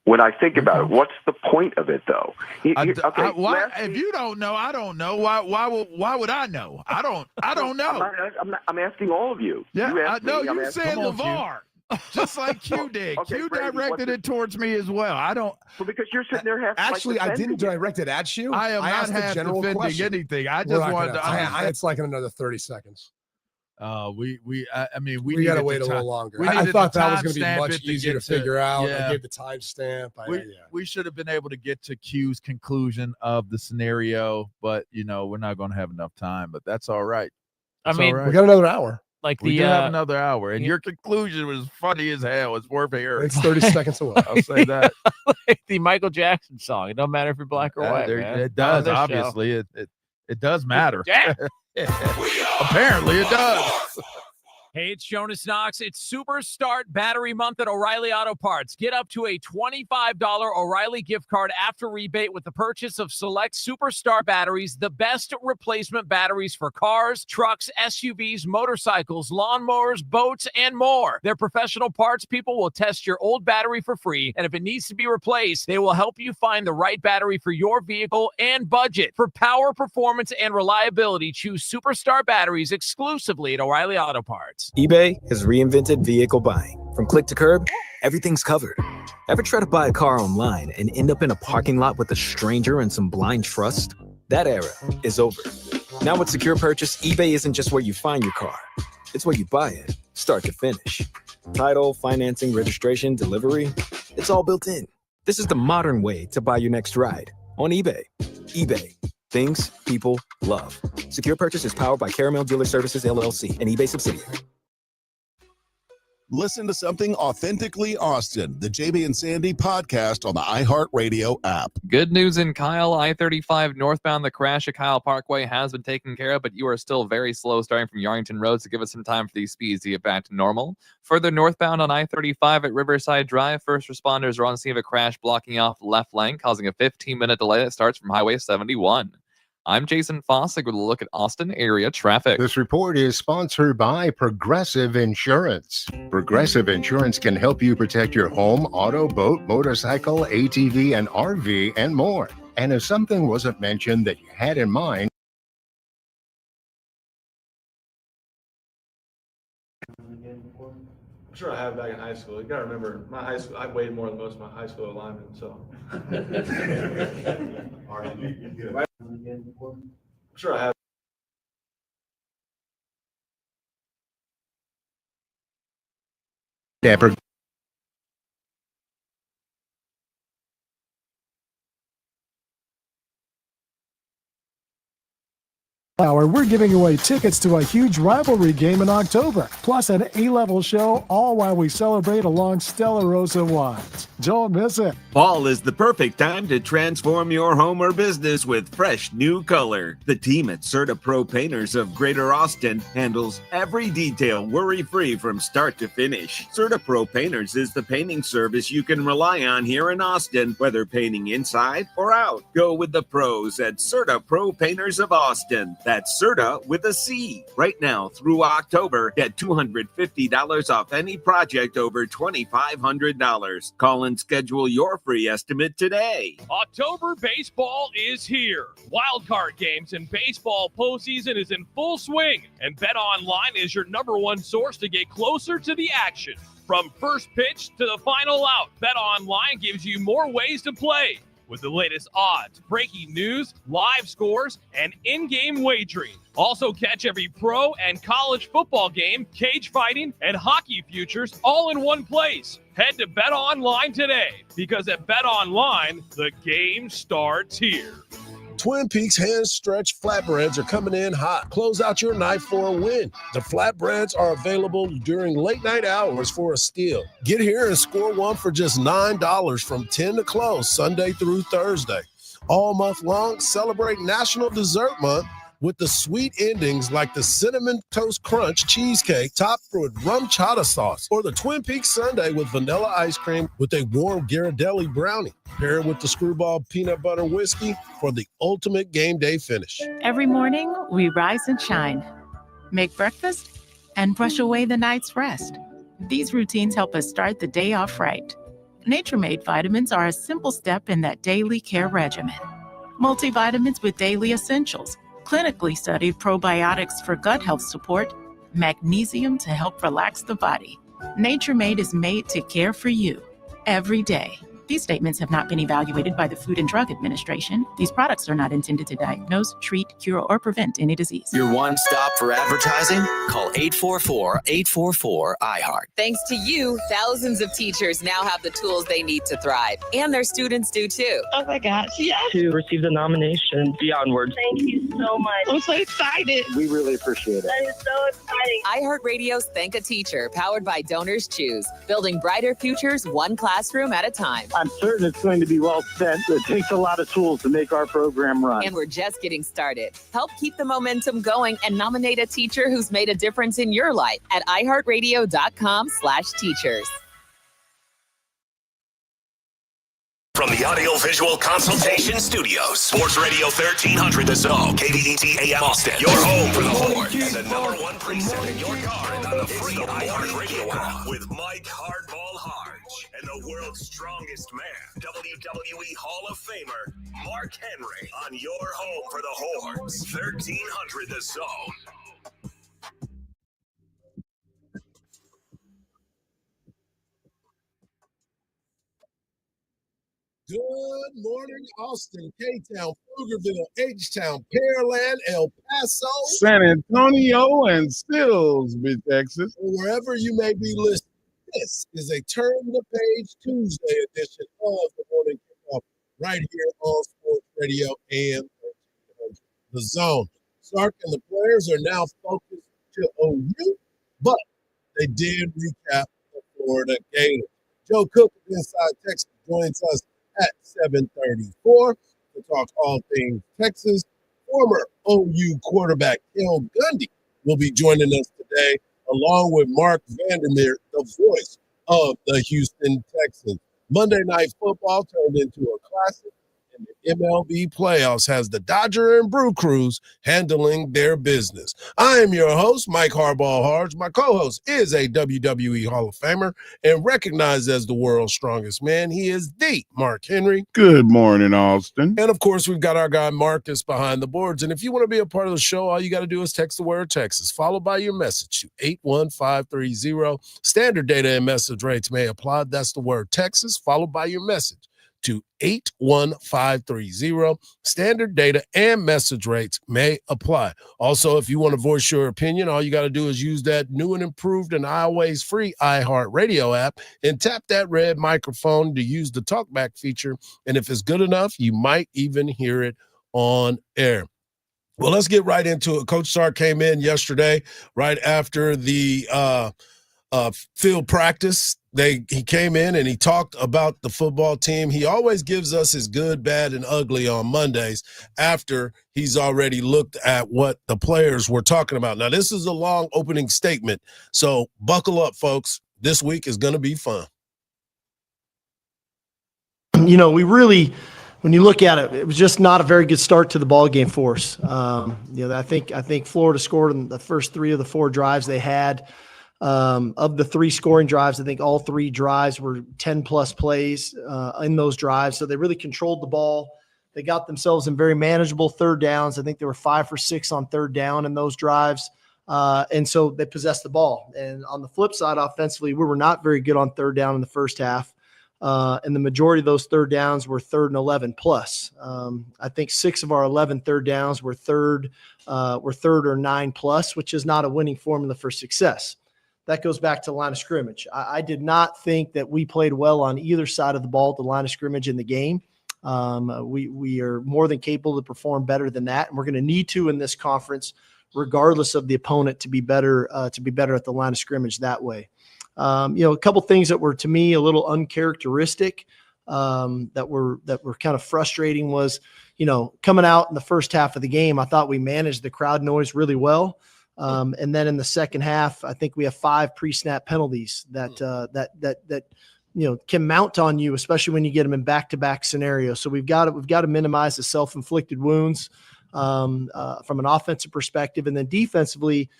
when I think about it. What's the point of it, though? If you don't know, I don't know. Why would I know? I don't know. I'm asking all of you. Yeah, you said LeVar. Just like Q did. Okay, Q Brady, directed it towards me as well. I don't. Well, because you're sitting there half. Actually, I didn't direct it at you. I am not half defending question. anything. I just wanted to. It's like in another 30 seconds. We got to wait a little longer. I thought that was going to be much easier to figure out. I gave the timestamp. We should have been able to get to Q's conclusion of the scenario, but we're not going to have enough time. But that's all right. We got another hour. We do have another hour, and your conclusion was funny as hell. It's worth hearing. It's 30 seconds away. I'll say that. Like the Michael Jackson song. It don't matter if you're black or white. It does. Obviously, it does matter. Apparently, it does. Hey, it's Jonas Knox. It's Super Start Battery Month at O'Reilly Auto Parts. Get up to a $25 O'Reilly gift card after rebate with the purchase of select Super Start batteries, the best replacement batteries for cars, trucks, SUVs, motorcycles, lawnmowers, boats, and more. Their professional parts people will test your old battery for free, and if it needs to be replaced, they will help you find the right battery for your vehicle and budget. For power, performance, and reliability, choose Super Start batteries exclusively at O'Reilly Auto Parts. eBay has reinvented vehicle buying. From click to curb, everything's covered. Ever try to buy a car online and end up in a parking lot with a stranger and some blind trust? That era is over. Now with Secure Purchase, eBay isn't just where you find your car. It's where you buy it, start to finish. Title, financing, registration, delivery, it's all built in. This is the modern way to buy your next ride on eBay. eBay. Things people love. Secure Purchase is powered by Caramel Dealer Services, LLC, an eBay subsidiary. Listen to something authentically Austin, the JB and Sandy podcast on the iHeartRadio app. Good news in Kyle. I-35 northbound, the crash at Kyle Parkway has been taken care of, but you are still very slow starting from Yarrington Road, so give us some time for these speeds to get back to normal. Further northbound on I-35 at Riverside Drive, first responders are on scene of a crash blocking off left lane, causing a 15-minute delay that starts from Highway 71. I'm Jason Fossick with a look at Austin area traffic. This report is sponsored by Progressive Insurance. Progressive Insurance can help you protect your home, auto, boat, motorcycle, ATV, and RV, and more. And if something wasn't mentioned that you had in mind, I'm sure I have back in high school. You gotta remember, my high school, I weighed more than most of my high school linemen, so. I'm sure I have. We're giving away tickets to a huge rivalry game in October, plus an A-level show, all while we celebrate along Stella Rosa wines. Don't miss it. Fall is the perfect time to transform your home or business with fresh new color. The team at Certa Pro Painters of Greater Austin handles every detail worry-free from start to finish. Certa Pro Painters is the painting service you can rely on here in Austin, whether painting inside or out. Go with the pros at Certa Pro Painters of Austin. That's Certa with a C. Right now through October, get $250 off any project over $2,500. Call and schedule your free estimate today. October baseball is here. Wildcard games and baseball postseason is in full swing, and BetOnline is your #1 source to get closer to the action. From first pitch to the final out, BetOnline gives you more ways to play. With the latest odds, breaking news, live scores, and in-game wagering. Also catch every pro and college football game, cage fighting, and hockey futures all in one place. Head to BetOnline today, because at BetOnline, the game starts here. Twin Peaks hand-stretched flatbreads are coming in hot. Close out your night for a win. The flatbreads are available during late-night hours for a steal. Get here and score one for just $9 from 10 to close, Sunday through Thursday. All month long, celebrate National Dessert Month with the sweet endings like the Cinnamon Toast Crunch cheesecake topped with rum chata sauce, or the Twin Peaks Sundae with vanilla ice cream with a warm Ghirardelli brownie. Pair it with the Screwball peanut butter whiskey for the ultimate game day finish. Every morning, we rise and shine, make breakfast, and brush away the night's rest. These routines help us start the day off right. Nature-Made vitamins are a simple step in that daily care regimen. Multivitamins with daily essentials, clinically studied probiotics for gut health support, magnesium to help relax the body. Nature-Made is made to care for you every day. These statements have not been evaluated by the Food and Drug Administration. These products are not intended to diagnose, treat, cure, or prevent any disease. Your one stop for advertising? Call 844-844-iHeart. Thanks to you, thousands of teachers now have the tools they need to thrive, and their students do too. Oh my gosh, yes. To receive the nomination. Beyondward. Thank you so much. I'm so excited. We really appreciate it. That is so exciting. iHeartRadio's Thank a Teacher, powered by Donors Choose, building brighter futures one classroom at a time. I'm certain it's going to be well spent. It takes a lot of tools to make our program run. And we're just getting started. Help keep the momentum going and nominate a teacher who's made a difference in your life at iHeartRadio.com/teachers. From the Audio-Visual Consultation Studios, Sports Radio 1300 The Zone, KVET AM Austin, your home for the Horns, and the #1 preset in your car and on the free iHeartRadio app with Mike Hardball Hardge and the world's strongest man, WWE Hall of Famer, Mark Henry, on your home for the Horns, 1300 The Zone. Good morning, Austin, K-Town, Pflugerville, H-Town, Pearland, El Paso, San Antonio, and Stillsby, Texas. Or wherever you may be listening. This is a Turn the Page Tuesday edition of the Morning Kickoff right here on Sports Radio AM 1300 The Zone. Sark and the players are now focused to OU, but they did recap the Florida Gators. Joe Cook of Inside Texas joins us at 7:34 to talk all things Texas. Former OU quarterback Kel Gundy will be joining us today, along with Mark Vandermeer, the voice of the Houston Texans. Monday Night Football turned into a classic, and the MLB playoffs has the Dodger and Brew Crews handling their business. I am your host, Mike Hardball Hardge. My co-host is a WWE Hall of Famer and recognized as the world's strongest man. He is the Mark Henry. Good morning, Austin. And, of course, we've got our guy Marcus behind the boards. And if you want to be a part of the show, all you got to do is text the word Texas, followed by your message to 81530. Standard data and message rates may apply. That's the word Texas, followed by your message to 81530. Standard data and message rates may apply. Also, if you want to voice your opinion, all you got to do is use that new and improved and always free iHeartRadio app and tap that red microphone to use the talkback feature. And if it's good enough, you might even hear it on air. Well, let's get right into it. Coach Sark came in yesterday right after the field practice. He came in and he talked about the football team. He always gives us his good, bad, and ugly on Mondays after he's already looked at what the players were talking about. Now, this is a long opening statement, so buckle up, folks. This week is going to be fun. You know, we really, when you look at it, it was just not a very good start to the ball game for us. You know, I think Florida scored in the first 3 of the 4 drives they had. Of the 3 scoring drives, I think all 3 drives were 10-plus plays in those drives. So they really controlled the ball. They got themselves in very manageable third downs. I think they were 5 for 6 on third down in those drives. And so they possessed the ball. And on the flip side, offensively, we were not very good on third down in the first half. And the majority of those third downs were 3rd and 11 plus. I think 6 of our 11 third downs were third or 9 plus, which is not a winning formula for success. That goes back to the line of scrimmage. I did not think that we played well on either side of the ball at the line of scrimmage in the game. We are more than capable to perform better than that, and we're going to need to in this conference, regardless of the opponent, to be better at the line of scrimmage that way. You know, a couple things that were to me a little uncharacteristic, that were kind of frustrating was, you know, coming out in the first half of the game, I thought we managed the crowd noise really well. And then in the second half, I think we have 5 pre-snap penalties that you know can mount on you, especially when you get them in back-to-back scenarios. So we've got to minimize the self-inflicted wounds. from an offensive perspective, and then defensively,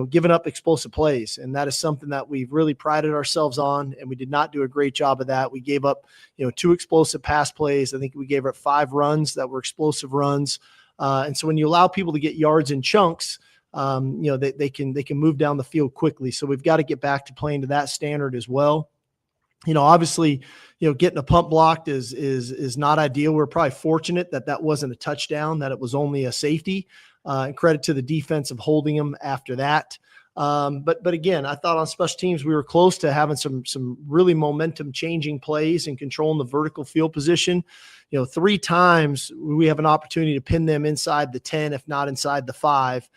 giving up explosive plays. And that is something that we've really prided ourselves on, and we did not do a great job of that. We gave up, 2 explosive pass plays. I think we gave up 5 runs that were explosive runs. And so when you allow people to get yards in chunks, they can move down the field quickly. So we've got to get back to playing to that standard as well. Obviously, getting a punt blocked is not ideal. We're probably fortunate that wasn't a touchdown, that it was only a safety. And credit to the defense of holding them after that. But again, I thought on special teams we were close to having some really momentum changing plays and controlling the vertical field position. 3 times we have an opportunity to pin them inside the 10, if not inside the 5.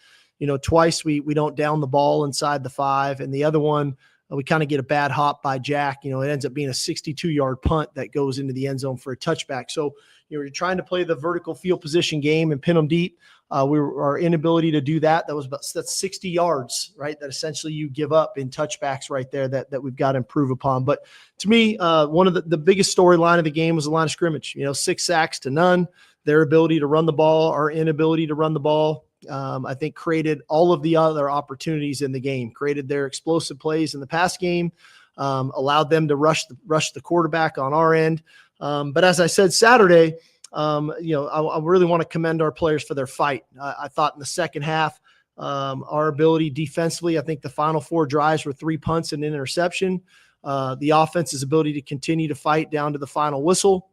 Twice we don't down the ball inside the 5, and the other one we kind of get a bad hop by Jack. It ends up being a 62-yard punt that goes into the end zone for a touchback. So you're trying to play the vertical field position game and pin them deep. Our inability to do that's 60 yards, right? That essentially you give up in touchbacks right there that we've got to improve upon. But to me, one of the biggest storyline of the game was the line of scrimmage. 6 sacks to none. Their ability to run the ball, our inability to run the ball, I think created all of the other opportunities in the game, created their explosive plays in the pass game, allowed them to rush the quarterback on our end. But as I said Saturday, I really want to commend our players for their fight. I thought in the second half, our ability defensively, I think the final 4 drives were 3 punts and an interception. The offense's ability to continue to fight down to the final whistle.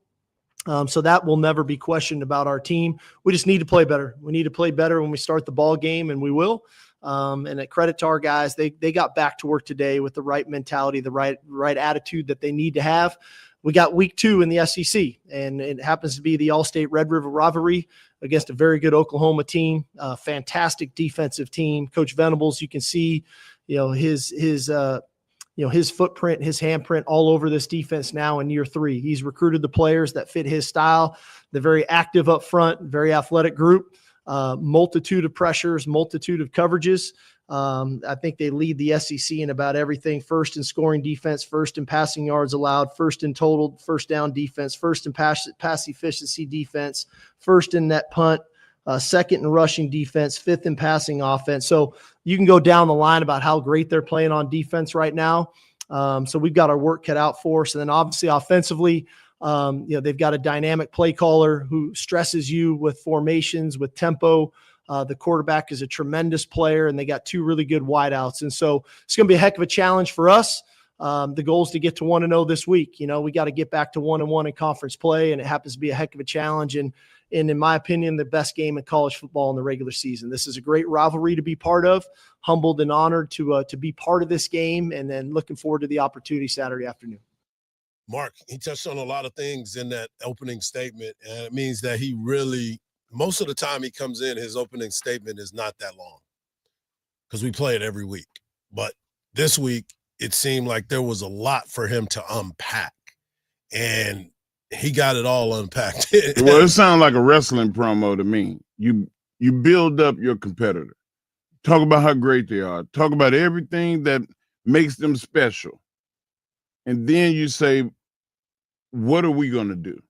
So that will never be questioned about our team. We just need to play better. We need to play better when we start the ball game, and we will. And a credit to our guys, they got back to work today with the right mentality, the right attitude that they need to have. We got week 2 in the SEC, and it happens to be the All-State Red River rivalry against a very good Oklahoma team, fantastic defensive team. Coach Venables, you can see, his footprint, his handprint all over this defense now in year 3. He's recruited the players that fit his style. They're very active up front, very athletic group, multitude of pressures, multitude of coverages. I think they lead the SEC in about everything. First in scoring defense, first in passing yards allowed, first in total first down defense, first in pass efficiency defense, first in net punt, second in rushing defense, 5th in passing offense. So you can go down the line about how great they're playing on defense right now. So we've got our work cut out for us. And then obviously offensively, they've got a dynamic play caller who stresses you with formations, with tempo. The quarterback is a tremendous player, and they got 2 really good wideouts. And so it's going to be a heck of a challenge for us. The goal is to get to 1-0 this week. We got to get back to 1-1 in conference play, and it happens to be a heck of a challenge. And in my opinion, the best game in college football in the regular season. This is a great rivalry to be part of. Humbled and honored to be part of this game, and then looking forward to the opportunity Saturday afternoon. Mark, he touched on a lot of things in that opening statement, and it means that he really, most of the time he comes in, his opening statement is not that long because we play it every week. But this week, it seemed like there was a lot for him to unpack, and he got it all unpacked. Well, it sounds like a wrestling promo to me. You build up your competitor. Talk about how great they are. Talk about everything that makes them special. And then you say, what are we going to do?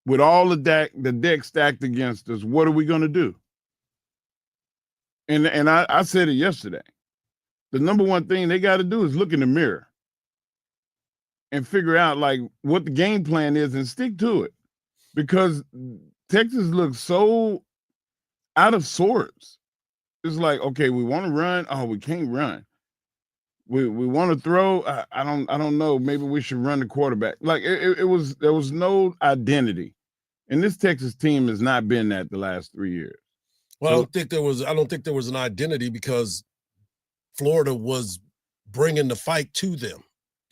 With all the deck stacked against us, what are we going to do? And I said it yesterday. The number one thing they got to do is look in the mirror and figure out like what the game plan is and stick to it, because Texas looks so out of sorts. It's like, okay, we want to run. Oh, we can't run. We want to throw. I don't know. Maybe we should run the quarterback. Like there was no identity, and this Texas team has not been that the last 3 years. Well, I don't think there was an identity because Florida was bringing the fight to them.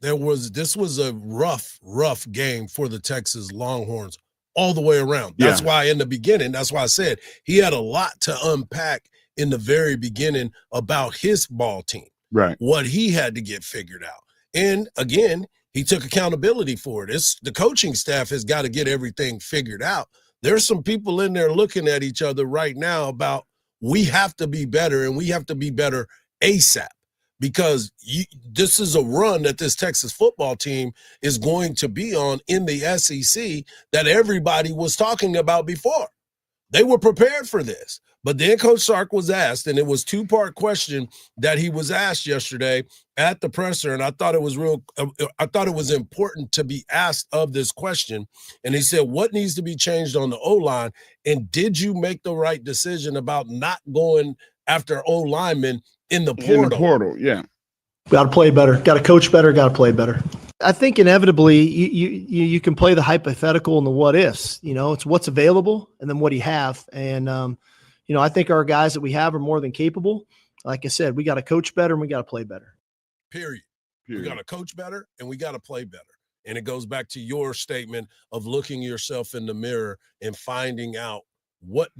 This was a rough game for the Texas Longhorns all the way around. That's why in the beginning, that's why I said he had a lot to unpack in the very beginning about his ball team, right? What he had to get figured out. And again, he took accountability for it. The coaching staff has got to get everything figured out. There's some people in there looking at each other right now about we have to be better, and we have to be better ASAP. Because this is a run that this Texas football team is going to be on in the SEC that everybody was talking about before. They were prepared for this. But then Coach Sark was asked, and it was two-part question that he was asked yesterday at the presser, and I thought it was important to be asked of this question. And he said, what needs to be changed on the O-line, and did you make the right decision about not going after O-linemen in the portal? In the portal, yeah. Got to play better. Got to coach better. Got to play better. I think inevitably you can play the hypothetical and the what ifs. It's what's available and then what do you have. And I think our guys that we have are more than capable. Like I said, we got to coach better and we got to play better. Period. We got to coach better and we got to play better. And it goes back to your statement of looking yourself in the mirror and finding out what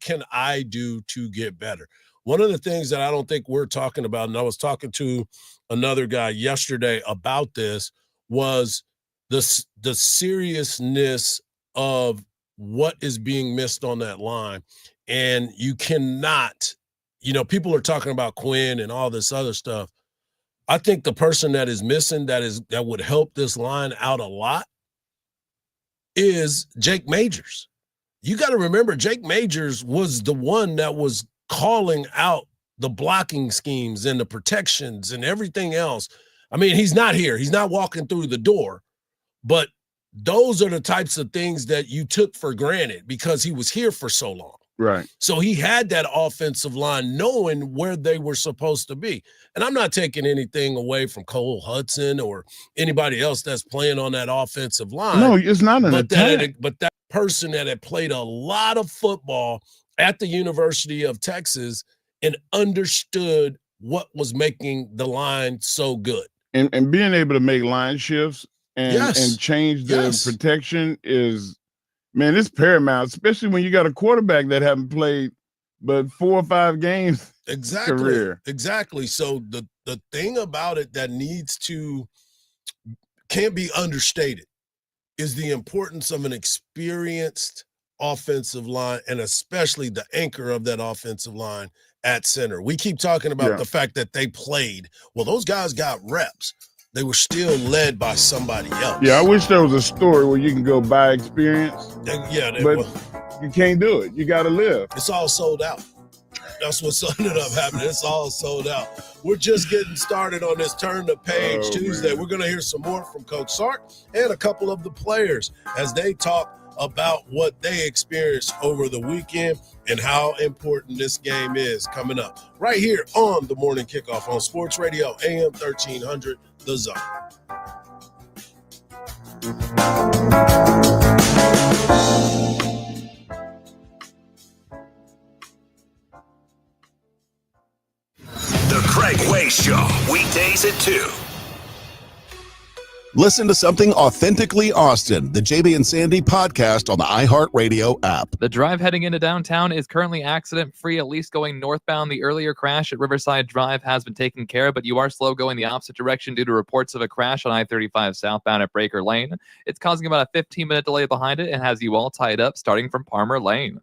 can I do to get better. One of the things that I don't think we're talking about, and I was talking to another guy yesterday about this, was the seriousness of what is being missed on that line. And you cannot, people are talking about Quinn and all this other stuff. I think the person that is missing that would help this line out a lot is Jake Majors. You got to remember, Jake Majors was the one that was calling out the blocking schemes and the protections and everything else. I mean, he's not here. He's not walking through the door, but those are the types of things that you took for granted because he was here for so long. Right. So he had that offensive line knowing where they were supposed to be. And I'm not taking anything away from Cole Hudson or anybody else that's playing on that offensive line. No, it's not an attack. But that person that had played a lot of football at the University of Texas and understood what was making the line so good. And being able to make line shifts and change the protection is, man, it's paramount, especially when you got a quarterback that haven't played but 4 or 5 games. Exactly. Career. Exactly. So the thing about it that can't be understated is the importance of an experienced offensive line, and especially the anchor of that offensive line at center. We keep talking about the fact that they played. Well, those guys got reps. They were still led by somebody else. Yeah, I wish there was a story where you can go buy experience. But you can't do it. You got to live. It's all sold out. That's what's ended up happening. It's all sold out. We're just getting started on this Turn the Page Tuesday. Man. We're going to hear some more from Coach Sark and a couple of the players as they talk about what they experienced over the weekend and how important this game is coming up right here on the Morning Kickoff on Sports Radio AM 1300, The Zone. The Craig Way Show, weekdays at 2. Listen to something authentically Austin, the JB and Sandy podcast on the iHeartRadio app. The drive heading into downtown is currently accident-free, at least going northbound. The earlier crash at Riverside Drive has been taken care of, but you are slow going the opposite direction due to reports of a crash on I-35 southbound at Breaker Lane. It's causing about a 15-minute delay behind it and has you all tied up starting from Palmer Lane.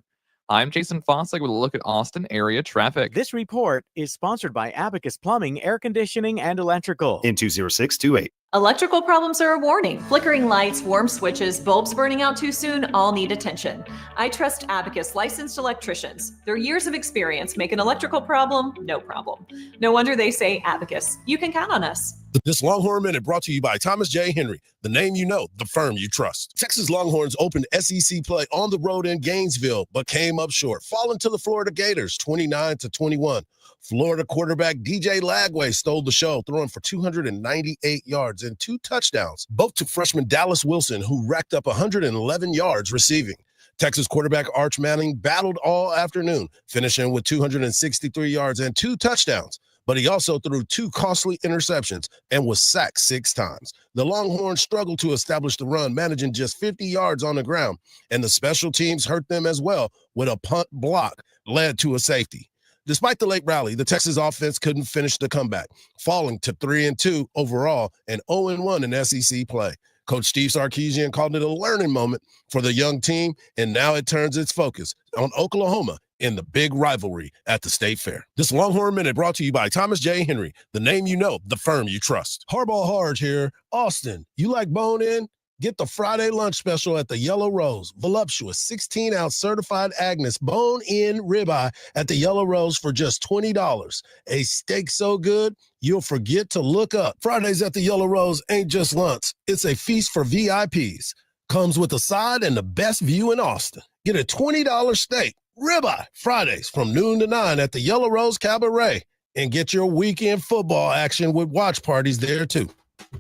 I'm Jason Fossick with a look at Austin area traffic. This report is sponsored by Abacus Plumbing, Air Conditioning, and Electrical. In 20628. Electrical problems are a warning. Flickering lights, warm switches, bulbs burning out too soon, all need attention. I trust Abacus licensed electricians. Their years of experience make an electrical problem no problem. No wonder they say Abacus. You can count on us. This Longhorn Minute brought to you by Thomas J. Henry, the name you know, the firm you trust. Texas Longhorns opened SEC play on the road in Gainesville, but came up short, falling to the Florida Gators 29-21. Florida quarterback DJ Lagway stole the show, throwing for 298 yards and 2 touchdowns, both to freshman Dallas Wilson, who racked up 111 yards receiving. Texas quarterback Arch Manning battled all afternoon, finishing with 263 yards and 2 touchdowns. But he also threw 2 costly interceptions and was sacked 6 times. The Longhorns struggled to establish the run, managing just 50 yards on the ground, and the special teams hurt them as well with a punt block led to a safety. Despite the late rally, the Texas offense couldn't finish the comeback, falling to 3-2 overall and 0-1 in SEC play. Coach Steve Sarkisian called it a learning moment for the young team, and now it turns its focus on Oklahoma in the big rivalry at the State Fair. This Longhorn Minute brought to you by Thomas J. Henry, the name you know, the firm you trust. Hardball Hardge here. Austin, you like bone-in? Get the Friday lunch special at the Yellow Rose. Voluptuous 16-ounce certified Agnes bone-in ribeye at the Yellow Rose for just $20. A steak so good, you'll forget to look up. Fridays at the Yellow Rose ain't just lunch. It's a feast for VIPs. Comes with a side and the best view in Austin. Get a $20 steak, ribeye, Fridays from noon to 9 at the Yellow Rose Cabaret. And get your weekend football action with watch parties there, too.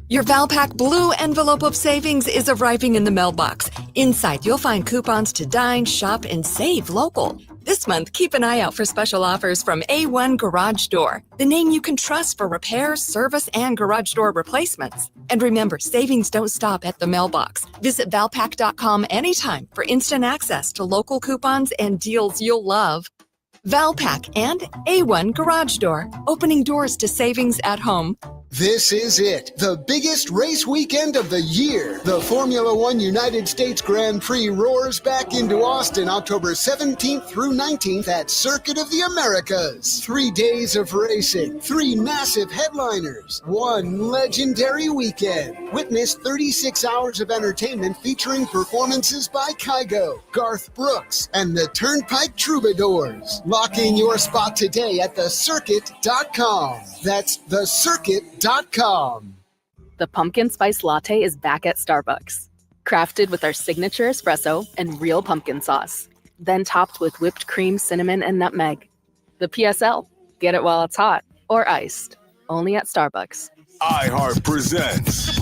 Your Valpak blue envelope of savings is arriving in the mailbox. Inside, you'll find coupons to dine, shop, and save local. This month, keep an eye out for special offers from A1 Garage Door, the name you can trust for repairs, service, and garage door replacements. And remember, savings don't stop at the mailbox. Visit Valpak.com anytime for instant access to local coupons and deals you'll love. Valpak and A1 Garage Door, opening doors to savings at home. This is it, the biggest race weekend of the year. The Formula One United States Grand Prix roars back into Austin October 17th through 19th at Circuit of the Americas. 3 days of racing, 3 massive headliners, 1 legendary weekend. Witness 36 hours of entertainment featuring performances by Kygo, Garth Brooks, and the Turnpike Troubadours. Lock in your spot today at thecircuit.com. That's thecircuit.com. The pumpkin spice latte is back at Starbucks. Crafted with our signature espresso and real pumpkin sauce. Then topped with whipped cream, cinnamon, and nutmeg. The PSL. Get it while it's hot or iced. Only at Starbucks. iHeart presents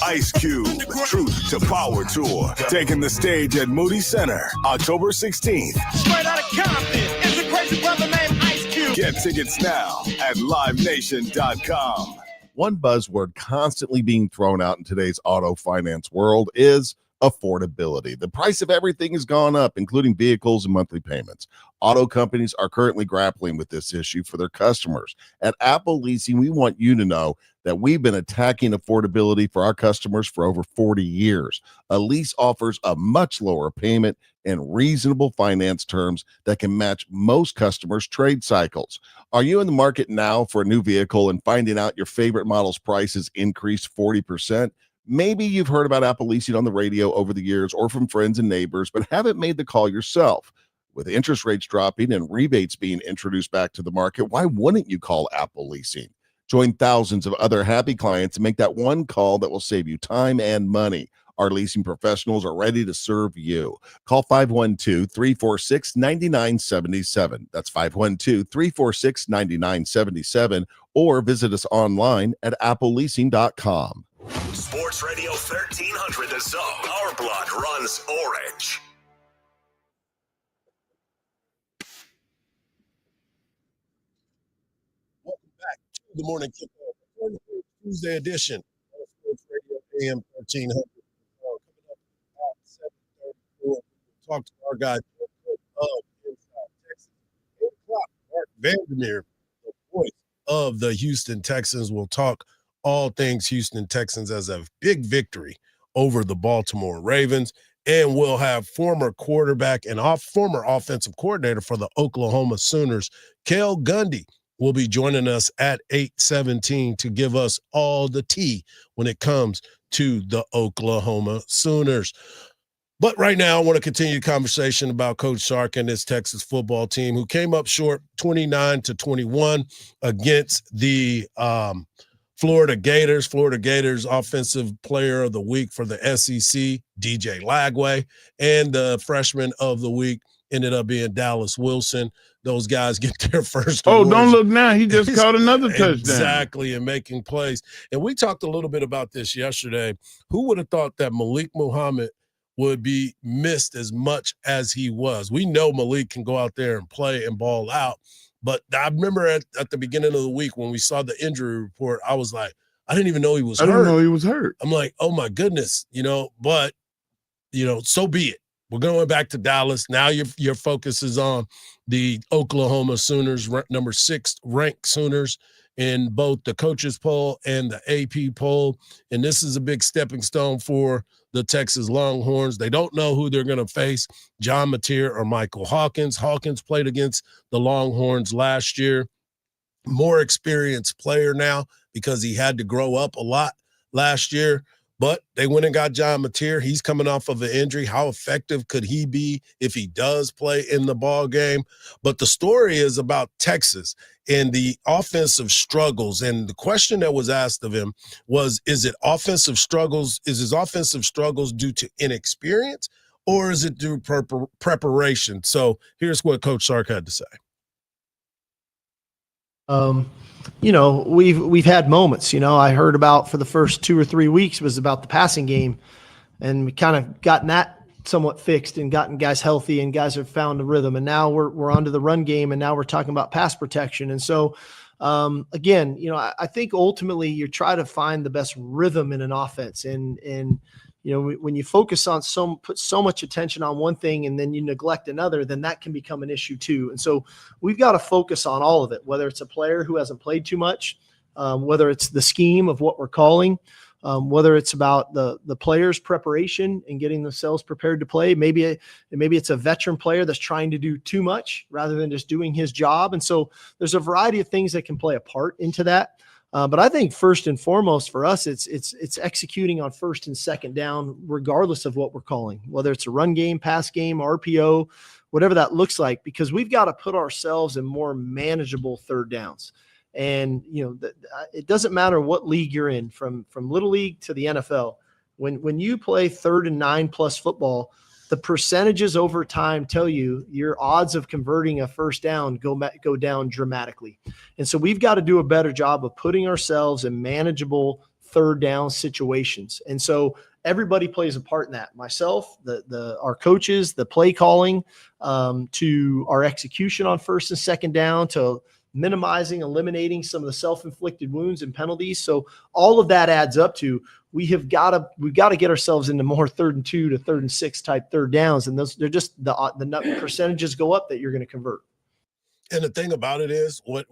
Ice Cube, Truth to Power Tour, taking the stage at Moody Center, October 16th. Straight out of Compton, it's a crazy brother named Ice Cube. Get tickets now at livenation.com. One buzzword constantly being thrown out in today's auto finance world is affordability. The price of everything has gone up, including vehicles and monthly payments. Auto companies are currently grappling with this issue for their customers. At Apple Leasing, we want you to know that we've been attacking affordability for our customers for over 40 years. A lease offers a much lower payment and reasonable finance terms that can match most customers' trade cycles. Are you in the market now for a new vehicle and finding out your favorite model's prices increased 40%? Maybe you've heard about Apple Leasing on the radio over the years or from friends and neighbors, but haven't made the call yourself. With interest rates dropping and rebates being introduced back to the market, why wouldn't you call Apple Leasing? Join thousands of other happy clients and make that one call that will save you time and money. Our leasing professionals are ready to serve you. Call 512-346-9977. That's 512-346-9977, or visit us online at appleleasing.com. Sports Radio 1300 The Zone. Our blood runs orange. Welcome back to the Morning Kickoff, Tuesday edition of Sports Radio AM 1300. Coming up at 7:34, we'll talk to our guy, of Inside Texas. 8 o'clock, Mark Vandermeer, the voice of the Houston Texans, will talk all things Houston Texans as a big victory over the Baltimore Ravens. And we'll have former quarterback and former offensive coordinator for the Oklahoma Sooners, Cale Gundy, will be joining us at 8:17 to give us all the tea when it comes to the Oklahoma Sooners. But right now, I want to continue the conversation about Coach Sark and his Texas football team, who came up short 29-21 against the Florida Gators. Florida Gators Offensive Player of the Week for the SEC, DJ Lagway, and the Freshman of the Week ended up being Dallas Wilson. Those guys get their first awards. Don't look now. He just caught another touchdown. Exactly, and making plays. And we talked a little bit about this yesterday. Who would have thought that Malik Muhammad would be missed as much as he was? We know Malik can go out there and play and ball out. But I remember at the beginning of the week when we saw the injury report, I was like, I didn't even know he was hurt. I didn't know he was hurt. I'm like, oh, my goodness, but, so be it. We're going back to Dallas. Now your focus is on the Oklahoma Sooners, number 6 ranked Sooners in both the coaches poll and the AP poll. And this is a big stepping stone for the Texas Longhorns. They don't know who they're going to face, John Mateer or Michael Hawkins. Hawkins played against the Longhorns last year. More experienced player now because he had to grow up a lot last year. But they went and got John Mateer. He's coming off of an injury. How effective could he be if he does play in the ball game? But the story is about Texas and the offensive struggles. And the question that was asked of him was, is it offensive struggles? Is his offensive struggles due to inexperience, or is it due preparation? So here's what Coach Sark had to say. We've had moments, I heard about for the first 2 or 3 weeks was about the passing game, and we kind of gotten that somewhat fixed and gotten guys healthy and guys have found a rhythm. And now we're onto the run game, and now we're talking about pass protection. And so, again, I think ultimately you try to find the best rhythm in an offense, and when you focus on put so much attention on one thing and then you neglect another, then that can become an issue too. And so we've got to focus on all of it, whether it's a player who hasn't played too much, whether it's the scheme of what we're calling, whether it's about the players' preparation and getting themselves prepared to play. Maybe it's a veteran player that's trying to do too much rather than just doing his job. And so there's a variety of things that can play a part into that. But I think first and foremost for us, it's executing on first and second down, regardless of what we're calling, whether it's a run game, pass game, RPO, whatever that looks like, because we've got to put ourselves in more manageable third downs. And, it doesn't matter what league you're in, from little league to the NFL. When you play 3rd and 9+ football, the percentages over time tell you your odds of converting a first down go down dramatically. And so we've got to do a better job of putting ourselves in manageable third down situations. And so everybody plays a part in that. Myself, our coaches, the play calling, to our execution on first and second down, to eliminating some of the self-inflicted wounds and penalties. So all of that adds up to we've got to get ourselves into more 3rd and 2 to 3rd and 6 type third downs, and they're just the percentages go up that you're going to convert. And the thing about it is what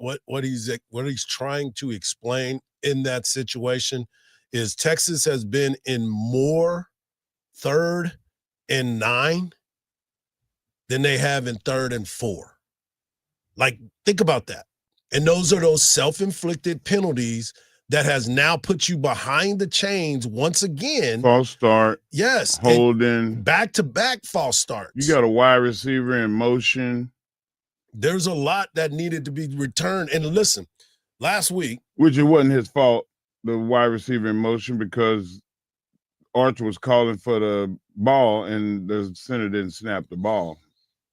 he's trying to explain in that situation is Texas has been in more 3rd and 9 than they have in 3rd and 4. Like, think about that. And those are those self-inflicted penalties that has now put you behind the chains once again. False start. Yes. Holding. Back-to-back false starts. You got a wide receiver in motion. There's a lot that needed to be returned. And listen, last week. Which it wasn't his fault, the wide receiver in motion, because Archer was calling for the ball and the center didn't snap the ball.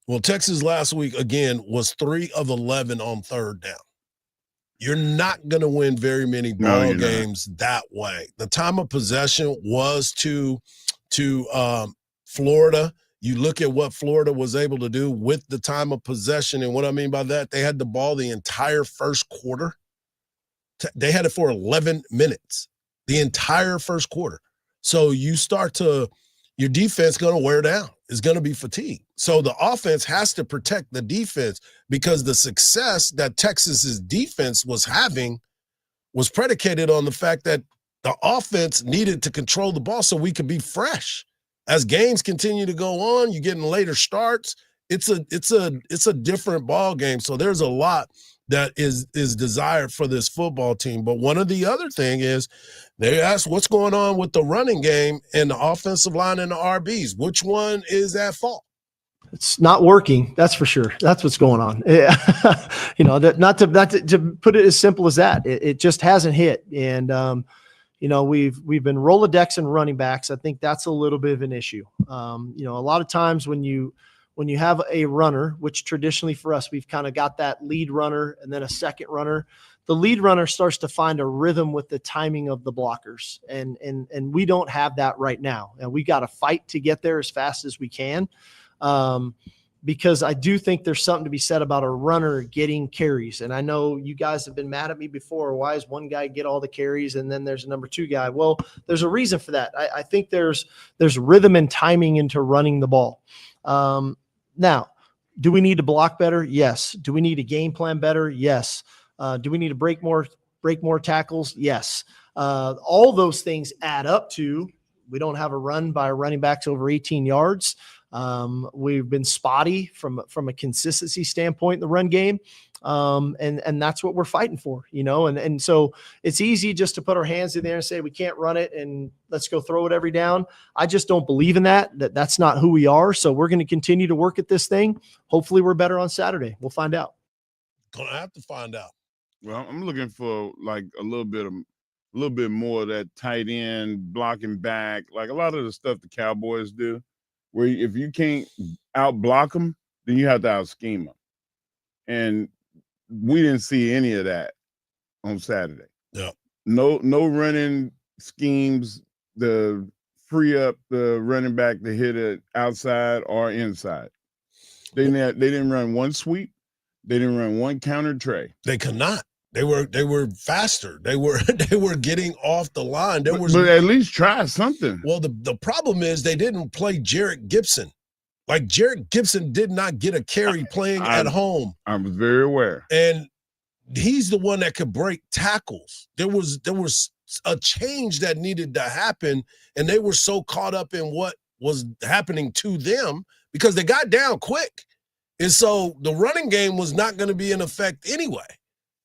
Well, Texas last week, again, was 3 of 11 on 3rd down. You're not going to win very many ball games that way. The time of possession was to Florida. You look at what Florida was able to do with the time of possession. And what I mean by that, they had the ball the entire first quarter. They had it for 11 minutes, the entire first quarter. So your defense going to wear down. It's going to be fatigued. So the offense has to protect the defense, because the success that Texas's defense was having was predicated on the fact that the offense needed to control the ball so we could be fresh. As games continue to go on, you're getting later starts. It's a different ball game. So there's a lot that is desired for this football team. But one of the other thing is they asked what's going on with the running game and the offensive line and the RBs. Which one is at fault? It's not working. That's for sure. That's what's going on. Not to put it as simple as that. It just hasn't hit. And, we've been Rolodexing running backs. I think that's a little bit of an issue. A lot of times when you have a runner, which traditionally for us, we've kind of got that lead runner and then a second runner, the lead runner starts to find a rhythm with the timing of the blockers. And we don't have that right now. And we got to fight to get there as fast as we can. Because I do think there's something to be said about a runner getting carries. And I know you guys have been mad at me before. Why does one guy get all the carries and then there's a number 2 guy? Well, there's a reason for that. I think there's rhythm and timing into running the ball. Now, do we need to block better? Yes. Do we need a game plan better? Yes. Do we need to break more tackles? Yes. All those things add up to we don't have a run by running backs over 18 yards. We've been spotty from a consistency standpoint in the run game. And that's what we're fighting for, and so it's easy just to put our hands in there and say, we can't run it and let's go throw it every down. I just don't believe in that's not who we are. So we're going to continue to work at this thing. Hopefully we're better on Saturday. We'll find out. Gonna have to find out. Well, I'm looking for like a little bit more of that tight end blocking back, like a lot of the stuff the Cowboys do, where if you can't out block them, then you have to out scheme them. And we didn't see any of that on Saturday. Yeah. No running schemes to free up the running back to hit it outside or inside. They didn't run one sweep. They didn't run one counter tray. They could not. They were faster. They were getting off the line. But at least try something. Well, the problem is they didn't play Jarrett Gibson. Like Jarrett Gibson did not get a carry playing at home. I was very aware. And he's the one that could break tackles. There was a change that needed to happen, and they were so caught up in what was happening to them because they got down quick. And so the running game was not going to be in effect anyway.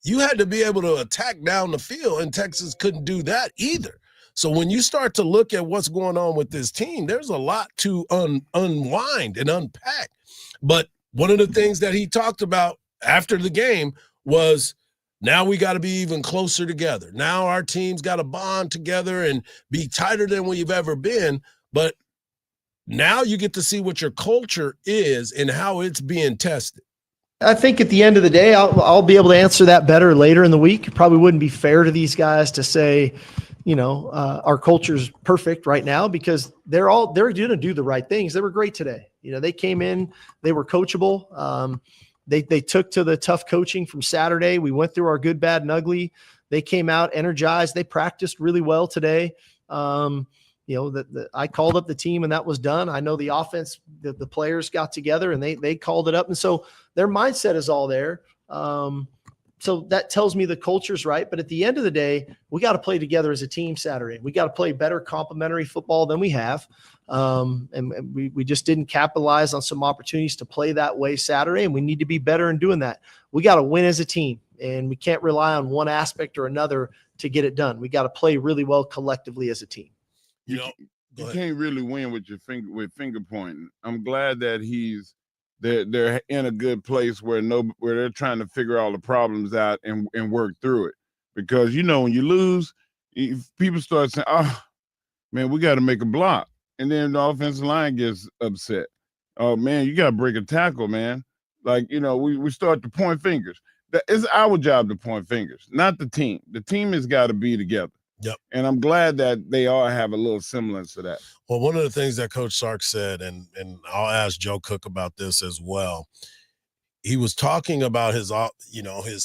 You had to be able to attack down the field, and Texas couldn't do that either. So when you start to look at what's going on with this team, there's a lot to unwind and unpack. But one of the things that he talked about after the game was now we got to be even closer together. Now our team's got to bond together and be tighter than we've ever been. But now you get to see what your culture is and how it's being tested. I think at the end of the day, I'll be able to answer that better later in the week. It probably wouldn't be fair to these guys to say, our culture's perfect right now because they're going to do the right things. They were great today. They came in, they were coachable. They took to the tough coaching from Saturday. We went through our good, bad, and ugly. They came out energized. They practiced really well today. I called up the team and that was done. I know the offense, the players got together and they called it up. And so their mindset is all there. So that tells me the culture's right. But at the end of the day, we got to play together as a team Saturday. We got to play better complementary football than we have. And we just didn't capitalize on some opportunities to play that way Saturday. And we need to be better in doing that. We got to win as a team and we can't rely on one aspect or another to get it done. We got to play really well collectively as a team. You can't really win with your finger pointing. I'm glad that they're in a good place where they're trying to figure all the problems out and work through it. Because when you lose, people start saying, "Oh man, we got to make a block," and then the offensive line gets upset. "Oh man, you got to break a tackle, man." Like we start to point fingers. It's our job to point fingers, not the team. The team has got to be together. Yep. And I'm glad that they all have a little semblance to that. Well, one of the things that Coach Sark said, and I'll ask Joe Cook about this as well, he was talking about his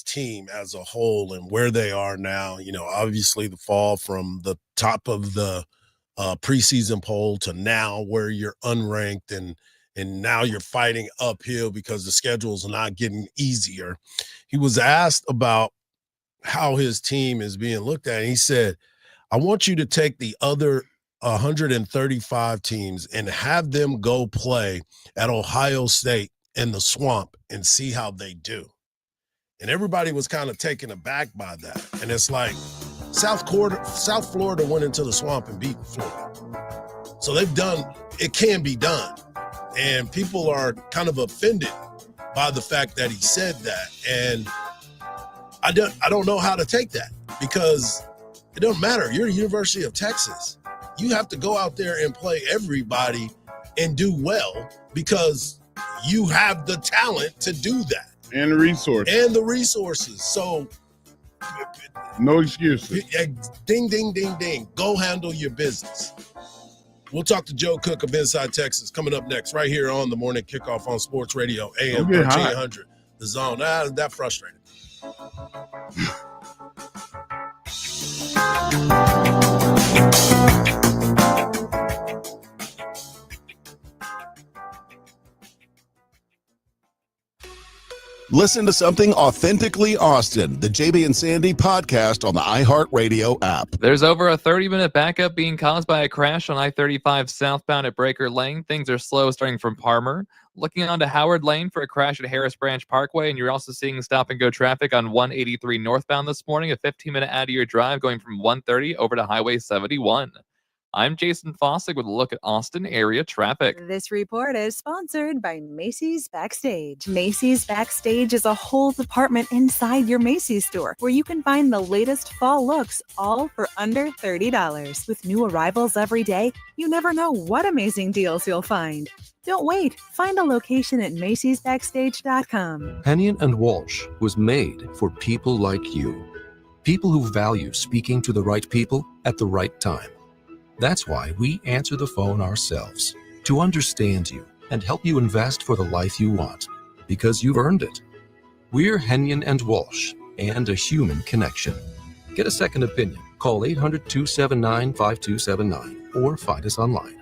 team as a whole and where they are now. Obviously the fall from the top of the preseason poll to now where you're unranked and now you're fighting uphill because the schedule's not getting easier. He was asked about how his team is being looked at. And he said, I want you to take the other 135 teams and have them go play at Ohio State in the Swamp and see how they do. And everybody was kind of taken aback by that. And it's like South Florida went into the Swamp and beat Florida. So it can be done. And people are kind of offended by the fact that he said that. And I don't know how to take that because it doesn't matter. You're the University of Texas. You have to go out there and play everybody and do well because you have the talent to do that. And the resources. So no excuses. Ding, ding, ding, ding. Go handle your business. We'll talk to Joe Cook of Inside Texas coming up next right here on the Morning Kickoff on Sports Radio AM 1300. The Zone. That frustrated. Listen to something authentically Austin, the JB and Sandy podcast on the iHeartRadio app. There's over a 30-minute backup being caused by a crash on I-35 southbound at Breaker Lane. Things are slow starting from Palmer. Looking onto Howard Lane for a crash at Harris Branch Parkway, and you're also seeing stop-and-go traffic on 183 northbound this morning, a 15-minute out-of-your drive going from 130 over to Highway 71. I'm Jason Fossick with a look at Austin area traffic. This report is sponsored by Macy's Backstage. Macy's Backstage is a whole department inside your Macy's store where you can find the latest fall looks, all for under $30. With new arrivals every day, you never know what amazing deals you'll find. Don't wait. Find a location at Macy'sBackstage.com. Hennion and Walsh was made for people like you. People who value speaking to the right people at the right time. That's why we answer the phone ourselves, to understand you and help you invest for the life you want, because you've earned it. We're Hennion and Walsh, and a human connection. Get a second opinion. Call 800-279-5279 or find us online.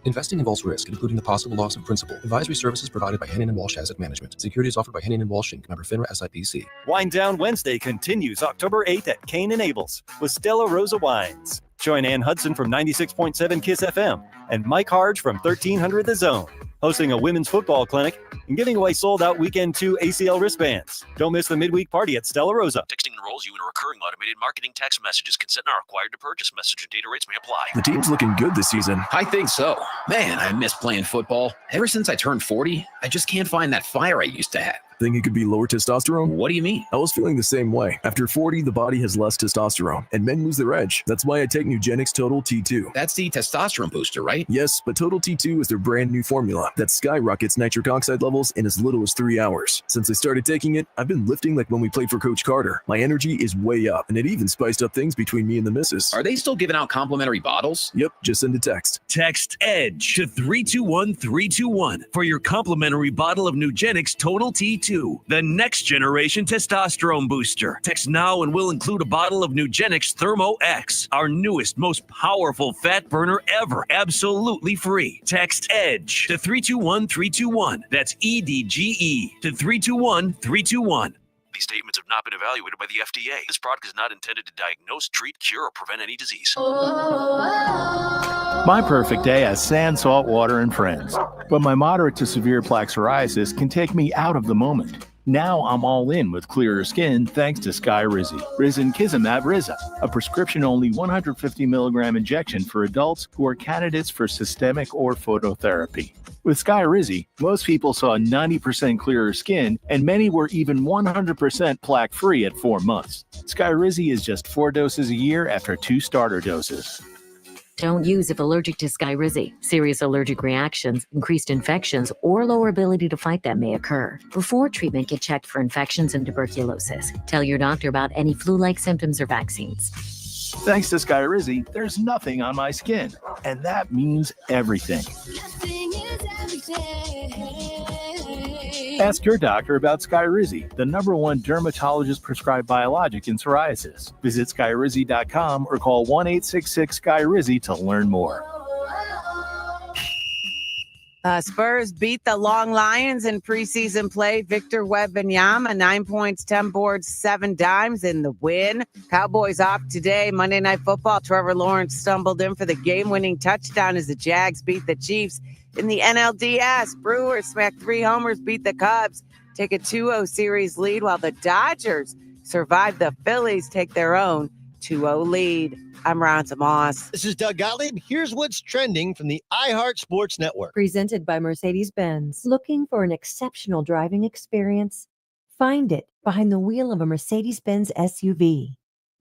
Investing involves risk, including the possible loss of principal. Advisory services provided by Hennion & Walsh Asset Management. Securities offered by Hennion & Walsh Inc. Member FINRA SIPC. Wine Down Wednesday continues October 8th at Cane and Abel's with Stella Rosa Wines. Join Ann Hudson from 96.7 KISS FM and Mike Hardge from 1300 The Zone, hosting a women's football clinic and giving away sold-out Weekend 2 ACL wristbands. Don't miss the midweek party at Stella Rosa. Texting enrolls you in a recurring automated marketing text messages. Consent not required to purchase. Message and data rates may apply. The team's looking good this season. I think so. Man, I miss playing football. Ever since I turned 40, I just can't find that fire I used to have. Think it could be lower testosterone? What do you mean? I was feeling the same way. After 40, the body has less testosterone, and men lose their edge. That's why I take Nugenix Total T2. That's the testosterone booster, right? Yes, but Total T2 is their brand new formula that skyrockets nitric oxide levels in as little as 3 hours. Since I started taking it, I've been lifting like when we played for Coach Carter. My energy is way up, and it even spiced up things between me and the missus. Are they still giving out complimentary bottles? Yep, just send a text. Text EDGE to 321-321 for your complimentary bottle of Nugenix Total T2, the next generation testosterone booster. Text now and we'll include a bottle of Nugenix Thermo X, our newest, most powerful fat burner ever, absolutely free. Text EDGE to 321-321. That's EDGE to 321-321. These statements have not been evaluated by the FDA. This product is not intended to diagnose, treat, cure, or prevent any disease. My perfect day has sand, salt water, and friends. But my moderate to severe plaque psoriasis can take me out of the moment. Now I'm all in with clearer skin thanks to Skyrizi. Risankizumab Riza, a prescription-only 150 milligram injection for adults who are candidates for systemic or phototherapy. With Skyrizi, most people saw 90% clearer skin, and many were even 100% plaque-free at 4 months. Skyrizi is just 4 doses a year after 2 starter doses. Don't use if allergic to Skyrizi. Serious allergic reactions, increased infections, or lower ability to fight them may occur. Before treatment, get checked for infections and tuberculosis. Tell your doctor about any flu-like symptoms or vaccines. Thanks to Skyrizi, there's nothing on my skin, and that means everything. Ask your doctor about Skyrizi, the #1 dermatologist-prescribed biologic in psoriasis. Visit Skyrizi.com or call 1-866-SKY-RIZZI to learn more. Spurs beat the Long Lions in preseason play. Victor Wembanyama, 9 points, 10 boards, 7 dimes in the win. Cowboys off today. Monday Night Football. Trevor Lawrence stumbled in for the game-winning touchdown as the Jags beat the Chiefs. In the NLDS, Brewers smacked 3 homers, beat the Cubs, take a 2-0 series lead, while the Dodgers survive the Phillies, take their own 2-0 lead. I'm Ronza Moss. This is Doug Gottlieb. Here's what's trending from the iHeart Sports Network. Presented by Mercedes-Benz. Looking for an exceptional driving experience? Find it behind the wheel of a Mercedes-Benz SUV.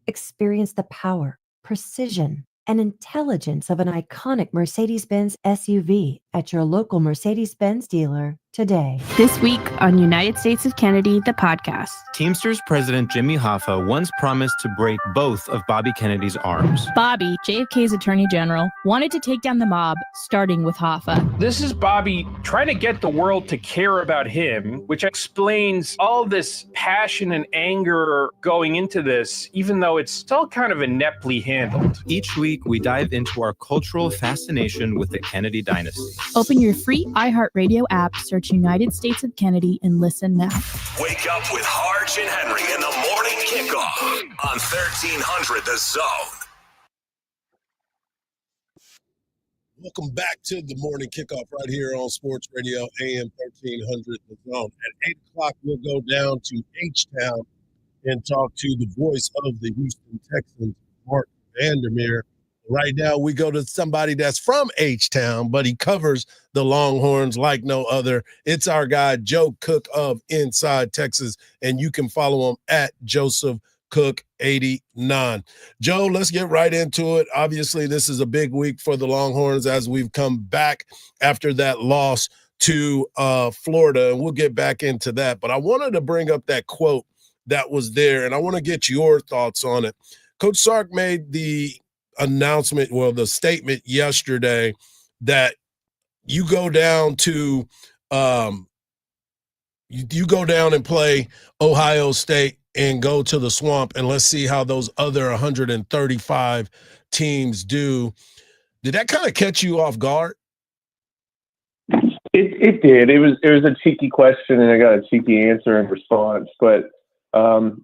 Experience the power, precision, and intelligence of an iconic Mercedes-Benz SUV at your local Mercedes-Benz dealer today. This week on United States of Kennedy, the podcast. Teamsters President Jimmy Hoffa once promised to break both of Bobby Kennedy's arms. Bobby, JFK's attorney general, wanted to take down the mob, starting with Hoffa. This is Bobby trying to get the world to care about him, which explains all this passion and anger going into this, even though it's still kind of ineptly handled. Each week, we dive into our cultural fascination with the Kennedy dynasty. Open your free iHeartRadio app, search Search United States of Kennedy and listen now. Wake up with Hardge and Henry in the morning kickoff on 1300 The Zone. Welcome back to the morning kickoff right here on Sports Radio AM 1300 The Zone. At 8 o'clock, we'll go down to H-Town and talk to the voice of the Houston Texans, Mark Vandermeer. Right now, we go to somebody that's from H-Town, but he covers the Longhorns like no other. It's our guy, Joe Cook of Inside Texas, and you can follow him at Joseph Cook 89. Joe, let's get right into it. Obviously, this is a big week for the Longhorns as we've come back after that loss to Florida, and we'll get back into that. But I wanted to bring up that quote that was there, and I want to get your thoughts on it. Coach Sark made the announcement, the statement yesterday that you go down to you go down and play Ohio State and go to the Swamp, and let's see how those other 135 teams do. Did that kind of catch you off guard? It did. It was a cheeky question, and I got a cheeky answer in response. But one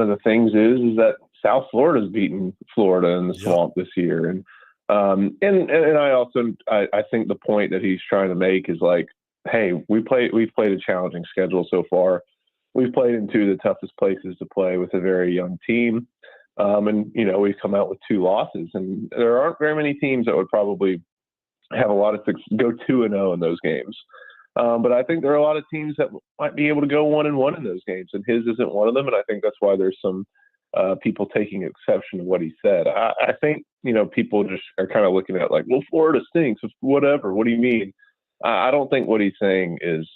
of the things is that South Florida's beaten Florida in the Swamp this year, and I also think the point that he's trying to make is like, hey, we've played a challenging schedule so far. We've played in two of the toughest places to play with a very young team, and we've come out with 2 losses, and there aren't very many teams that would probably have a lot of go 2-0 in those games. But I think there are a lot of teams that might be able to go 1-1 in those games, and his isn't one of them. And I think that's why there's some people taking exception to what he said. I think, people just are kind of looking at like, well, Florida stinks, whatever. What do you mean? I don't think what he's saying is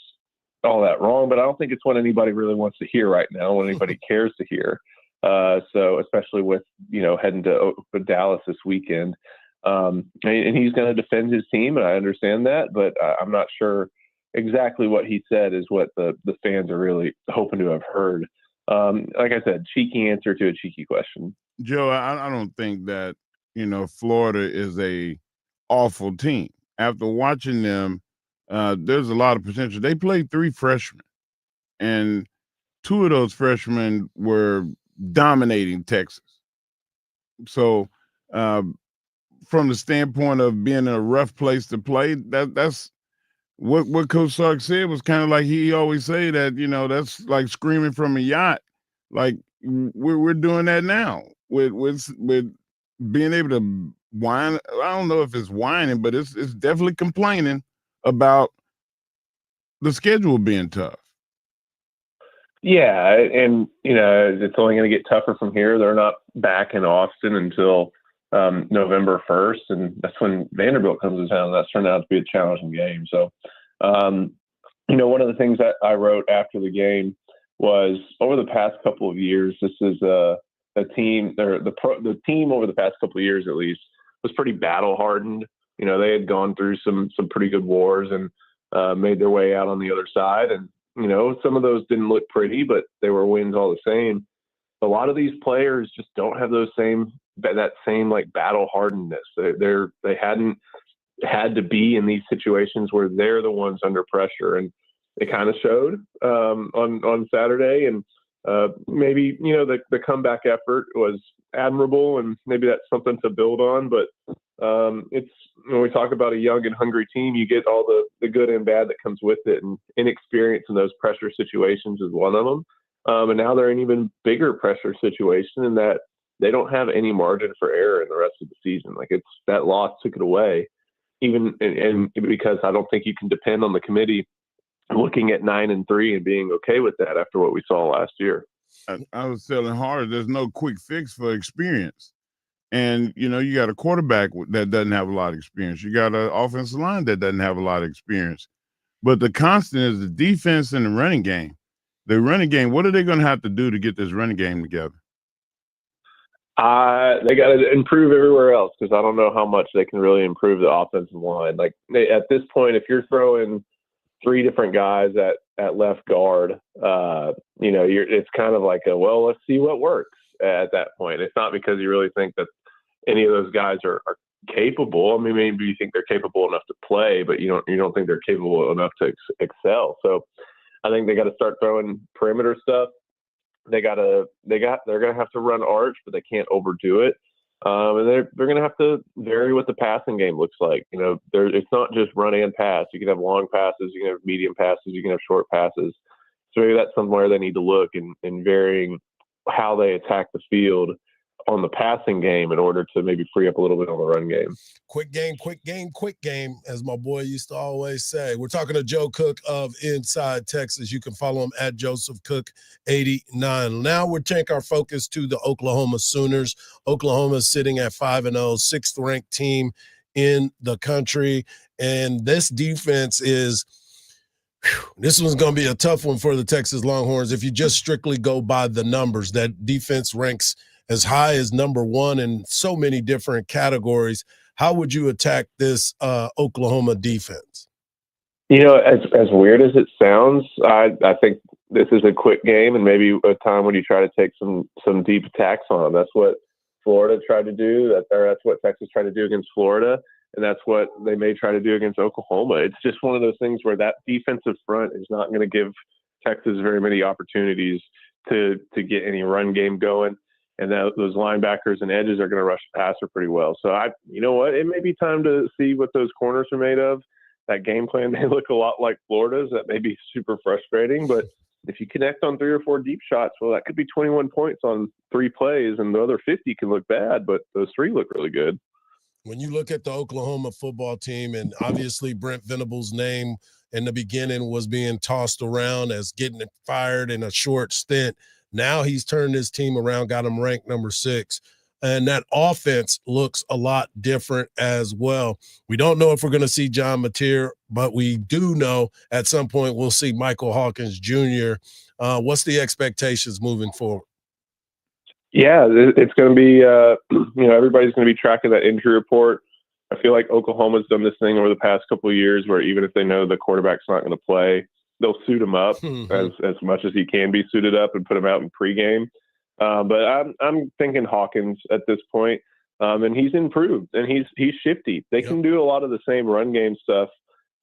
all that wrong, but I don't think it's what anybody really wants to hear right now, what anybody cares to hear. So especially with, heading to Dallas this weekend. And he's going to defend his team, and I understand that, but I'm not sure exactly what he said is what the fans are really hoping to have heard. Like I said, cheeky answer to a cheeky question. Joe, I don't think that, Florida is a awful team. After watching them, there's a lot of potential. They played 3 freshmen, and 2 of those freshmen were dominating Texas. So from the standpoint of being in a rough place to play, that's what Coach Sark said was kind of like he always say that, that's like screaming from a yacht. Like we're doing that now with being able to whine. I don't know if it's whining, but it's definitely complaining about the schedule being tough. Yeah, and it's only going to get tougher from here. They're not back in Austin until November 1st, and that's when Vanderbilt comes to town. That's turned out to be a challenging game. So, one of the things that I wrote after the game was over the past couple of years, this is a team, the team over the past couple of years at least was pretty battle hardened. They had gone through some pretty good wars and made their way out on the other side. And, some of those didn't look pretty, but they were wins all the same. A lot of these players just don't have that same like battle hardenedness. They hadn't had to be in these situations where they're the ones under pressure, and it kind of showed on Saturday. And maybe the comeback effort was admirable, and maybe that's something to build on. But it's when we talk about a young and hungry team, you get all the good and bad that comes with it, and inexperience in those pressure situations is one of them. And now they're in even bigger pressure situation in that they don't have any margin for error in the rest of the season. Like that loss took it away, even and because I don't think you can depend on the committee looking at 9-3 and being okay with that after what we saw last year. I was telling Hard, there's no quick fix for experience. And, you got a quarterback that doesn't have a lot of experience. You got an offensive line that doesn't have a lot of experience. But the constant is the defense and the running game. The running game, what are they going to have to do to get this running game together? They got to improve everywhere else, because I don't know how much they can really improve the offensive line. Like at this point, if you're throwing 3 different guys at left guard, it's kind of like let's see what works at that point. It's not because you really think that any of those guys are capable. I mean, maybe you think they're capable enough to play, but you don't think they're capable enough to excel. So I think they got to start throwing perimeter stuff. They're going to have to run arch, but they can't overdo it. And they're going to have to vary what the passing game looks like. It's not just run and pass. You can have long passes, you can have medium passes, you can have short passes. So maybe that's somewhere they need to look in varying how they attack the field on the passing game in order to maybe free up a little bit on the run game. Quick game, as my boy used to always say. We're talking to Joe Cook of Inside Texas. You can follow him at Joseph Cook 89. Now we'll take our focus to the Oklahoma Sooners. Oklahoma is sitting at 5-0, sixth-ranked team in the country. And this defense is this one's going to be a tough one for the Texas Longhorns. If you just strictly go by the numbers, that defense ranks as high as number one in so many different categories. How would you attack this Oklahoma defense? As weird as it sounds, I think this is a quick game and maybe a time when you try to take some deep attacks on them. That's what Florida tried to do. That's what Texas tried to do against Florida, and that's what they may try to do against Oklahoma. It's just one of those things where that defensive front is not going to give Texas very many opportunities to get any run game going. And those linebackers and edges are going to rush the passer pretty well. So you know what? It may be time to see what those corners are made of. That game plan may look a lot like Florida's. That may be super frustrating, but if you connect on 3 or 4 deep shots, well, that could be 21 points on 3 plays, and the other 50 can look bad, but those 3 look really good. When you look at the Oklahoma football team, and obviously Brent Venable's name in the beginning was being tossed around as getting it fired in a short stint. Now he's turned his team around, got him ranked number 6. And that offense looks a lot different as well. We don't know if we're going to see John Mateer, but we do know at some point we'll see Michael Hawkins Jr. What's the expectations moving forward? Yeah, it's going to be, everybody's going to be tracking that injury report. I feel like Oklahoma's done this thing over the past couple of years where even if they know the quarterback's not going to play, they'll suit him up as much as he can be suited up and put him out in pregame. But I'm thinking Hawkins at this point, and he's improved and he's shifty. They can do a lot of the same run game stuff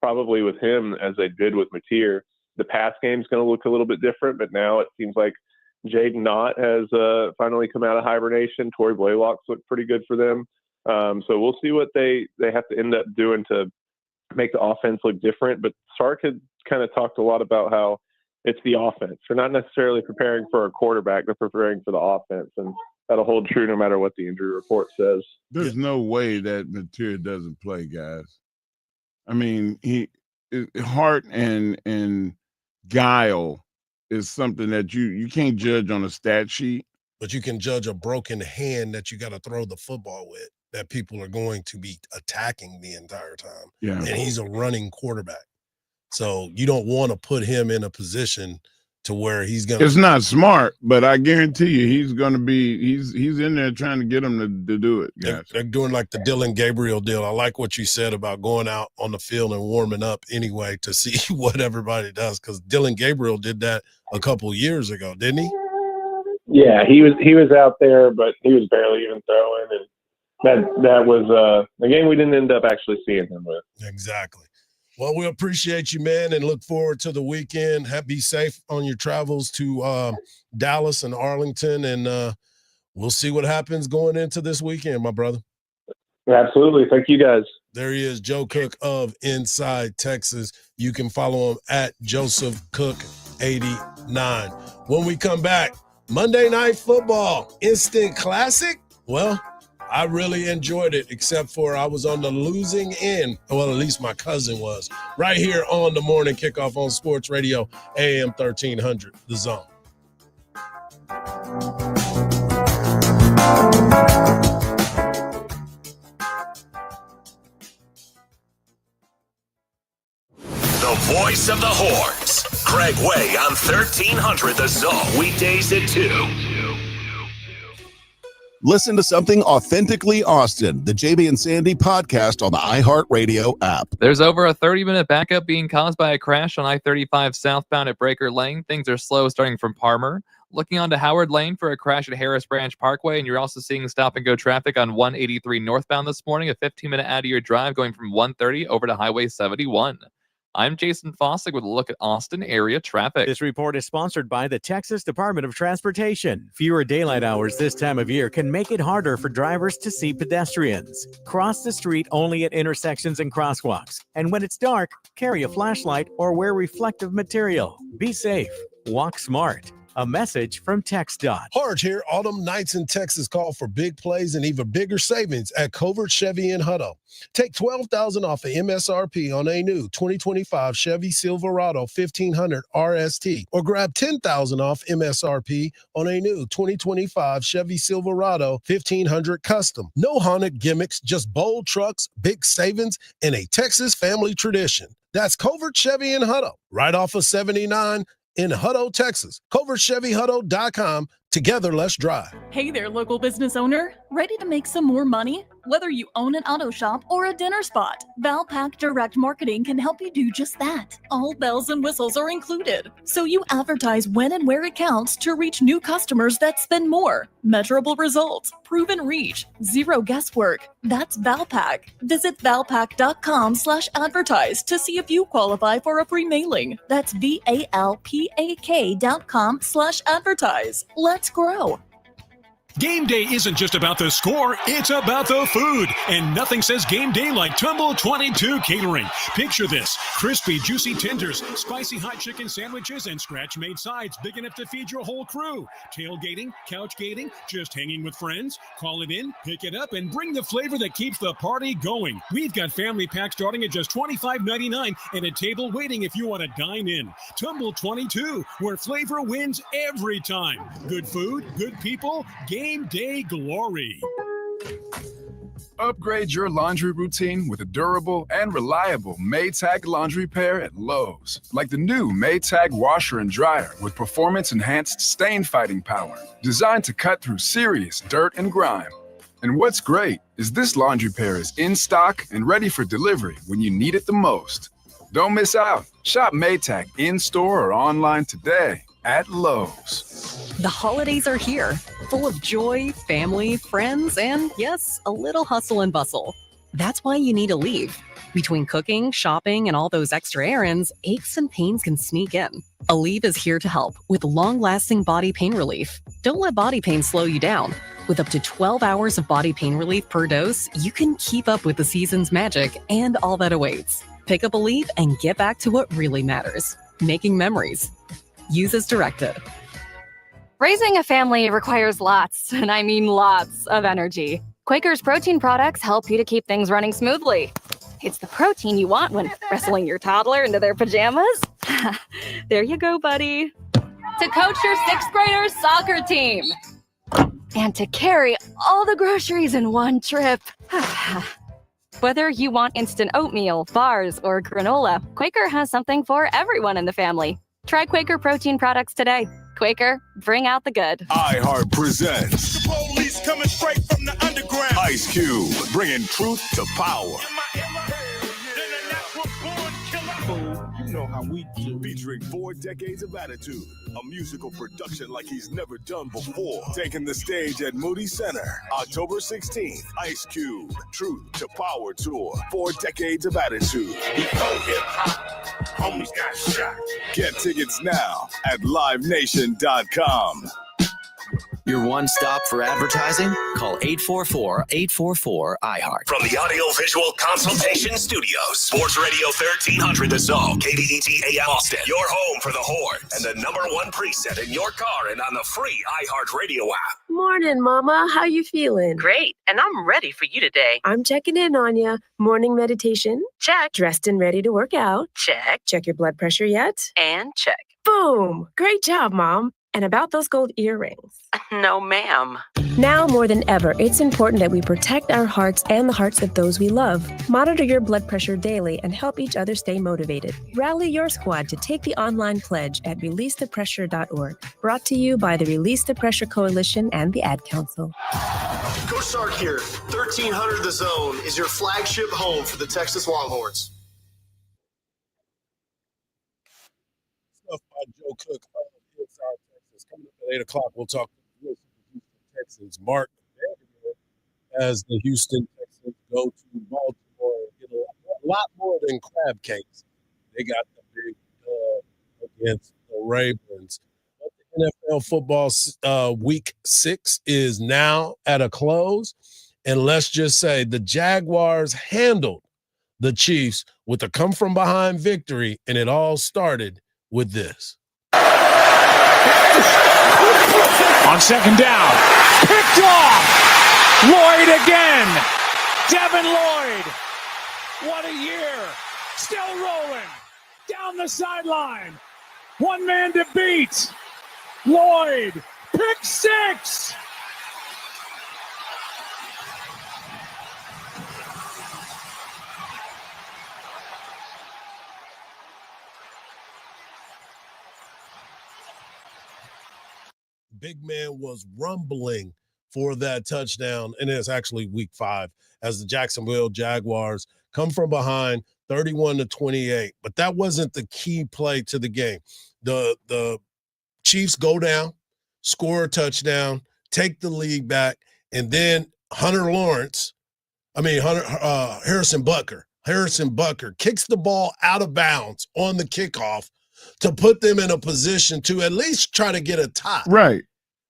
probably with him as they did with Mateer. The pass game's going to look a little bit different, but now it seems like Jaden Knott has finally come out of hibernation. Torrey Blaylock's looked pretty good for them. So we'll see what they have to end up doing to make the offense look different. But Sark had kind of talked a lot about how it's the offense. They're not necessarily preparing for a quarterback. They're preparing for the offense. And that'll hold true no matter what the injury report says. There's no way that Mateer doesn't play, guys. I mean, heart and guile is something that you can't judge on a stat sheet. But you can judge a broken hand that you got to throw the football with, that people are going to be attacking the entire time. Yeah. And he's a running quarterback. So you don't want to put him in a position to where he's going to. It's not smart, but I guarantee you he's going to be – he's in there trying to get him to do it, guys. They're doing like the Dylan Gabriel deal. I like what you said about going out on the field and warming up anyway to see what everybody does, because Dylan Gabriel did that a couple years ago, didn't he? Yeah, he was out there, but he was barely even throwing, and that was a game we didn't end up actually seeing him with. Exactly. Well, we appreciate you, man, and look forward to the weekend. Be safe on your travels to Dallas and Arlington, and we'll see what happens going into this weekend, my brother. Absolutely. Thank you, guys. There he is, Joe Cook of Inside Texas. You can follow him at Joseph Cook 89. When we come back, Monday Night Football, instant classic? Well, I really enjoyed it, except for I was on the losing end. Well, at least my cousin was. Right here on the Morning Kickoff on Sports Radio, AM 1300, The Zone. The voice of the Horns, Greg Way on 1300 The Zone, weekdays at 2. Listen to something authentically Austin, the JB and Sandy podcast on the iHeartRadio app. There's over a 30-minute backup being caused by a crash on I-35 southbound at Breaker Lane. Things are slow starting from Parmer. Looking onto Howard Lane for a crash at Harris Branch Parkway, and you're also seeing stop-and-go traffic on 183 northbound this morning, a 15-minute out-of-your drive going from 130 over to Highway 71. I'm Jason Fossick with a look at Austin area traffic. This report is sponsored by the Texas Department of Transportation. Fewer daylight hours this time of year can make it harder for drivers to see pedestrians. Cross the street only at intersections and crosswalks. And when it's dark, carry a flashlight or wear reflective material. Be safe. Walk smart. A message from TxDOT. Hardge here. Autumn nights in Texas call for big plays and even bigger savings at Covert Chevy in Hutto. Take $12,000 off of MSRP on a new 2025 Chevy Silverado 1500 RST, or grab $10,000 off MSRP on a new 2025 Chevy Silverado 1500 Custom. No haunted gimmicks, just bold trucks, big savings, and a Texas family tradition. That's Covert Chevy in Hutto, right off of 79 in Hutto, Texas. CovertChevyHutto.com. Together, let's drive. Hey there, local business owner. Ready to make some more money? Whether you own an auto shop or a dinner spot, Valpak Direct Marketing can help you do just that. All bells and whistles are included, so you advertise when and where it counts to reach new customers that spend more. Measurable results, proven reach, zero guesswork. That's Valpak. Visit valpak.com/advertise to see if you qualify for a free mailing. That's VALPAK.com/advertise. Let's grow. Game day isn't just about the score, it's about the food. And nothing says game day like Tumble 22 Catering. Picture this: crispy, juicy tenders, spicy hot chicken sandwiches, and scratch-made sides big enough to feed your whole crew. Tailgating, couch gating, just hanging with friends? Call it in, pick it up, and bring the flavor that keeps the party going. We've got family packs starting at just $25.99 and a table waiting if you want to dine in. Tumble 22, where flavor wins every time. Good food, good people, game day glory. Upgrade your laundry routine with a durable and reliable Maytag laundry pair at Lowe's. Like the new Maytag washer and dryer with performance-enhanced stain-fighting power, designed to cut through serious dirt and grime. And what's great is this laundry pair is in stock and ready for delivery when you need it the most. Don't miss out. Shop Maytag in-store or online today at Lowe's. The holidays are here, full of joy, family, friends, and yes, a little hustle and bustle. That's why you need Aleve. Between cooking, shopping, and all those extra errands, aches and pains can sneak in. Aleve is here to help with long-lasting body pain relief. Don't let body pain slow you down. With up to 12 hours of body pain relief per dose, you can keep up with the season's magic and all that awaits. Pick up Aleve and get back to what really matters: making memories. Use as directed. Raising a family requires lots, and I mean lots, of energy. Quaker's protein products help you to keep things running smoothly. It's the protein you want when wrestling your toddler into their pajamas. There you go, buddy. To coach your 6th graders' soccer team. And to carry all the groceries in one trip. Whether you want instant oatmeal, bars, or granola, Quaker has something for everyone in the family. Try Quaker protein products today. Quaker, bring out the good. iHeart presents The police coming straight from the underground. Ice Cube, bringing truth to power. You know how we do. Featuring 4 decades of attitude, a musical production like he's never done before. Taking the stage at Moody Center, October 16th. Ice Cube, Truth to Power Tour. 4 decades of attitude. Homies got shot. Get tickets now at livenation.com. Your one stop for advertising? Call 844-844-iHeart. From the Audio-Visual Consultation Studios, Sports Radio 1300 The Zone, KBET AM Austin, your home for the Horns, and the #1 preset in your car and on the free iHeart Radio app. Morning, Mama. How you feeling? Great, and I'm ready for you today. I'm checking in on you. Morning meditation? Check. Dressed and ready to work out? Check. Check your blood pressure yet? And check. Boom! Great job, Mom. And about those gold earrings. No, ma'am. Now more than ever, it's important that we protect our hearts and the hearts of those we love. Monitor your blood pressure daily and help each other stay motivated. Rally your squad to take the online pledge at releasethepressure.org. Brought to you by the Release the Pressure Coalition and the Ad Council. Coach Sark here. 1300 The Zone is your flagship home for the Texas Longhorns. Stuff by Joe Cook. Inside Texas, coming up at 8 o'clock, we'll talk to the Houston Texans. Mark as the Houston Texans go to Baltimore and get a lot more than crab cakes. They got the big against the Ravens. But the NFL football week 6 is now at a close. And let's just say the Jaguars handled the Chiefs with a come-from-behind victory, and it all started with this. On second down, picked off. Lloyd again. Devin Lloyd. What a year. Still rolling. Down the sideline. One man to beat. Lloyd. Pick 6. Big man was rumbling for that touchdown, and it's actually week 5 as the Jacksonville Jaguars come from behind 31-28. But that wasn't the key play to the game. The Chiefs go down, score a touchdown, take the lead back, and then Harrison Butker kicks the ball out of bounds on the kickoff to put them in a position to at least try to get a tie. Right.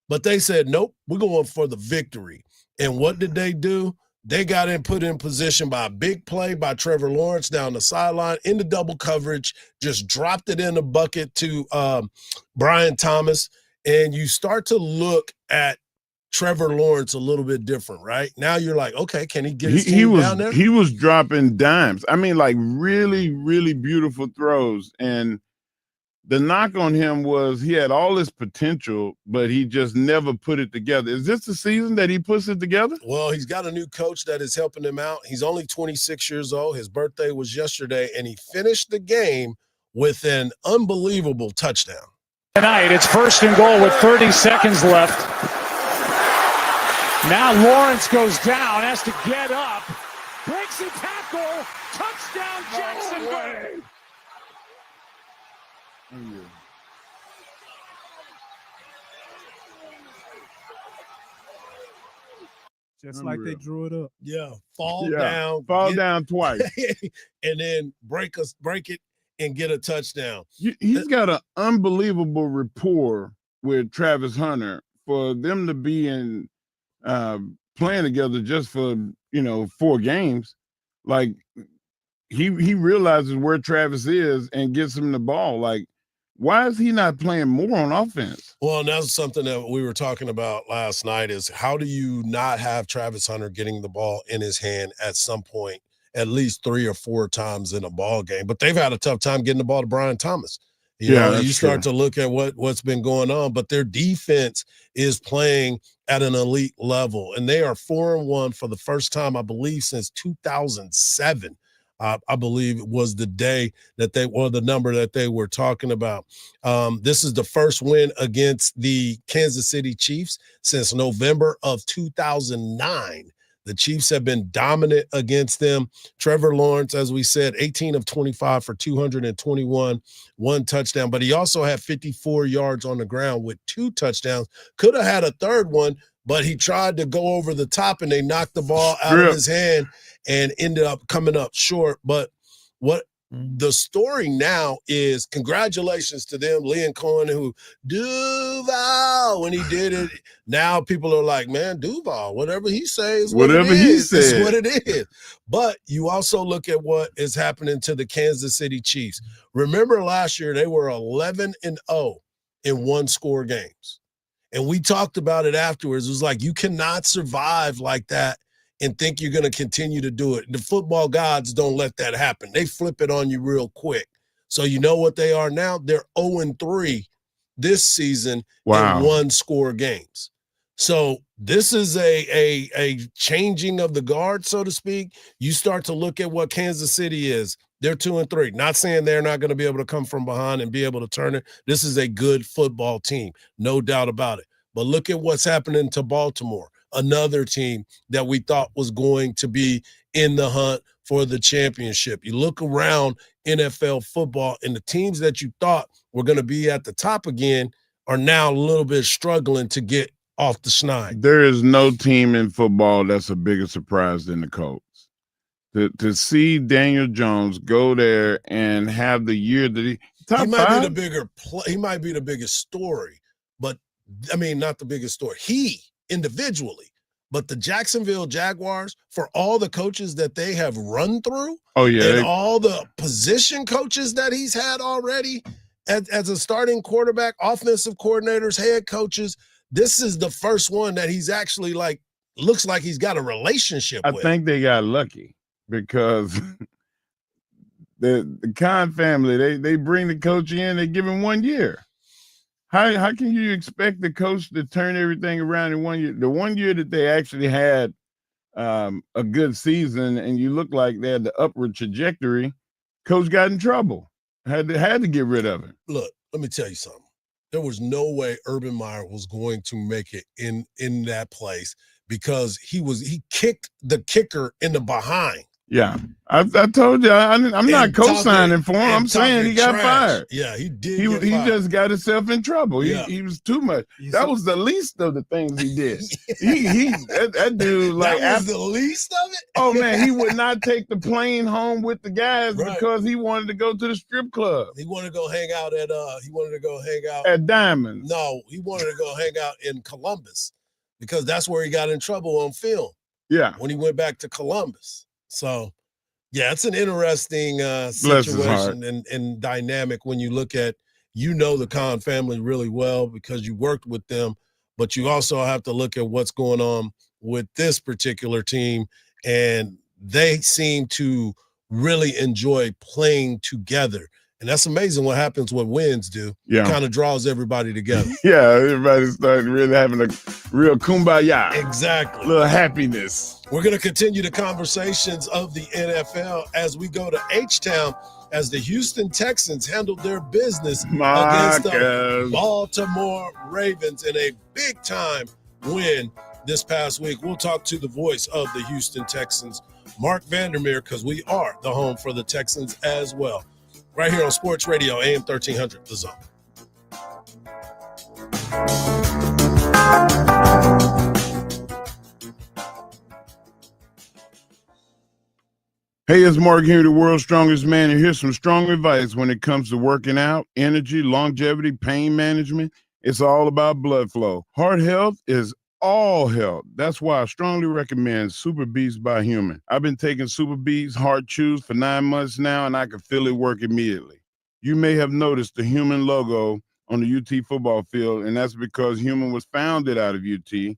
But they said, nope, we're going for the victory. And what did they do? They got put in position by a big play by Trevor Lawrence down the sideline into double coverage, just dropped it in the bucket to Brian Thomas. And you start to look at Trevor Lawrence a little bit different, right? Now you're like, okay, can he get his team down there? He was dropping dimes. I mean, like really, really beautiful throws. And the knock on him was he had all this potential, but he just never put it together. Is this the season that he puts it together? Well, he's got a new coach that is helping him out. He's only 26 years old. His birthday was yesterday, and he finished the game with an unbelievable touchdown. Tonight, it's 1st and goal with 30 seconds left. Now Lawrence goes down, has to get up, breaks a tackle, touchdown Jacksonville. Just like they drew it up. Yeah, fall down twice. and then break it and get a touchdown. He's got an unbelievable rapport with Travis Hunter for them to be in playing together just for 4 games. Like he realizes where Travis is and gets him the ball. Like, why is he not playing more on offense? Well, and that's something that we were talking about last night is how do you not have Travis Hunter getting the ball in his hand at some point, at least 3 or 4 times in a ball game? But they've had a tough time getting the ball to Brian Thomas. You start to look at what's been going on, but their defense is playing at an elite level, and they are 4-1 for the first time, I believe, since 2007. I believe it was the day that the number that they were talking about. This is the first win against the Kansas City Chiefs since November of 2009. The Chiefs have been dominant against them. Trevor Lawrence, as we said, 18 of 25 for 221, 1 touchdown, but he also had 54 yards on the ground with 2 touchdowns. Could have had a third one, but he tried to go over the top and they knocked the ball out of his hand and ended up coming up short. But what the story now is, congratulations to them, Lee and Cohen, who Duval, when he did it. Now people are like, man, Duval, whatever he says, whatever he says, is what it is. But you also look at what is happening to the Kansas City Chiefs. Remember last year, they were 11-0 in 1-score games. And we talked about it afterwards. It was like, you cannot survive like that and think you're going to continue to do it. The football gods don't let that happen. They flip it on you real quick. So you know what they are now? They're 0-3 this season in 1-score games. So this is a changing of the guard, so to speak. You start to look at what Kansas City is. They're 2-3. Not saying they're not going to be able to come from behind and be able to turn it. This is a good football team, no doubt about it. But look at what's happening to Baltimore, another team that we thought was going to be in the hunt for the championship. You look around NFL football, and the teams that you thought were going to be at the top again are now a little bit struggling to get off the schneid. There is no team in football that's a bigger surprise than the Colts. To see Daniel Jones go there and have the year that he might be the bigger he might be the biggest story, but I mean not the biggest story. He individually, but the Jacksonville Jaguars, for all the coaches that they have run through, and all the position coaches that he's had already as a starting quarterback, offensive coordinators, head coaches, this is the first one that he's actually looks like he's got a relationship with. I think they got lucky because the Khan family, they bring the coach in, they give him 1 year. How can you expect the coach to turn everything around in 1 year? The 1 year that they actually had a good season and you look like they had the upward trajectory, coach got in trouble. Had to get rid of him. Look, let me tell you something. There was no way Urban Meyer was going to make it in that place because he kicked the kicker in the behind. Yeah, I told you I'm not co-signing for him. I'm saying he got fired. Yeah, he did. He just got himself in trouble. He was too much. That was the least of the things he did. That dude that was the least of it. Oh man, he would not take the plane home with the guys because he wanted to go to the strip club. He wanted to go hang out at at Diamonds. No, he wanted to go hang out in Columbus because that's where he got in trouble on film. Yeah, when he went back to Columbus. So, yeah, it's an interesting situation and dynamic when you look at, the Khan family really well because you worked with them, but you also have to look at what's going on with this particular team, and they seem to really enjoy playing together. And that's amazing what happens when wins do. Yeah. It kind of draws everybody together. Yeah, everybody started really having a real kumbaya. Exactly. A little happiness. We're going to continue the conversations of the NFL as we go to H-Town as the Houston Texans handled their business against the Baltimore Ravens in a big-time win this past week. We'll talk to the voice of the Houston Texans, Mark Vandermeer, because we are the home for the Texans as well. Right here on Sports Radio, AM 1300, The Zone. Hey, it's Mark here, the world's strongest man, and here's some strong advice when it comes to working out, energy, longevity, pain management. It's all about blood flow. Heart health is all health. That's why I strongly recommend Super Beats by Human. I've been taking Super Beats Heart Chews for 9 months now, and I can feel it work immediately. You may have noticed the Human logo on the UT football field, and that's because Human was founded out of UT,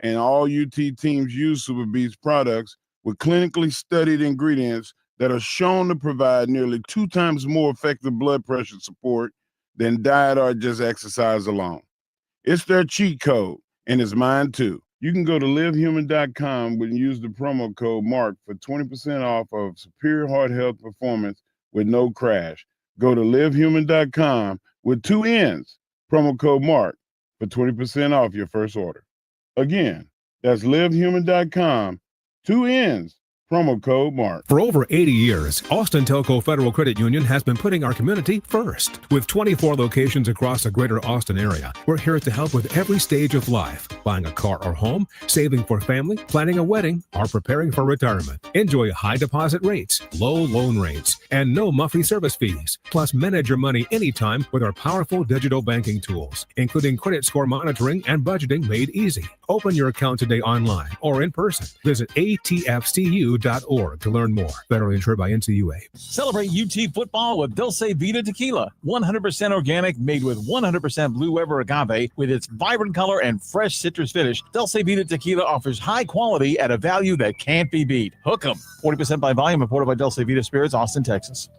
and all UT teams use Super Beats products with clinically studied ingredients that are shown to provide nearly 2 times more effective blood pressure support than diet or just exercise alone. It's their cheat code, and it's mine too. You can go to livehuman.com and use the promo code MARK for 20% off of superior heart health performance with no crash. Go to livehuman.com with 2 N's, promo code MARK for 20% off your first order. Again, that's livehuman.com, 2 N's, promo code MARK. For over 80 years, Austin Telco Federal Credit Union has been putting our community first. With 24 locations across the greater Austin area, we're here to help with every stage of life. Buying a car or home, saving for family, planning a wedding, or preparing for retirement. Enjoy high deposit rates, low loan rates, and no monthly service fees. Plus, manage your money anytime with our powerful digital banking tools, including credit score monitoring and budgeting made easy. Open your account today online or in person. Visit atfcu.org to learn more. Federally insured by NCUA. Celebrate UT football with Dulce Vita Tequila. 100% organic, made with 100% Blue River agave. With its vibrant color and fresh citrus finish, Dulce Vita Tequila offers high quality at a value that can't be beat. Hook 'em. 40% by volume, imported by Dulce Vita Spirits, Austin, Texas.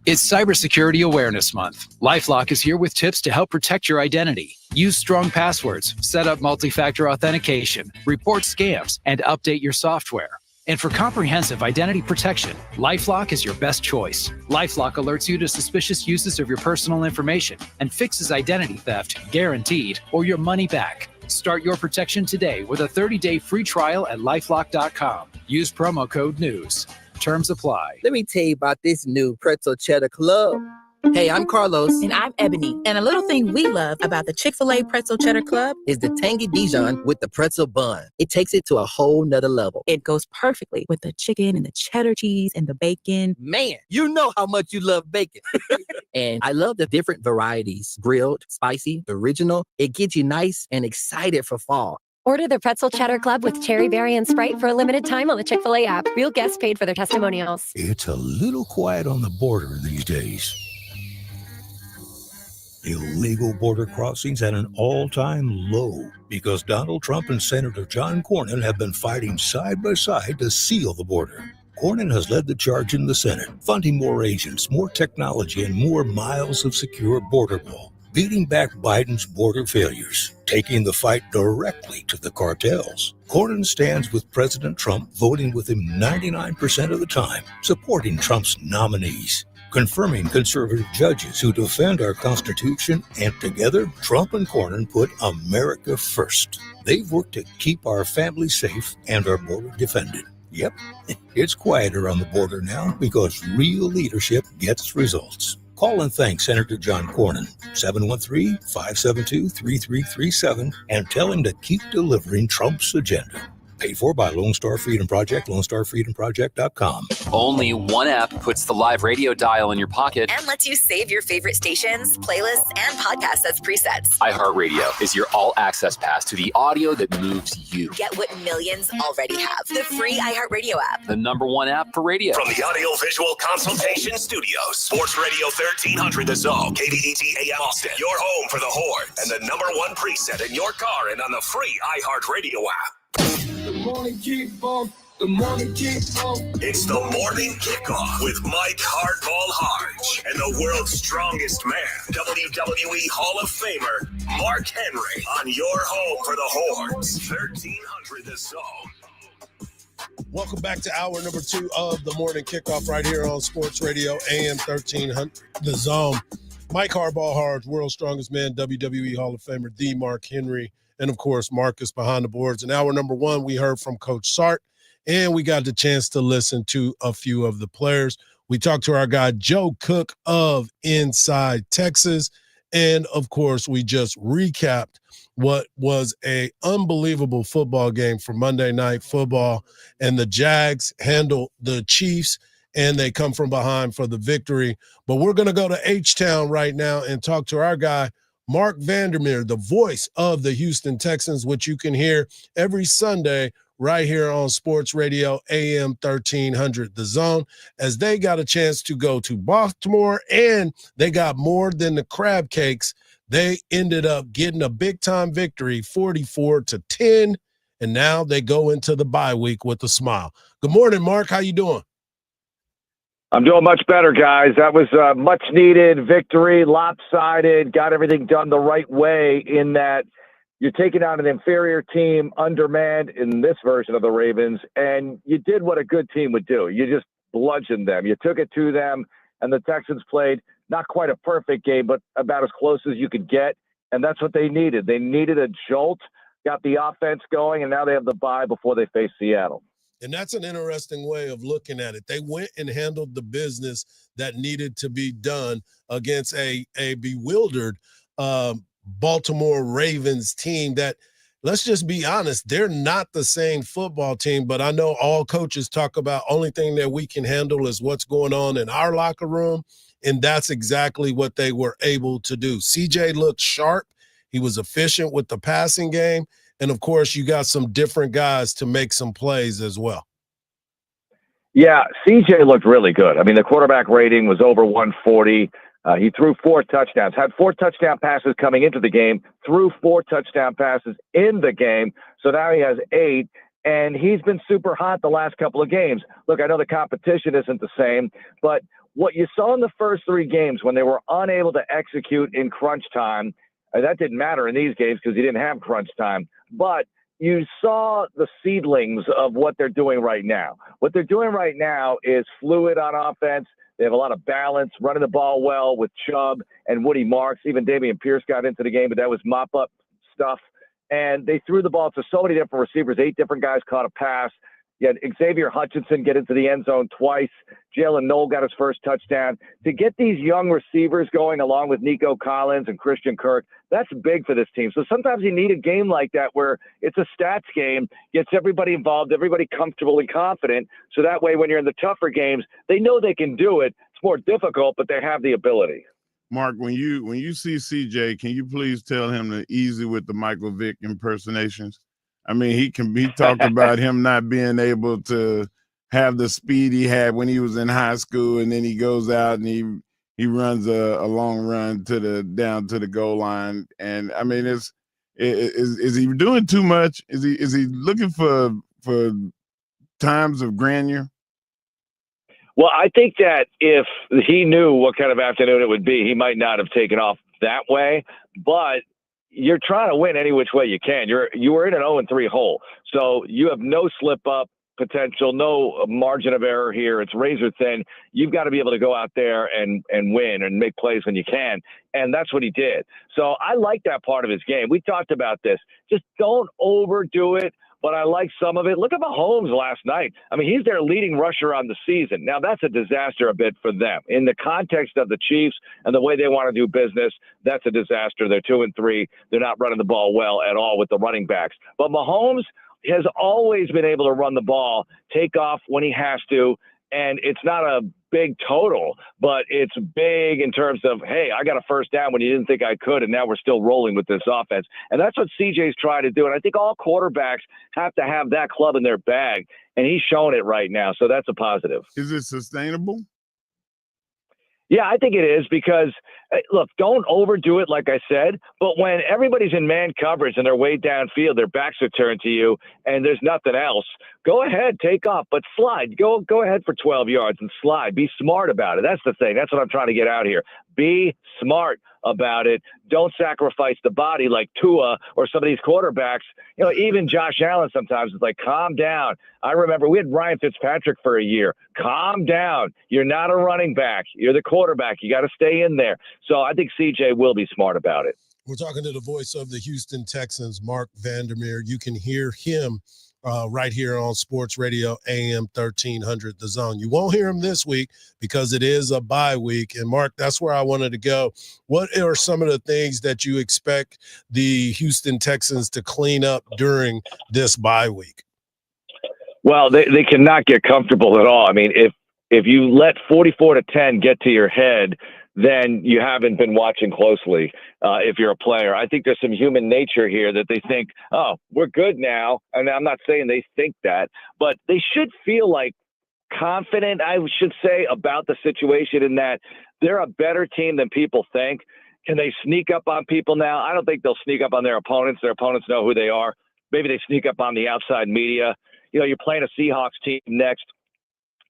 It's Cybersecurity Awareness Month. LifeLock is here with tips to help protect your identity. Use strong passwords, set up multi-factor authentication, report scams, and update your software. And for comprehensive identity protection, LifeLock is your best choice. LifeLock alerts you to suspicious uses of your personal information and fixes identity theft, guaranteed, or your money back. Start your protection today with a 30-day free trial at LifeLock.com. Use promo code NEWS. Terms apply. Let me tell you about this new pretzel cheddar club. Hey, I'm Carlos. And I'm Ebony. And a little thing we love about the Chick-fil-A Pretzel Cheddar Club is the tangy Dijon with the pretzel bun. It takes it to a whole nother level. It goes perfectly with the chicken and the cheddar cheese and the bacon. Man, you know how much you love bacon. And I love the different varieties. Grilled, spicy, original. It gets you nice and excited for fall. Order the Pretzel Cheddar Club with Cherry Berry and Sprite for a limited time on the Chick-fil-A app. Real guests paid for their testimonials. It's a little quiet on the border these days. Illegal border crossings at an all-time low because Donald Trump and Senator John Cornyn have been fighting side by side to seal the border. Cornyn has led the charge in the Senate, funding more agents, more technology, and more miles of secure border wall, beating back Biden's border failures, taking the fight directly to the cartels. Cornyn stands with President Trump, voting with him 99% of the time, supporting Trump's nominees, confirming conservative judges who defend our Constitution, and together, Trump and Cornyn put America first. They've worked to keep our families safe and our border defended. Yep, it's quieter on the border now because real leadership gets results. Call and thank Senator John Cornyn, 713-572-3337, and tell him to keep delivering Trump's agenda. Paid for by Lone Star Freedom Project, LoneStarFreedomProject.com. Only one app puts the live radio dial in your pocket and lets you save your favorite stations, playlists, and podcasts as presets. iHeartRadio is your all-access pass to the audio that moves you. Get what millions already have. The free iHeartRadio app. The #1 app for radio. From the Audio-Visual Consultation Studios, Sports Radio 1300 The Zone, KBET AM Austin. Your home for the Horns. And the #1 preset in your car and on the free iHeartRadio app. The morning kickoff. The morning kickoff. It's the morning kickoff with Mike Hardball Hardge and the world's strongest man, WWE Hall of Famer Mark Henry, on your home for the Horns, 1300 The Zone. Welcome back to hour number 2 of the morning kickoff right here on Sports Radio AM 1300 The Zone. Mike Hardball Hardge, world's strongest man, WWE Hall of Famer, the Mark Henry. And, of course, Marcus behind the boards. In hour number 1, we heard from Coach Sark, and we got the chance to listen to a few of the players. We talked to our guy Joe Cook of Inside Texas. And, of course, we just recapped what was a unbelievable football game for Monday Night Football. And the Jags handle the Chiefs, and they come from behind for the victory. But we're going to go to H-Town right now and talk to our guy, Mark Vandermeer, the voice of the Houston Texans, which you can hear every Sunday right here on Sports Radio AM 1300 The Zone, as they got a chance to go to Baltimore, and they got more than the crab cakes. They ended up getting a big-time victory, 44-10, and now they go into the bye week with a smile. Good morning, Mark. How you doing? I'm doing much better, guys. That was a much-needed victory, lopsided, got everything done the right way in that you're taking out an inferior team, undermanned in this version of the Ravens, and you did what a good team would do. You just bludgeoned them. You took it to them, and the Texans played not quite a perfect game, but about as close as you could get, and that's what they needed. They needed a jolt, got the offense going, and now they have the bye before they face Seattle. And that's an interesting way of looking at it. They went and handled the business that needed to be done against a bewildered Baltimore Ravens team that, let's just be honest, they're not the same football team. But I know all coaches talk about only thing that we can handle is what's going on in our locker room. And that's exactly what they were able to do. CJ looked sharp. He was efficient with the passing game. And, of course, you got some different guys to make some plays as well. Yeah, CJ looked really good. I mean, the quarterback rating was over 140. He threw 4 touchdowns, had 4 touchdown passes coming into the game, threw 4 touchdown passes in the game. So now he has 8, and he's been super hot the last couple of games. Look, I know the competition isn't the same, but what you saw in the first 3 games when they were unable to execute in crunch time, that didn't matter in these games because he didn't have crunch time. But you saw the seedlings of what they're doing right now. What they're doing right now is fluid on offense. They have a lot of balance, running the ball well with Chubb and Woody Marks. Even Dameon Pierce got into the game, but that was mop-up stuff. And they threw the ball to so many different receivers. 8 different guys caught a pass. You had Xavier Hutchinson get into the end zone twice. Jalen Knoll got his first touchdown. To get these young receivers going along with Nico Collins and Christian Kirk, that's big for this team. So sometimes you need a game like that where it's a stats game, gets everybody involved, everybody comfortable and confident. So that way when you're in the tougher games, they know they can do it. It's more difficult, but they have the ability. Mark, when you see CJ, can you please tell him to easy with the Michael Vick impersonations? I mean, he talked about him not being able to have the speed he had when he was in high school, and then he goes out and he runs a long run down to the goal line. And I mean, is he doing too much? Is he looking for times of grandeur? Well, I think that if he knew what kind of afternoon it would be, he might not have taken off that way. But you're trying to win any which way you can. You were in an 0-3 hole, so you have no slip up potential, no margin of error here. It's razor thin. You've got to be able to go out there and win and make plays when you can, and that's what he did. So I like that part of his game. We talked about this. Just don't overdo it. But I like some of it. Look at Mahomes last night. I mean, he's their leading rusher on the season. Now, that's a disaster a bit for them. In the context of the Chiefs and the way they want to do business, that's a disaster. They're 2-3. They're not running the ball well at all with the running backs. But Mahomes has always been able to run the ball, take off when he has to, and it's not a big total, but it's big in terms of, hey, I got a first down when you didn't think I could, and now we're still rolling with this offense. And that's what CJ's trying to do. And I think all quarterbacks have to have that club in their bag, and he's showing it right now. So that's a positive. Is it sustainable? Yeah, I think it is because, look, don't overdo it, like I said, but when everybody's in man coverage and they're way downfield, their backs are turned to you, and there's nothing else, go ahead, take off, but slide. Go ahead for 12 yards and slide. Be smart about it. That's the thing. That's what I'm trying to get out here. Be smart about it. Don't sacrifice the body like Tua or some of these quarterbacks. You know, even Josh Allen sometimes is like, calm down. I remember we had Ryan Fitzpatrick for a year. Calm down. You're not a running back. You're the quarterback. You got to stay in there. So I think CJ will be smart about it. We're talking to the voice of the Houston Texans, Mark Vandermeer. You can hear him right here on Sports Radio AM 1300 The Zone. You won't hear him this week because it is a bye week. And Mark, that's where I wanted to go. What are some of the things that you expect the Houston Texans to clean up during this bye week? Well, they cannot get comfortable at all. I mean, if you let 44-10 get to your head, then you haven't been watching closely if you're a player. I think there's some human nature here that they think, oh, we're good now. And I'm not saying they think that, but they should feel like confident, I should say, about the situation in that they're a better team than people think. Can they sneak up on people now? I don't think they'll sneak up on their opponents. Their opponents know who they are. Maybe they sneak up on the outside media. You know, you're playing a Seahawks team next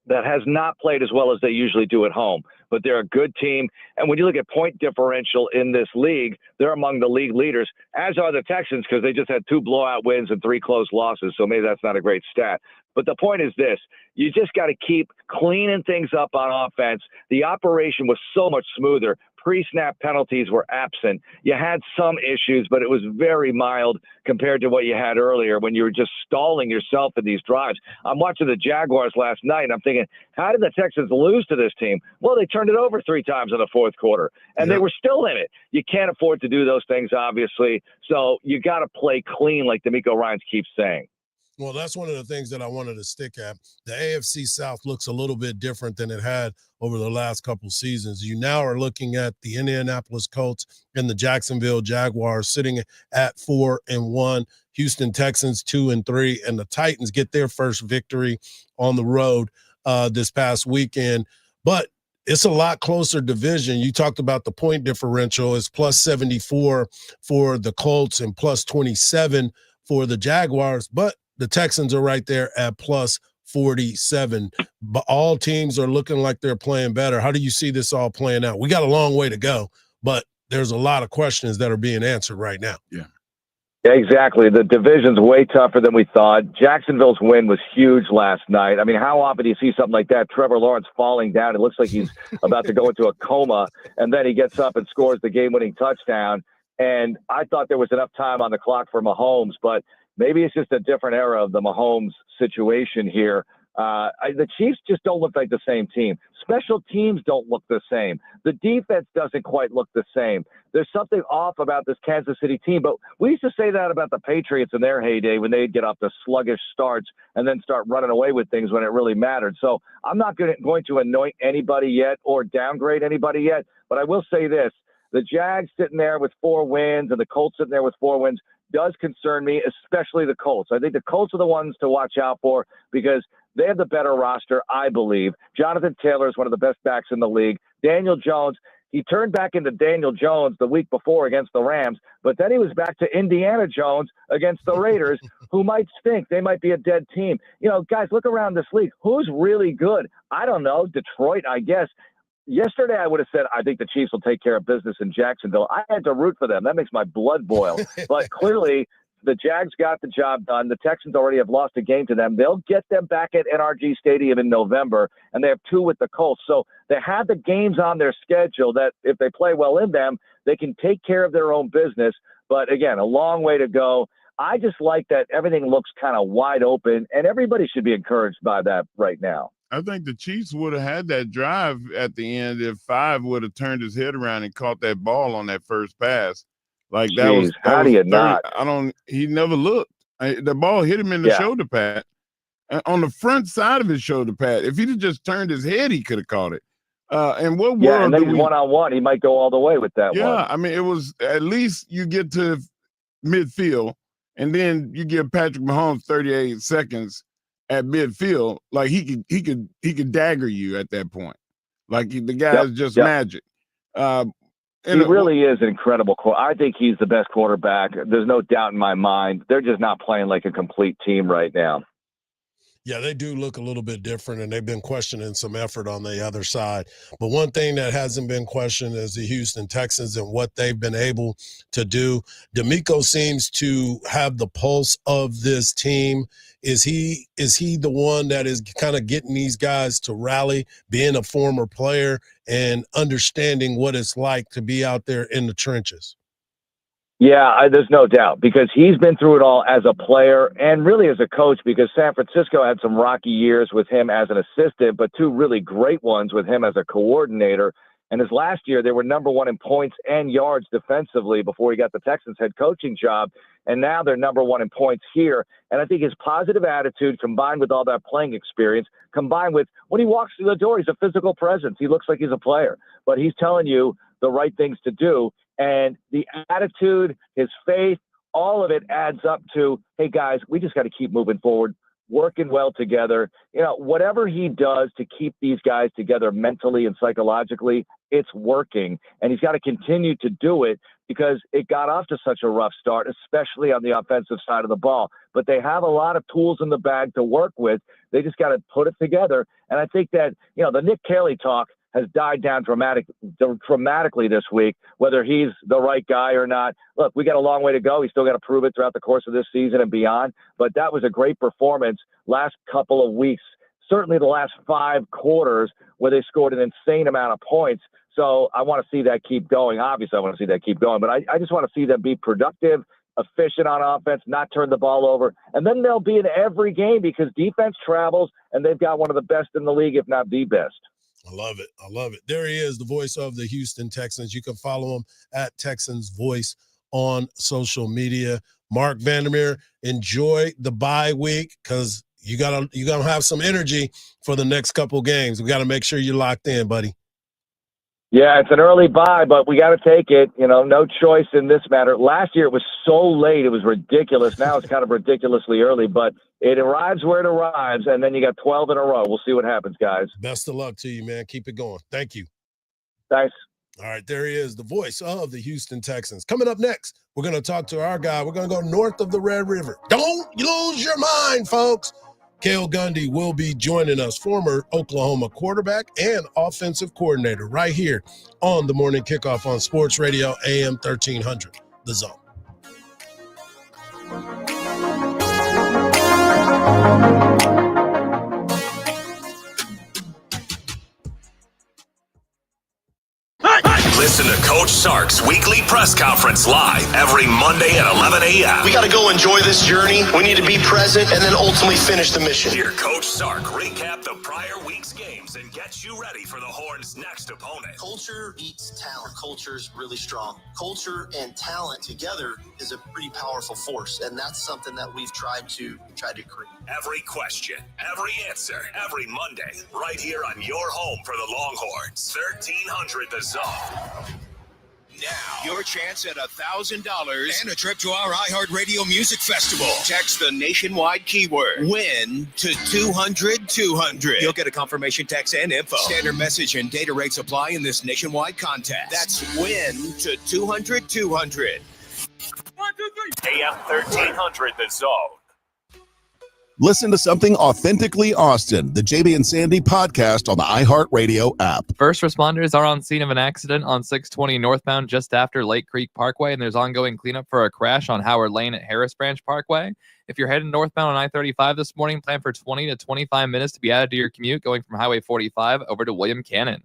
that has not played as well as they usually do at home, but they're a good team. And when you look at point differential in this league, they're among the league leaders, as are the Texans, because they just had 2 blowout wins and 3 close losses. So maybe that's not a great stat. But the point is this, you just got to keep cleaning things up on offense. The operation was so much smoother. Pre-snap penalties were absent. You had some issues, but it was very mild compared to what you had earlier when you were just stalling yourself in these drives. I'm watching the Jaguars last night, and I'm thinking, how did the Texans lose to this team? Well, they turned it over 3 times in the fourth quarter, and they were still in it. You can't afford to do those things, obviously, so you got to play clean, like D'Amico Ryans keeps saying. Well, that's one of the things that I wanted to stick at. The AFC South looks a little bit different than it had over the last couple seasons. You now are looking at the Indianapolis Colts and the Jacksonville Jaguars sitting at 4-1, Houston Texans 2-3, and the Titans get their first victory on the road this past weekend. But it's a lot closer division. You talked about the point differential. It's plus 74 for the Colts and plus 27 for the Jaguars, but the Texans are right there at plus 47. But all teams are looking like they're playing better. How do you see this all playing out? We got a long way to go, but there's a lot of questions that are being answered right now. Yeah, exactly. The division's way tougher than we thought. Jacksonville's win was huge last night. I mean, how often do you see something like that? Trevor Lawrence falling down. It looks like he's about to go into a coma, and then he gets up and scores the game-winning touchdown. And I thought there was enough time on the clock for Mahomes, but maybe it's just a different era of the Mahomes situation here. The Chiefs just don't look like the same team. Special teams don't look the same. The defense doesn't quite look the same. There's something off about this Kansas City team, but we used to say that about the Patriots in their heyday when they'd get off the sluggish starts and then start running away with things when it really mattered. So I'm not going to anoint anybody yet or downgrade anybody yet, but I will say this. The Jags sitting there with 4 wins and the Colts sitting there with 4 wins does concern me, especially the Colts. I think the Colts are the ones to watch out for because they have the better roster, I believe. Jonathan Taylor is one of the best backs in the league. Daniel Jones, he turned back into Daniel Jones the week before against the Rams, but then he was back to Indiana Jones against the Raiders, who might stink. They might be a dead team. You know, guys, look around this league. Who's really good? I don't know. Detroit, I guess. Yesterday, I would have said, I think the Chiefs will take care of business in Jacksonville. I had to root for them. That makes my blood boil. But clearly, the Jags got the job done. The Texans already have lost a game to them. They'll get them back at NRG Stadium in November, and they have 2 with the Colts. So they have the games on their schedule that if they play well in them, they can take care of their own business. But, again, a long way to go. I just like that everything looks kind of wide open, and everybody should be encouraged by that right now. I think the Chiefs would have had that drive at the end if Five would have turned his head around and caught that ball on that first pass. Like that was how do you not? He never looked. The ball hit him in the shoulder pad, on the front side of his shoulder pad. If he'd have just turned his head, he could have caught it. And what world? And then he's one-on-one. He might go all the way with that one. Yeah, I mean, it was at least you get to midfield, and then you give Patrick Mahomes 38 seconds at midfield. Like he could dagger you at that point. Like the guy is just magic. He really is an incredible I think he's the best quarterback. There's no doubt in my mind. They're just not playing like a complete team right now. Yeah, they do look a little bit different, and they've been questioning some effort on the other side. But one thing that hasn't been questioned is the Houston Texans and what they've been able to do. D'Amico seems to have the pulse of this team. Is he the one that is kind of getting these guys to rally, being a former player and understanding what it's like to be out there in the trenches? Yeah, there's no doubt because he's been through it all as a player and really as a coach because San Francisco had some rocky years with him as an assistant, but 2 really great ones with him as a coordinator. And his last year, they were number 1 in points and yards defensively before he got the Texans head coaching job. And now they're number 1 in points here. And I think his positive attitude combined with all that playing experience, combined with when he walks through the door, he's a physical presence. He looks like he's a player, but he's telling you the right things to do. And the attitude, his faith, all of it adds up to, hey, guys, we just got to keep moving forward, working well together. You know, whatever he does to keep these guys together mentally and psychologically, it's working. And he's got to continue to do it because it got off to such a rough start, especially on the offensive side of the ball. But they have a lot of tools in the bag to work with. They just got to put it together. And I think that, you know, the Nick Caley talk has died down dramatically this week, whether he's the right guy or not. Look, we got a long way to go. He's still got to prove it throughout the course of this season and beyond. But that was a great performance last couple of weeks, certainly the last 5 quarters where they scored an insane amount of points. So I want to see that keep going. Obviously, I want to see that keep going. But I just want to see them be productive, efficient on offense, not turn the ball over. And then they'll be in every game because defense travels, and they've got one of the best in the league, if not the best. I love it. I love it. There he is, the voice of the Houston Texans. You can follow him at Texans Voice on social media. Mark Vandermeer, enjoy the bye week because you're gonna have some energy for the next couple games. We got to make sure you're locked in, buddy. Yeah, it's an early bye, but we got to take it. You know, no choice in this matter. Last year it was so late, it was ridiculous. Now it's kind of ridiculously early, but it arrives where it arrives, and then you got 12 in a row. We'll see what happens, guys. Best of luck to you, man. Keep it going. Thank you. Thanks. All right, there he is, the voice of the Houston Texans. Coming up next, we're going to talk to our guy. We're going to go north of the Red River. Don't lose your mind, folks. Cale Gundy will be joining us, former Oklahoma quarterback and offensive coordinator, right here on the Morning Kickoff on Sports Radio AM 1300, The Zone. Listen to Coach Sark's weekly press conference live every Monday at 11 a.m. We got to go enjoy this journey. We need to be present and then ultimately finish the mission. Hear Coach Sark recap the prior week's games and get you ready for the Horns' next opponent. Culture beats talent. Culture's really strong. Culture and talent together is a pretty powerful force, and that's something that we've tried to create. Every question, every answer, every Monday, right here on your home for the Longhorns. 1300 The Zone. Now, your chance at $1,000 and a trip to our iHeartRadio Music Festival. Text the nationwide keyword WIN to 200-200. You'll get a confirmation text and info. Standard message and data rates apply in this nationwide contest. That's WIN to 200-200. 1, 2, 3. AM 1300 The Zone. Listen to something authentically Austin, the JB and Sandy podcast on the iHeartRadio app. First responders are on scene of an accident on 620 northbound just after Lake Creek Parkway, and there's ongoing cleanup for a crash on Howard Lane at Harris Branch Parkway. If you're heading northbound on I-35 this morning, plan for 20 to 25 minutes to be added to your commute going from Highway 45 over to William Cannon.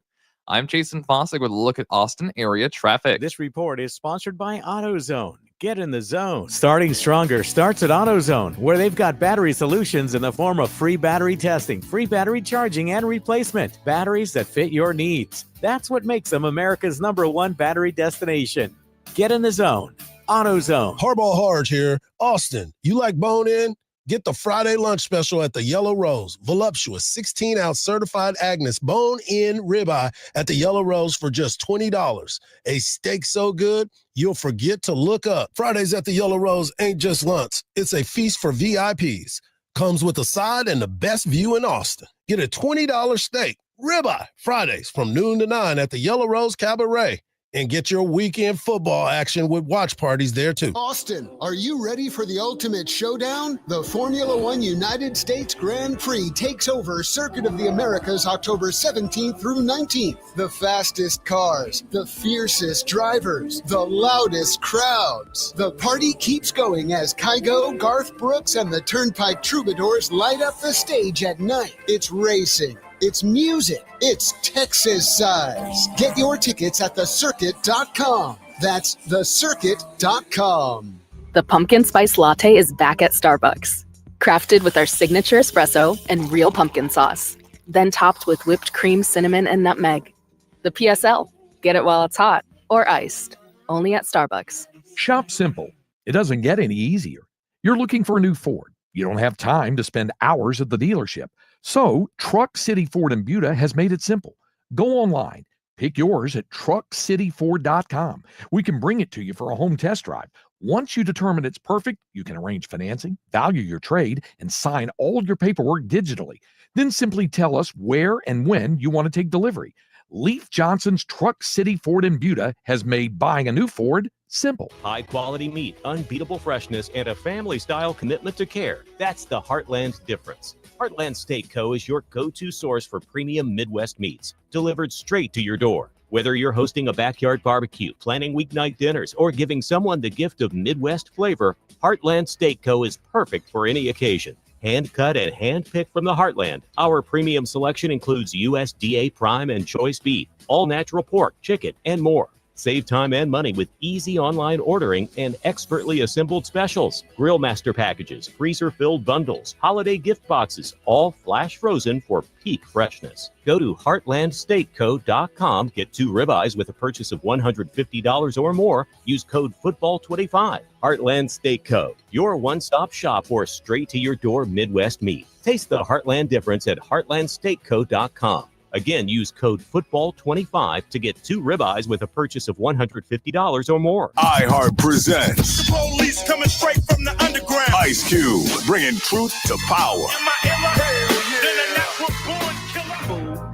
I'm Jason Fossick with a look at Austin area traffic. This report is sponsored by AutoZone. Get in the zone. Starting stronger starts at AutoZone, where they've got battery solutions in the form of free battery testing, free battery charging, and replacement. Batteries that fit your needs. That's what makes them America's #1 battery destination. Get in the zone. AutoZone. Hardball Hardge here. Austin, you like bone-in? Get the Friday lunch special at the Yellow Rose. Voluptuous 16-ounce certified Agnes bone-in ribeye at the Yellow Rose for just $20. A steak so good, you'll forget to look up. Fridays at the Yellow Rose ain't just lunch. It's a feast for VIPs. Comes with a side and the best view in Austin. Get a $20 steak ribeye Fridays from noon to 9 at the Yellow Rose Cabaret. And get your weekend football action with watch parties there, too. Austin, are you ready for the ultimate showdown? The Formula One United States Grand Prix takes over Circuit of the Americas October 17th through 19th. The fastest cars, the fiercest drivers, the loudest crowds. The party keeps going as Kygo, Garth Brooks, and the Turnpike Troubadours light up the stage at night. It's racing. It's music. It's Texas size. Get your tickets at thecircuit.com. That's thecircuit.com. The pumpkin spice latte is back at Starbucks. Crafted with our signature espresso and real pumpkin sauce. Then topped with whipped cream, cinnamon, and nutmeg. The PSL. Get it while it's hot or iced. Only at Starbucks. Shop simple. It doesn't get any easier. You're looking for a new Ford. You don't have time to spend hours at the dealership. So Truck City Ford in Buda has made it simple. Go online, pick yours at truckcityford.com. We can bring it to you for a home test drive. Once you determine it's perfect, you can arrange financing, value your trade, and sign all your paperwork digitally. Then simply tell us where and when you want to take delivery. Leif Johnson's Truck City Ford in Buda has made buying a new Ford simple. High quality meat, unbeatable freshness, and a family style commitment to care. That's the Heartland difference. Heartland Steak Co. is your go-to source for premium Midwest meats, delivered straight to your door. Whether you're hosting a backyard barbecue, planning weeknight dinners, or giving someone the gift of Midwest flavor, Heartland Steak Co. is perfect for any occasion. Hand-cut and hand-picked from the Heartland, our premium selection includes USDA Prime and Choice beef, all-natural pork, chicken, and more. Save time and money with easy online ordering and expertly assembled specials, grill master packages, freezer-filled bundles, holiday gift boxes, all flash frozen for peak freshness. Go to heartlandsteakco.com, get 2 ribeyes with a purchase of $150 or more. Use code FOOTBALL25. Heartland Steak Co., your one-stop shop for straight-to-your-door Midwest meat. Taste the Heartland difference at heartlandsteakco.com. Again, use code FOOTBALL25 to get 2 ribeyes with a purchase of $150 or more. iHeart presents The police coming straight from the underground. Ice Cube, bringing truth to power.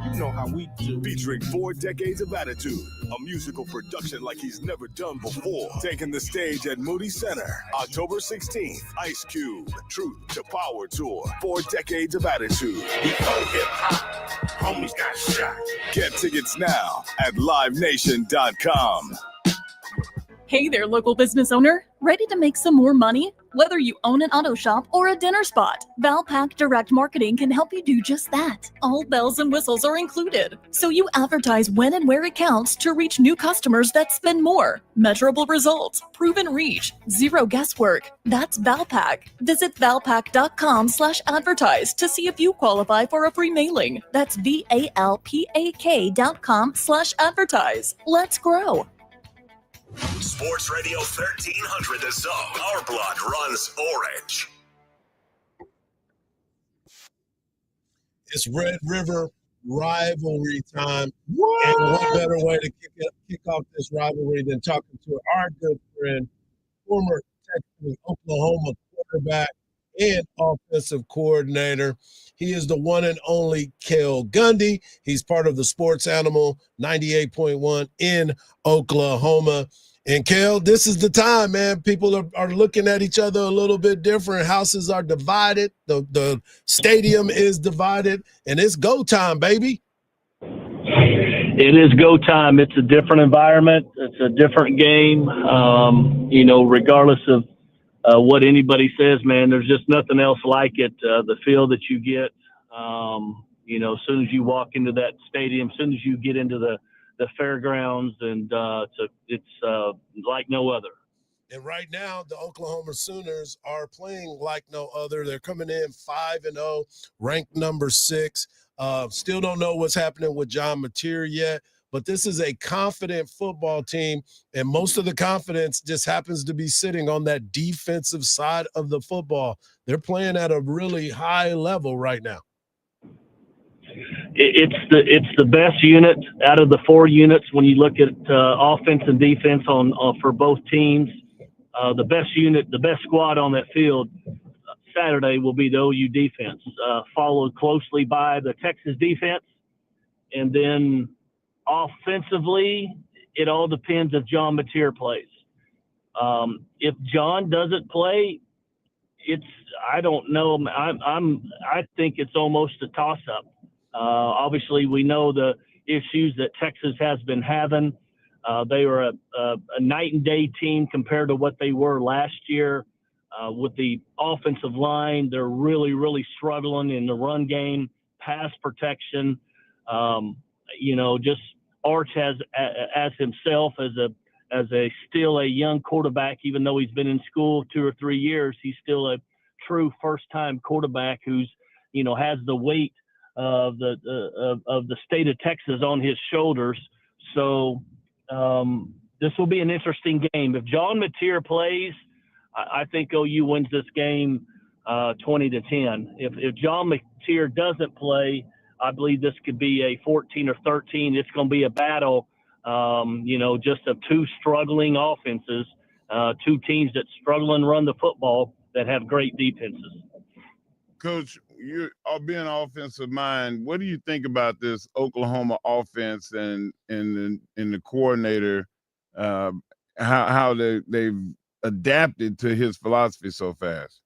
You know how we do. Featuring 4 decades of attitude, a musical production like he's never done before. Taking the stage at Moody Center, October 16th. Ice Cube, Truth to Power Tour. 4 decades of attitude. Before hip-hop, homies got shot. Get tickets now at livenation.com. Hey there, local business owner. Ready to make some more money? Whether you own an auto shop or a dinner spot, Valpak Direct Marketing can help you do just that. All bells and whistles are included. So you advertise when and where it counts to reach new customers that spend more. Measurable results, proven reach, zero guesswork. That's Valpak. Visit valpak.com/advertise to see if you qualify for a free mailing. That's VALPAK.com/advertise. Let's grow. Sports Radio 1300 The Zone. Our blood runs orange. It's Red River rivalry time. And what better way to kick off this rivalry than talking to our good friend, former Texas Oklahoma quarterback and offensive coordinator. He is the one and only Cale Gundy. He's part of the Sports Animal 98.1 in Oklahoma. And Cale, this is the time, man. People are looking at each other a little bit different. Houses are divided. The stadium is divided. And it's go time, baby. It is go time. It's a different environment. It's a different game. Regardless of what anybody says, man, there's just nothing else like it. The feel that you get, as soon as you walk into that stadium, as soon as you get into the fairgrounds, and it's like no other. And right now, the Oklahoma Sooners are playing like no other. They're coming in 5-0, ranked number 6. Still don't know what's happening with John Mateer yet, but this is a confident football team, and most of the confidence just happens to be sitting on that defensive side of the football. They're playing at a really high level right now. It's the best unit out of the 4 units when you look at offense and defense on for both teams. The best unit, the best squad on that field Saturday will be the OU defense, followed closely by the Texas defense, and then offensively, it all depends if John Mateer plays. If John doesn't play, I don't know. I think it's almost a toss-up. Obviously, we know the issues that Texas has been having. They were a night and day team compared to what they were last year. With the offensive line, they're really, really struggling in the run game, pass protection. Just Arch has as himself as a still a young quarterback, even though he's been in school 2 or 3 years, he's still a true first-time quarterback who's has the weight of the state of Texas on his shoulders. So this will be an interesting game. If John Mateer plays, I think OU wins this game 20-10. If John Mateer doesn't play, I believe this could be a 14 or 13. It's going to be a battle, just of 2 struggling offenses, 2 teams that struggle and run the football that have great defenses. Coach, you're being offensive mind. What do you think about this Oklahoma offense and the coordinator, how they've adapted to his philosophy so fast?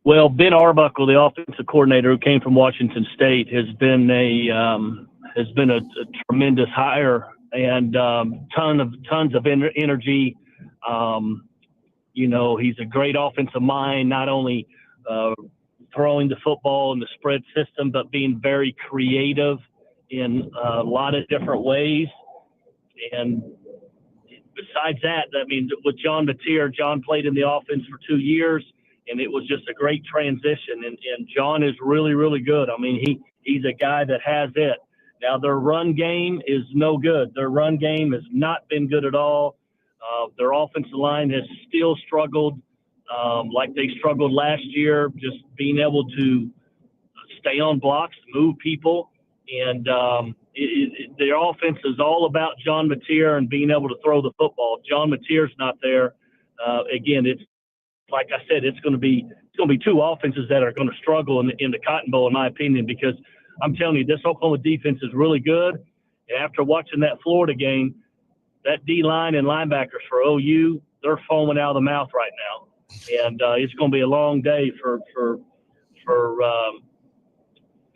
Well, Ben Arbuckle, the offensive coordinator who came from Washington State, has been a tremendous hire, and tons of energy. He's a great offensive mind, not only throwing the football in the spread system, but being very creative in a lot of different ways. And besides that, with John Mateer, John played in the offense for 2 years, and it was just a great transition. And John is really, really good. He's a guy that has it. Now, their run game is no good. Their run game has not been good at all. Their offensive line has still struggled like they struggled last year, just being able to stay on blocks, move people. And their offense is all about John Mateer and being able to throw the football. If John Mateer's not there, again, it's like I said, it's going to be 2 offenses that are going to struggle in the Cotton Bowl, in my opinion, because I'm telling you, this Oklahoma defense is really good. And after watching that Florida game, that D-line and linebackers for OU, they're foaming out of the mouth right now. And it's going to be a long day for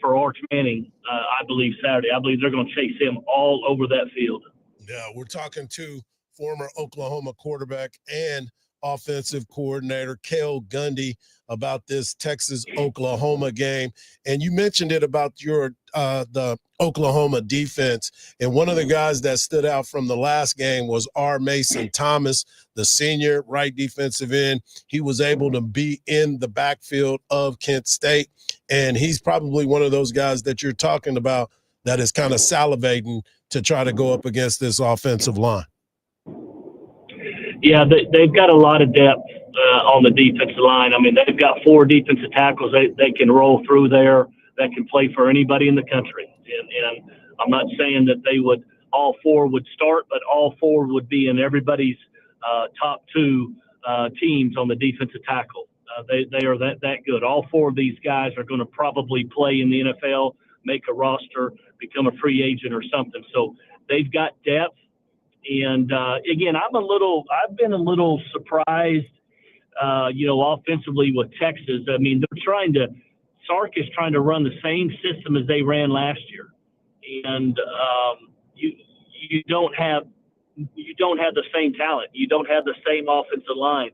Arch Manning, I believe, Saturday. I believe they're going to chase him all over that field. Yeah, we're talking to former Oklahoma quarterback and offensive coordinator, Cale Gundy, about this Texas-Oklahoma game. And you mentioned it about your the Oklahoma defense. And one of the guys that stood out from the last game was R. Mason Thomas, the senior right defensive end. He was able to be in the backfield of Kent State. And he's probably one of those guys that you're talking about that is kind of salivating to try to go up against this offensive line. Yeah, they've got a lot of depth on the defensive line. I mean, they've got 4 defensive tackles they can roll through there that can play for anybody in the country. And I'm not saying that all 4 would start, but all 4 would be in everybody's top 2 teams on the defensive tackle. They are that good. All 4 of these guys are going to probably play in the NFL, make a roster, become a free agent or something. So they've got depth. And again, I've been a little surprised, offensively with Texas. I mean, Sark is trying to run the same system as they ran last year, and you don't have the same talent. You don't have the same offensive line.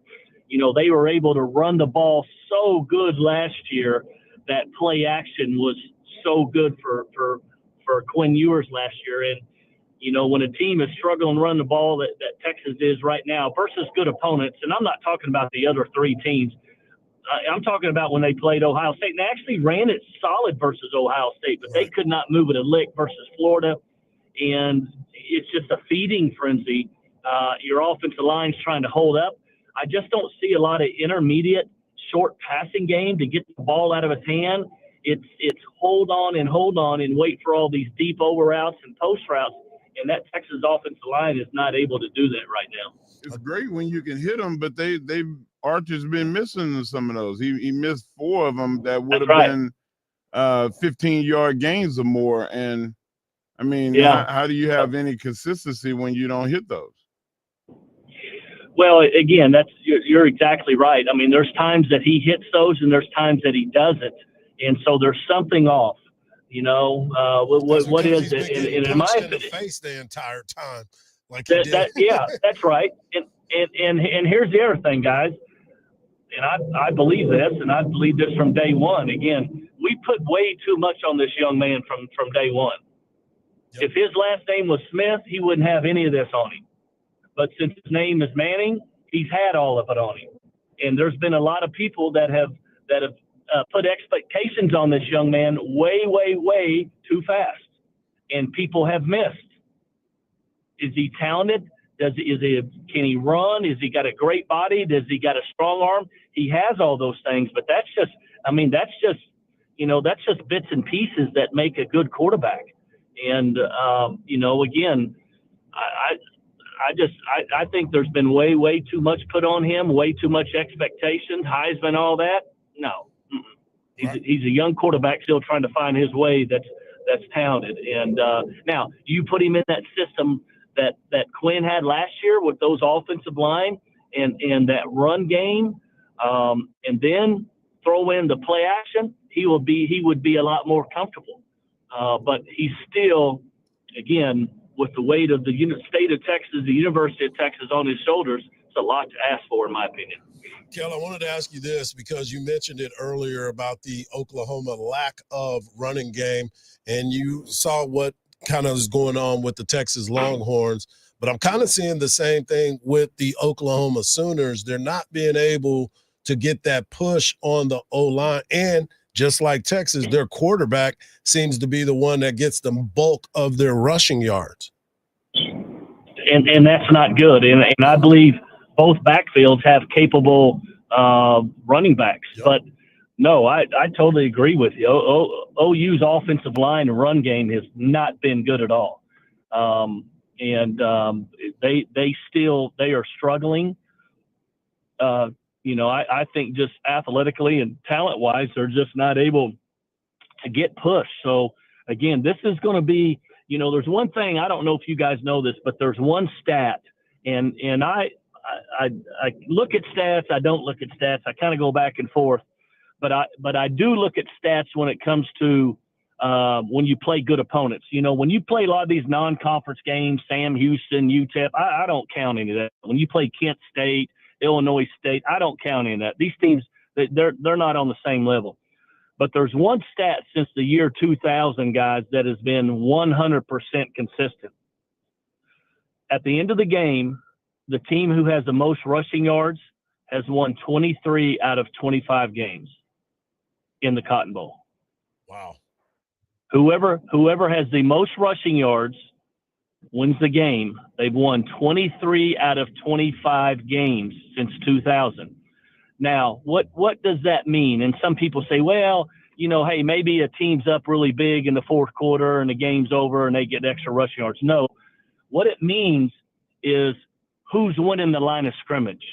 They were able to run the ball so good last year that play action was so good for Quinn Ewers last year. And when a team is struggling to run the ball that Texas is right now versus good opponents, and I'm not talking about the other 3 teams. I'm talking about when they played Ohio State. And they actually ran it solid versus Ohio State, but they could not move it a lick versus Florida. And it's just a feeding frenzy. Your offensive line's trying to hold up. I just don't see a lot of intermediate, short passing game to get the ball out of his hand. It's hold on and wait for all these deep over routes and post routes. And that Texas offensive line is not able to do that right now. It's great when you can hit them, but Archer's been missing some of those. He missed 4 of them that would have been 15-yard gains or more. And I mean, how do you have any consistency when you don't hit those? Well, again, you're exactly right. I mean, there's times that he hits those, and there's times that he doesn't, and so there's something off. What is it? And in my opinion, face the entire time, like that's right. And here's the other thing, guys. And I believe this, and I believe this from day one. Again, we put way too much on this young man from day one. Yep. If his last name was Smith, he wouldn't have any of this on him. But since his name is Manning, he's had all of it on him. And there's been a lot of people that have put expectations on this young man way, way, way too fast. And people have missed. Is he talented? Can he run? Has he got a great body? Does he got a strong arm? He has all those things, but that's just bits and pieces that make a good quarterback. And, again, I think there's been way, way too much put on him, way too much expectations, Heisman, all that. No, he's a young quarterback still trying to find his way. That's talented. And now you put him in that system that Quinn had last year with those offensive line and that run game, and then throw in the play action, he would be a lot more comfortable. But he's still, again, with the weight of the state of Texas, the University of Texas on his shoulders, it's a lot to ask for, in my opinion. Kel, I wanted to ask you this because you mentioned it earlier about the Oklahoma lack of running game, and you saw what kind of is going on with the Texas Longhorns. But I'm kind of seeing the same thing with the Oklahoma Sooners. They're not being able to get that push on the O-line. And just like Texas, their quarterback seems to be the one that gets the bulk of their rushing yards. And that's not good. And I believe both backfields have capable running backs. Yep. But, no, I totally agree with you. OU's offensive line and run game has not been good at all. They are struggling. I think just athletically and talent-wise, they're just not able to get pushed. So, again, this is going to be, there's one thing, I don't know if you guys know this, but there's one stat, and I look at stats, I don't look at stats, I kind of go back and forth, but I do look at stats when it comes to when you play good opponents. You know, when you play a lot of these non-conference games, Sam Houston, UTEP, I don't count any of that. When you play Kent State, Illinois State, I don't count any of that. These teams, they're not on the same level. But there's one stat since the year 2000, guys, that has been 100% consistent. At the end of the game, the team who has the most rushing yards has won 23 out of 25 games in the Cotton Bowl. Wow. Whoever has the most rushing yards wins the game. They've won 23 out of 25 games since 2000. Now, what does that mean? And some people say, well, you know, hey, maybe a team's up really big in the fourth quarter and the game's over and they get extra rushing yards. No, what it means is who's winning the line of scrimmage,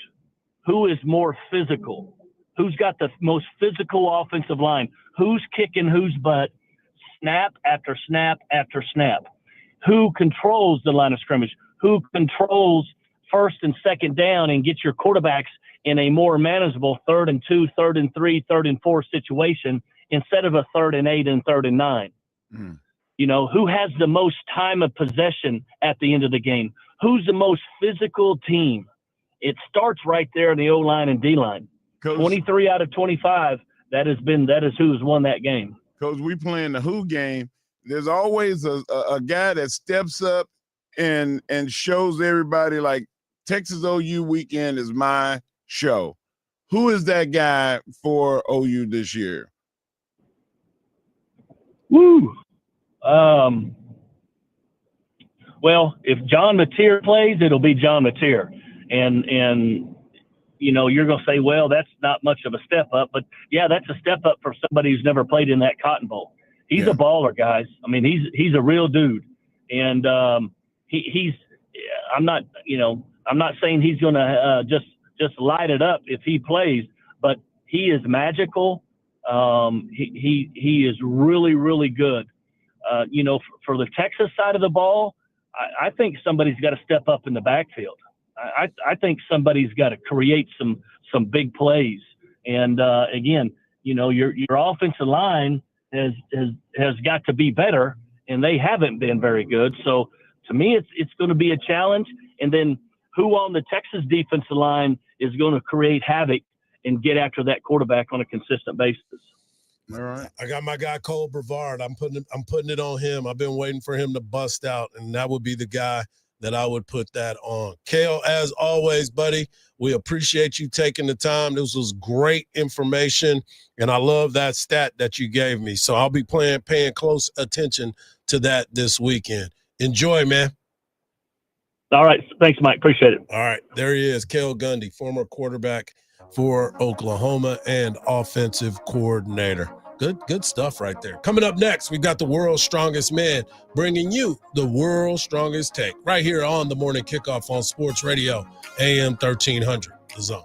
who is more physical, who's got the most physical offensive line, who's kicking whose butt, snap after snap after snap, who controls the line of scrimmage, who controls first and second down and gets your quarterbacks in a more manageable 3rd and 2, 3rd and 3, 3rd and 4 situation instead of a 3rd and 8 and 3rd and 9. You know, who has the most time of possession at the end of the game? Who's the most physical team? It starts right there in the O-line and D-line. Coach, 23 out of 25, that is who has won that game. Coach, we playing the who game. There's always a guy that steps up and shows everybody, like, Texas OU weekend is my show. Who is that guy for OU this year? Woo. Well, if John Mateer plays, it'll be John Mateer. And you know, you're going to say, well, that's not much of a step up. But, yeah, that's a step up for somebody who's never played in that Cotton Bowl. He's a baller, guys. I mean, he's a real dude. And he's – I'm not saying he's going to just light it up if he plays, but he is magical. He is really, really good. You know, for the Texas side of the ball, I think somebody's got to step up in the backfield. I think somebody's got to create some big plays. And again, you know, your offensive line has got to be better, and they haven't been very good. So to me, it's going to be a challenge. And then who on the Texas defensive line is going to create havoc and get after that quarterback on a consistent basis? All right. I got my guy Cole Brevard. I'm putting it on him. I've been waiting for him to bust out, and that would be the guy that I would put that on. Kale, as always, buddy, we appreciate you taking the time. This was great information, and I love that stat that you gave me. So I'll be paying close attention to that this weekend. Enjoy, man. All right. Thanks, Mike. Appreciate it. All right. There he is, Cale Gundy, former quarterback for Oklahoma and offensive coordinator. Good stuff right there. Coming up next, we got the world's strongest man bringing you the world's strongest take right here on the Morning Kickoff on Sports Radio, AM 1300, The Zone.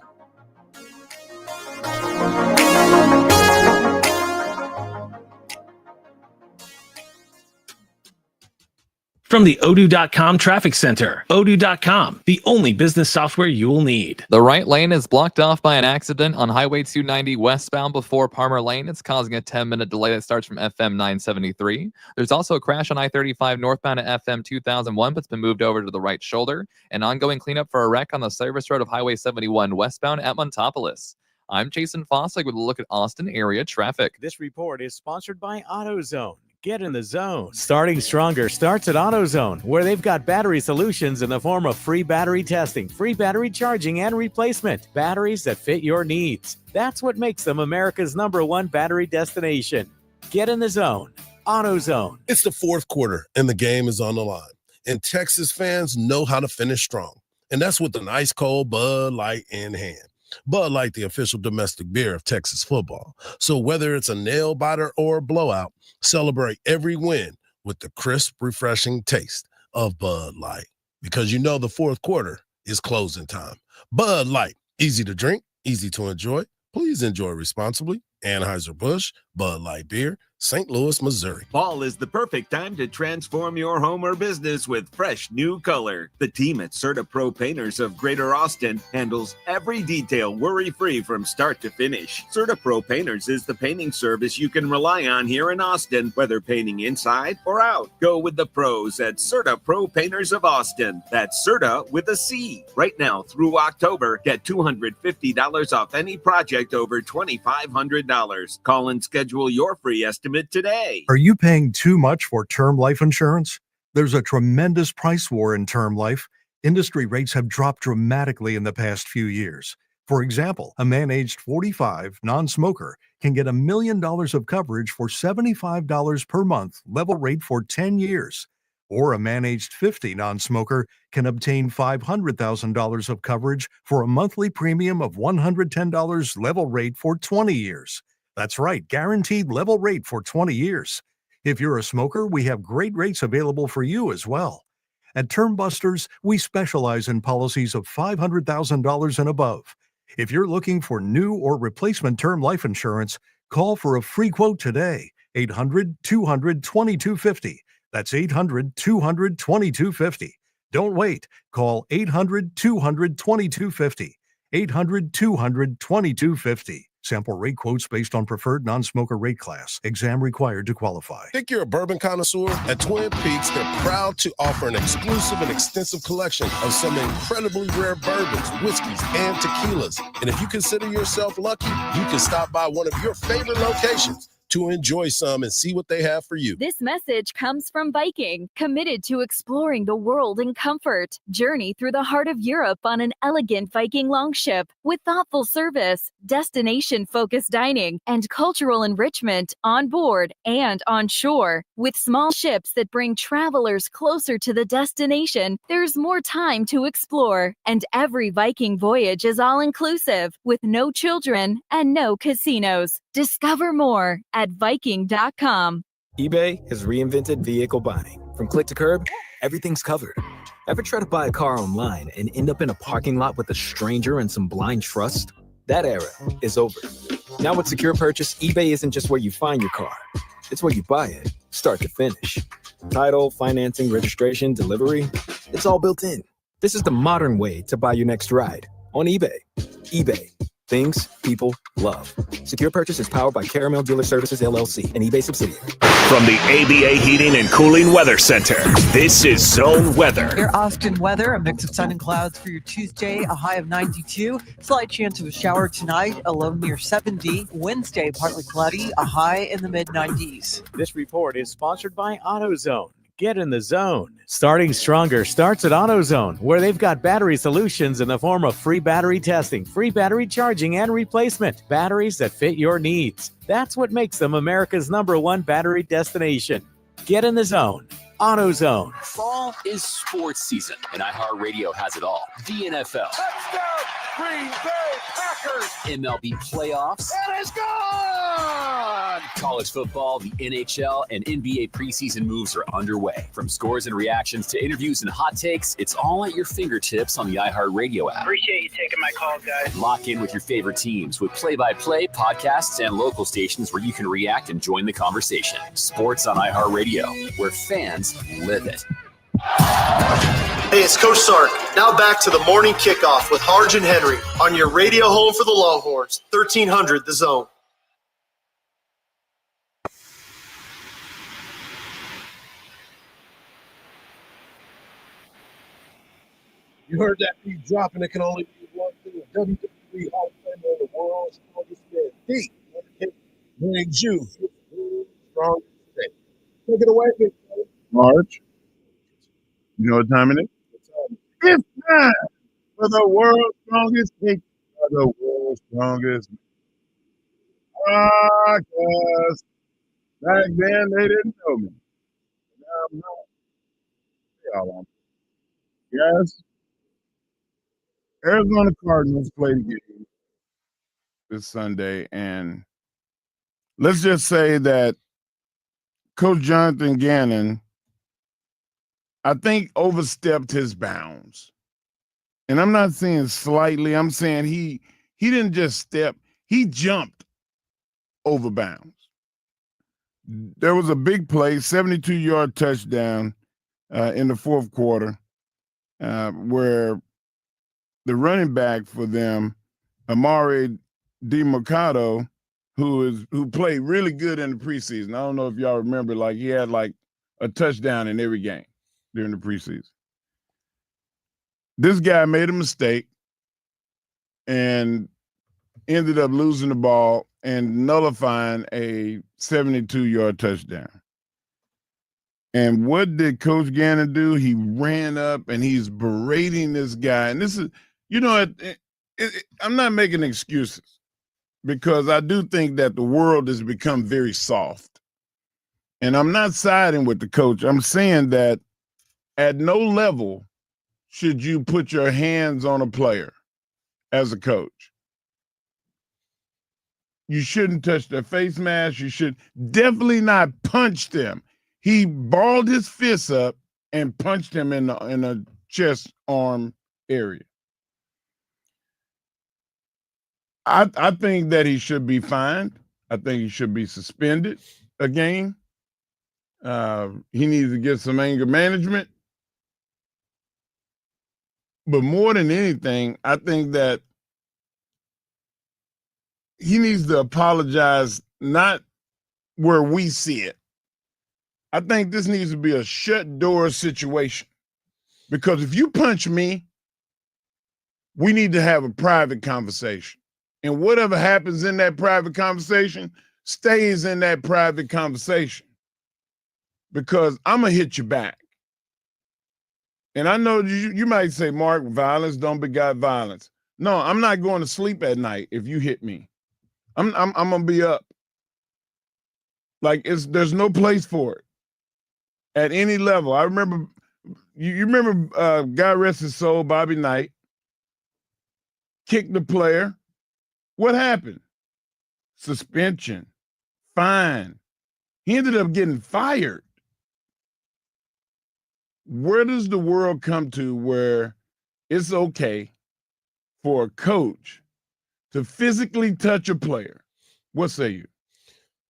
From the Odoo.com Traffic Center, Odoo.com, the only business software you will need. The right lane is blocked off by an accident on Highway 290 westbound before Palmer Lane. It's causing a 10-minute delay that starts from FM 973. There's also a crash on I-35 northbound at FM 2001, but it's been moved over to the right shoulder. An ongoing cleanup for a wreck on the service road of Highway 71 westbound at Montopolis. I'm Jason Fossick with a look at Austin area traffic. This report is sponsored by AutoZone. Get in the zone. Starting stronger starts at AutoZone, where they've got battery solutions in the form of free battery testing, free battery charging and replacement, batteries that fit your needs. That's what makes them America's #1 battery destination. Get in the zone. AutoZone. It's the fourth quarter, and the game is on the line. And Texas fans know how to finish strong. And that's with an ice cold Bud Light in hand. Bud Light, the official domestic beer of Texas football. So whether it's a nail biter or a blowout, celebrate every win with the crisp, refreshing taste of Bud Light. Because you know the fourth quarter is closing time. Bud Light, easy to drink, easy to enjoy. Please enjoy responsibly. Anheuser-Busch, Bud Light Beer, St. Louis, Missouri. Fall is the perfect time to transform your home or business with fresh new color. The team at CertaPro Painters of Greater Austin handles every detail worry-free from start to finish. CertaPro Painters is the painting service you can rely on here in Austin, whether painting inside or out. Go with the pros at CertaPro Painters of Austin. That's Certa with a C. Right now through October, get $250 off any project over $2,500. Call and schedule your free estimate today. Are you paying too much for term life insurance? There's a tremendous price war in term life. Industry rates have dropped dramatically in the past few years. For example, a man aged 45, non-smoker, can get $1 million of coverage for $75 per month, level rate for 10 years. Or a man aged 50, non-smoker, can obtain $500,000 of coverage for a monthly premium of $110, level rate for 20 years. That's right, guaranteed level rate for 20 years. If you're a smoker, we have great rates available for you as well. At Term Busters, we specialize in policies of $500,000 and above. If you're looking for new or replacement term life insurance, call for a free quote today. 800-200-2250. That's 800-200-2250. Don't wait. Call 800-200-2250. 800-200-2250. Sample rate quotes based on preferred non-smoker rate class. Exam required to qualify. Think you're a bourbon connoisseur? At Twin Peaks, they're proud to offer an exclusive and extensive collection of some incredibly rare bourbons, whiskeys, and tequilas. And if you consider yourself lucky, you can stop by one of your favorite locations to enjoy some and see what they have for you. This message comes from Viking, committed to exploring the world in comfort. Journey through the heart of Europe on an elegant Viking longship with thoughtful service, destination-focused dining, and cultural enrichment on board and on shore. With small ships that bring travelers closer to the destination, there's more time to explore. And every Viking voyage is all-inclusive, with no children and no casinos. Discover more at Viking.com. eBay has reinvented vehicle buying. From click to curb, everything's covered. Ever try to buy a car online and end up in a parking lot with a stranger and some blind trust? That era is over. Now with Secure Purchase, eBay isn't just where you find your car. It's where you buy it, start to finish. Title, financing, registration, delivery, it's all built in. This is the modern way to buy your next ride on eBay. eBay. Things people love. Secure Purchase is powered by Caramel Dealer Services, LLC, an eBay subsidiary. From the ABA Heating and Cooling Weather Center, this is Zone Weather. Your Austin weather, a mix of sun and clouds for your Tuesday, a high of 92. Slight chance of a shower tonight, a low near 70. Wednesday, partly cloudy, a high in the mid-90s. This report is sponsored by AutoZone. Get in the zone. Starting Stronger starts at AutoZone, where they've got battery solutions in the form of free battery testing, free battery charging, and replacement. Batteries that fit your needs. That's what makes them America's #1 battery destination. Get in the zone. AutoZone. Fall is sports season, and iHeartRadio has it all. The NFL. Touchdown, Green Bay Packers. MLB playoffs. It is gone. College football, the NHL, and NBA preseason moves are underway. From scores and reactions to interviews and hot takes, it's all at your fingertips on the iHeartRadio app. Appreciate you taking my call, guys. Lock in with your favorite teams with play-by-play, podcasts, and local stations where you can react and join the conversation. Sports on iHeartRadio, where fans live it. Hey, it's Coach Sark. Now back to the morning kickoff with Hardge and Henry on your radio home for the Longhorns, 1300 The Zone. You heard that beat dropping. It can only be one thing. WWE Hall of Famer of the world's strongest man, the Undertaker, brings you strong today. Take it away, big brother. March. You know what time it is? It's time for the world's strongest kick. The world's strongest. Guys, back then they didn't know me. Now I'm not. Y'all on. Yes. Arizona Cardinals played a game this Sunday, and let's just say that Coach Jonathan Gannon, I think, overstepped his bounds. And I'm not saying slightly. I'm saying he didn't just step. He jumped over bounds. There was a big play, 72-yard touchdown in the fourth quarter, where the running back for them, Amari DiMercato, who played really good in the preseason. I don't know if y'all remember, like he had like a touchdown in every game during the preseason. This guy made a mistake and ended up losing the ball and nullifying a 72-yard touchdown. And what did Coach Gannon do? He ran up and he's berating this guy. And this is, I'm not making excuses because I do think that the world has become very soft. And I'm not siding with the coach. I'm saying that at no level should you put your hands on a player as a coach. You shouldn't touch their face mask. You should definitely not punch them. He balled his fists up and punched him in the chest arm area. I think that he should be fined. I think he should be suspended a game. He needs to get some anger management. But more than anything, I think that he needs to apologize, not where we see it. I think this needs to be a shut door situation. Because if you punch me, we need to have a private conversation. And whatever happens in that private conversation stays in that private conversation. Because I'm going to hit you back. And I know you might say, Mark, violence don't beget violence. No, I'm not going to sleep at night if you hit me. I'm going to be up. Like, there's no place for it at any level. I remember, you remember, God rest his soul, Bobby Knight, kicked the player. What happened? Suspension, fine. He ended up getting fired. Where does the world come to where it's okay for a coach to physically touch a player? What say you?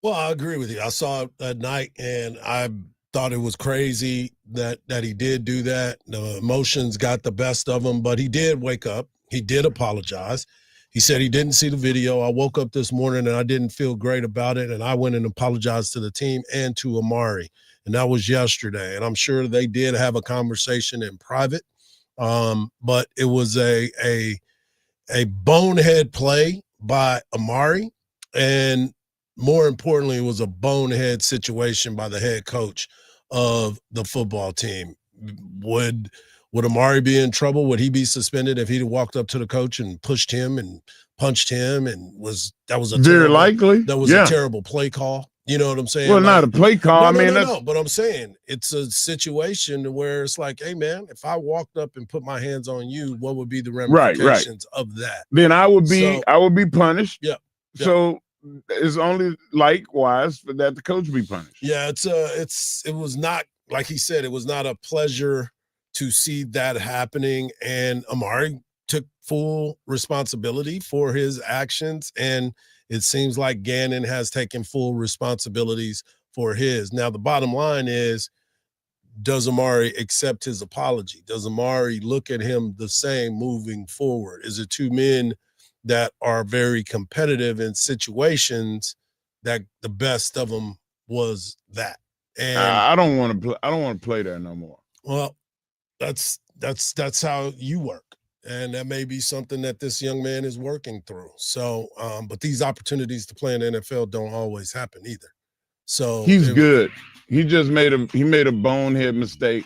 Well, I agree with you. I saw it at night, and I thought it was crazy that he did do that. The emotions got the best of him, but he did wake up. He did apologize. He said he didn't see the video. I woke up this morning, and I didn't feel great about it, and I went and apologized to the team and to Amari. And that was yesterday. And I'm sure they did have a conversation in private. But it was a bonehead play by Amari. And more importantly, it was a bonehead situation by the head coach of the football team. Would Amari be in trouble? Would he be suspended if he'd walked up to the coach and pushed him and punched him? And that was a terrible play call. You know what I'm saying? Well, not a play call. No, but I'm saying it's a situation where it's like, hey, man, if I walked up and put my hands on you, what would be the ramifications of that? Then I would be punished. Yeah. So it's only likewise for that the coach be punished. Yeah, it was not, like he said, it was not a pleasure to see that happening. And Amari took full responsibility for his actions, and it seems like Gannon has taken full responsibilities for his. Now, the bottom line is, does Amari accept his apology? Does Amari look at him the same moving forward? Is it two men that are very competitive in situations that the best of them was that? And I don't want to play there no more. Well, that's how you work. And that may be something that this young man is working through. So, but these opportunities to play in the NFL don't always happen either. So he's good. He just made a bonehead mistake,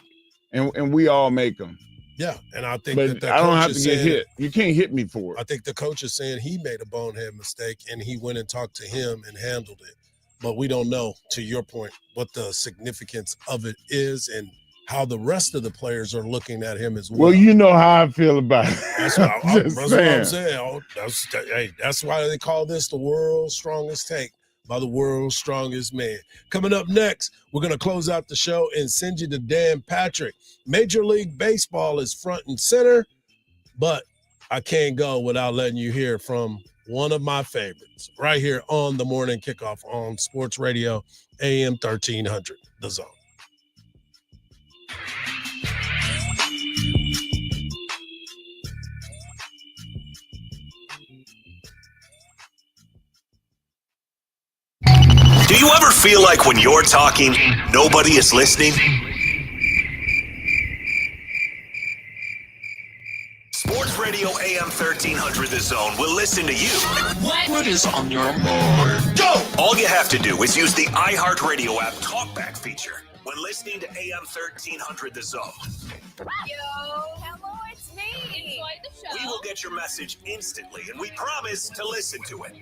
and we all make them. Yeah, and I think but I don't have to get hit. You can't hit me for it. I think the coach is saying he made a bonehead mistake, and he went and talked to him and handled it. But we don't know, to your point, what the significance of it is and how the rest of the players are looking at him as well. Well, you know how I feel about it. That's what I'm saying. That's why they call this the world's strongest take by the world's strongest man. Coming up next, we're going to close out the show and send you to Dan Patrick. Major League Baseball is front and center, but I can't go without letting you hear from one of my favorites, right here on the Morning Kickoff on Sports Radio, AM 1300, The Zone. Do you ever feel like when you're talking, nobody is listening? Sports Radio AM 1300 The Zone will listen to you. What is on your mind? Go! All you have to do is use the iHeartRadio app Talkback feature when listening to AM 1300 The Zone. Yo, hello, it's me. Enjoy the show. We will get your message instantly, and we promise to listen to it.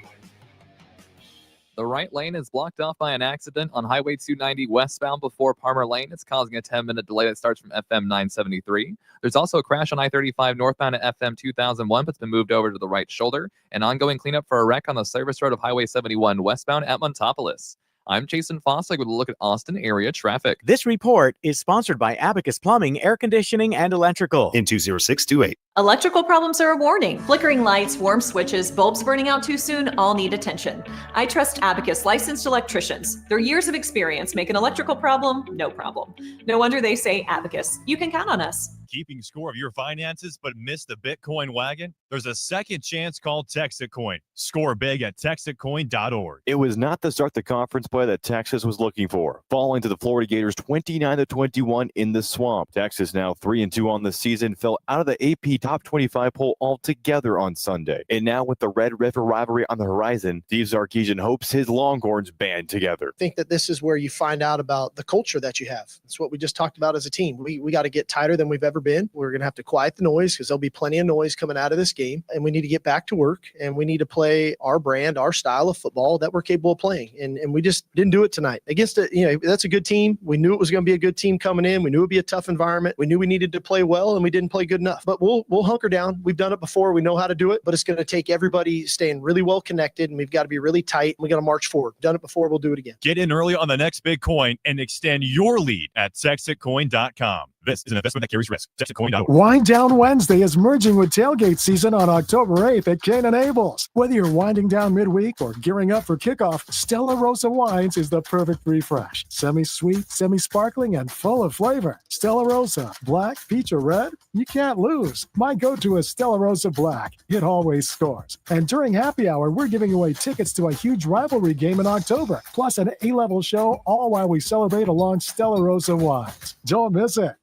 The right lane is blocked off by an accident on Highway 290 westbound before Palmer Lane. It's causing a 10-minute delay that starts from FM 973. There's also a crash on I-35 northbound at FM 2001, but it's been moved over to the right shoulder. An ongoing cleanup for a wreck on the service road of Highway 71 westbound at Montopolis. I'm Jason Fossick with a look at Austin area traffic. This report is sponsored by Abacus Plumbing, Air Conditioning, and Electrical. In 20628. Electrical problems are a warning. Flickering lights, warm switches, bulbs burning out too soon, all need attention. I trust Abacus licensed electricians. Their years of experience make an electrical problem no problem. No wonder they say Abacus. You can count on us. Keeping score of your finances but missed the Bitcoin wagon? There's a second chance called Texitcoin. Score big at texitcoin.org. It was not the start the conference play that Texas was looking for, falling to the Florida Gators 29-21 in the swamp. Texas, now 3-2 on the season, fell out of the AP top 25 poll altogether on Sunday. And now with the Red River rivalry on the horizon, Steve Sarkisian hopes his Longhorns band together. I think that this is where you find out about the culture that you have. It's what we just talked about as a team. We got to get tighter than we've ever been. We're going to have to quiet the noise because there'll be plenty of noise coming out of this game, and we need to get back to work, and we need to play our brand, our style of football that we're capable of playing. And we just didn't do it tonight against it. That's a good team. We knew it was going to be a good team coming in. We knew it'd be a tough environment. We knew we needed to play well, and we didn't play good enough, but we'll hunker down. We've done it before. We know how to do it, but it's going to take everybody staying really well connected, and we've got to be really tight. We got to march forward. Done it before. We'll do it again. Get in early on the next big coin and extend your lead at texitcoin.com. This is an investment that carries risk. Texitcoin.org. Wind Down Wednesday is merging with tailgate season on October 8th at Cane & Abel's. Whether you're winding down midweek or gearing up for kickoff, Stella Rosa Wines is the perfect refresh. Semi-sweet, semi-sparkling, and full of flavor. Stella Rosa, black, peach, or red? You can't lose. My go-to is Stella Rosa Black. It always scores. And during happy hour, we're giving away tickets to a huge rivalry game in October, plus an A-level show, all while we celebrate along Stella Rosa Wines. Don't miss it.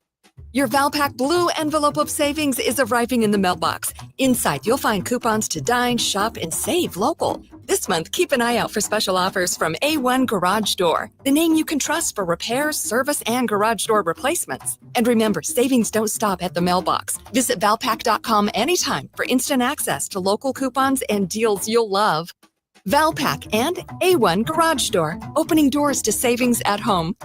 Your Valpak Blue envelope of savings is arriving in the mailbox. Inside, you'll find coupons to dine, shop, and save local. This month, keep an eye out for special offers from A1 Garage Door, the name you can trust for repairs, service, and garage door replacements. And remember, savings don't stop at the mailbox. Visit Valpak.com anytime for instant access to local coupons and deals you'll love. Valpak and A1 Garage Door, opening doors to savings at home.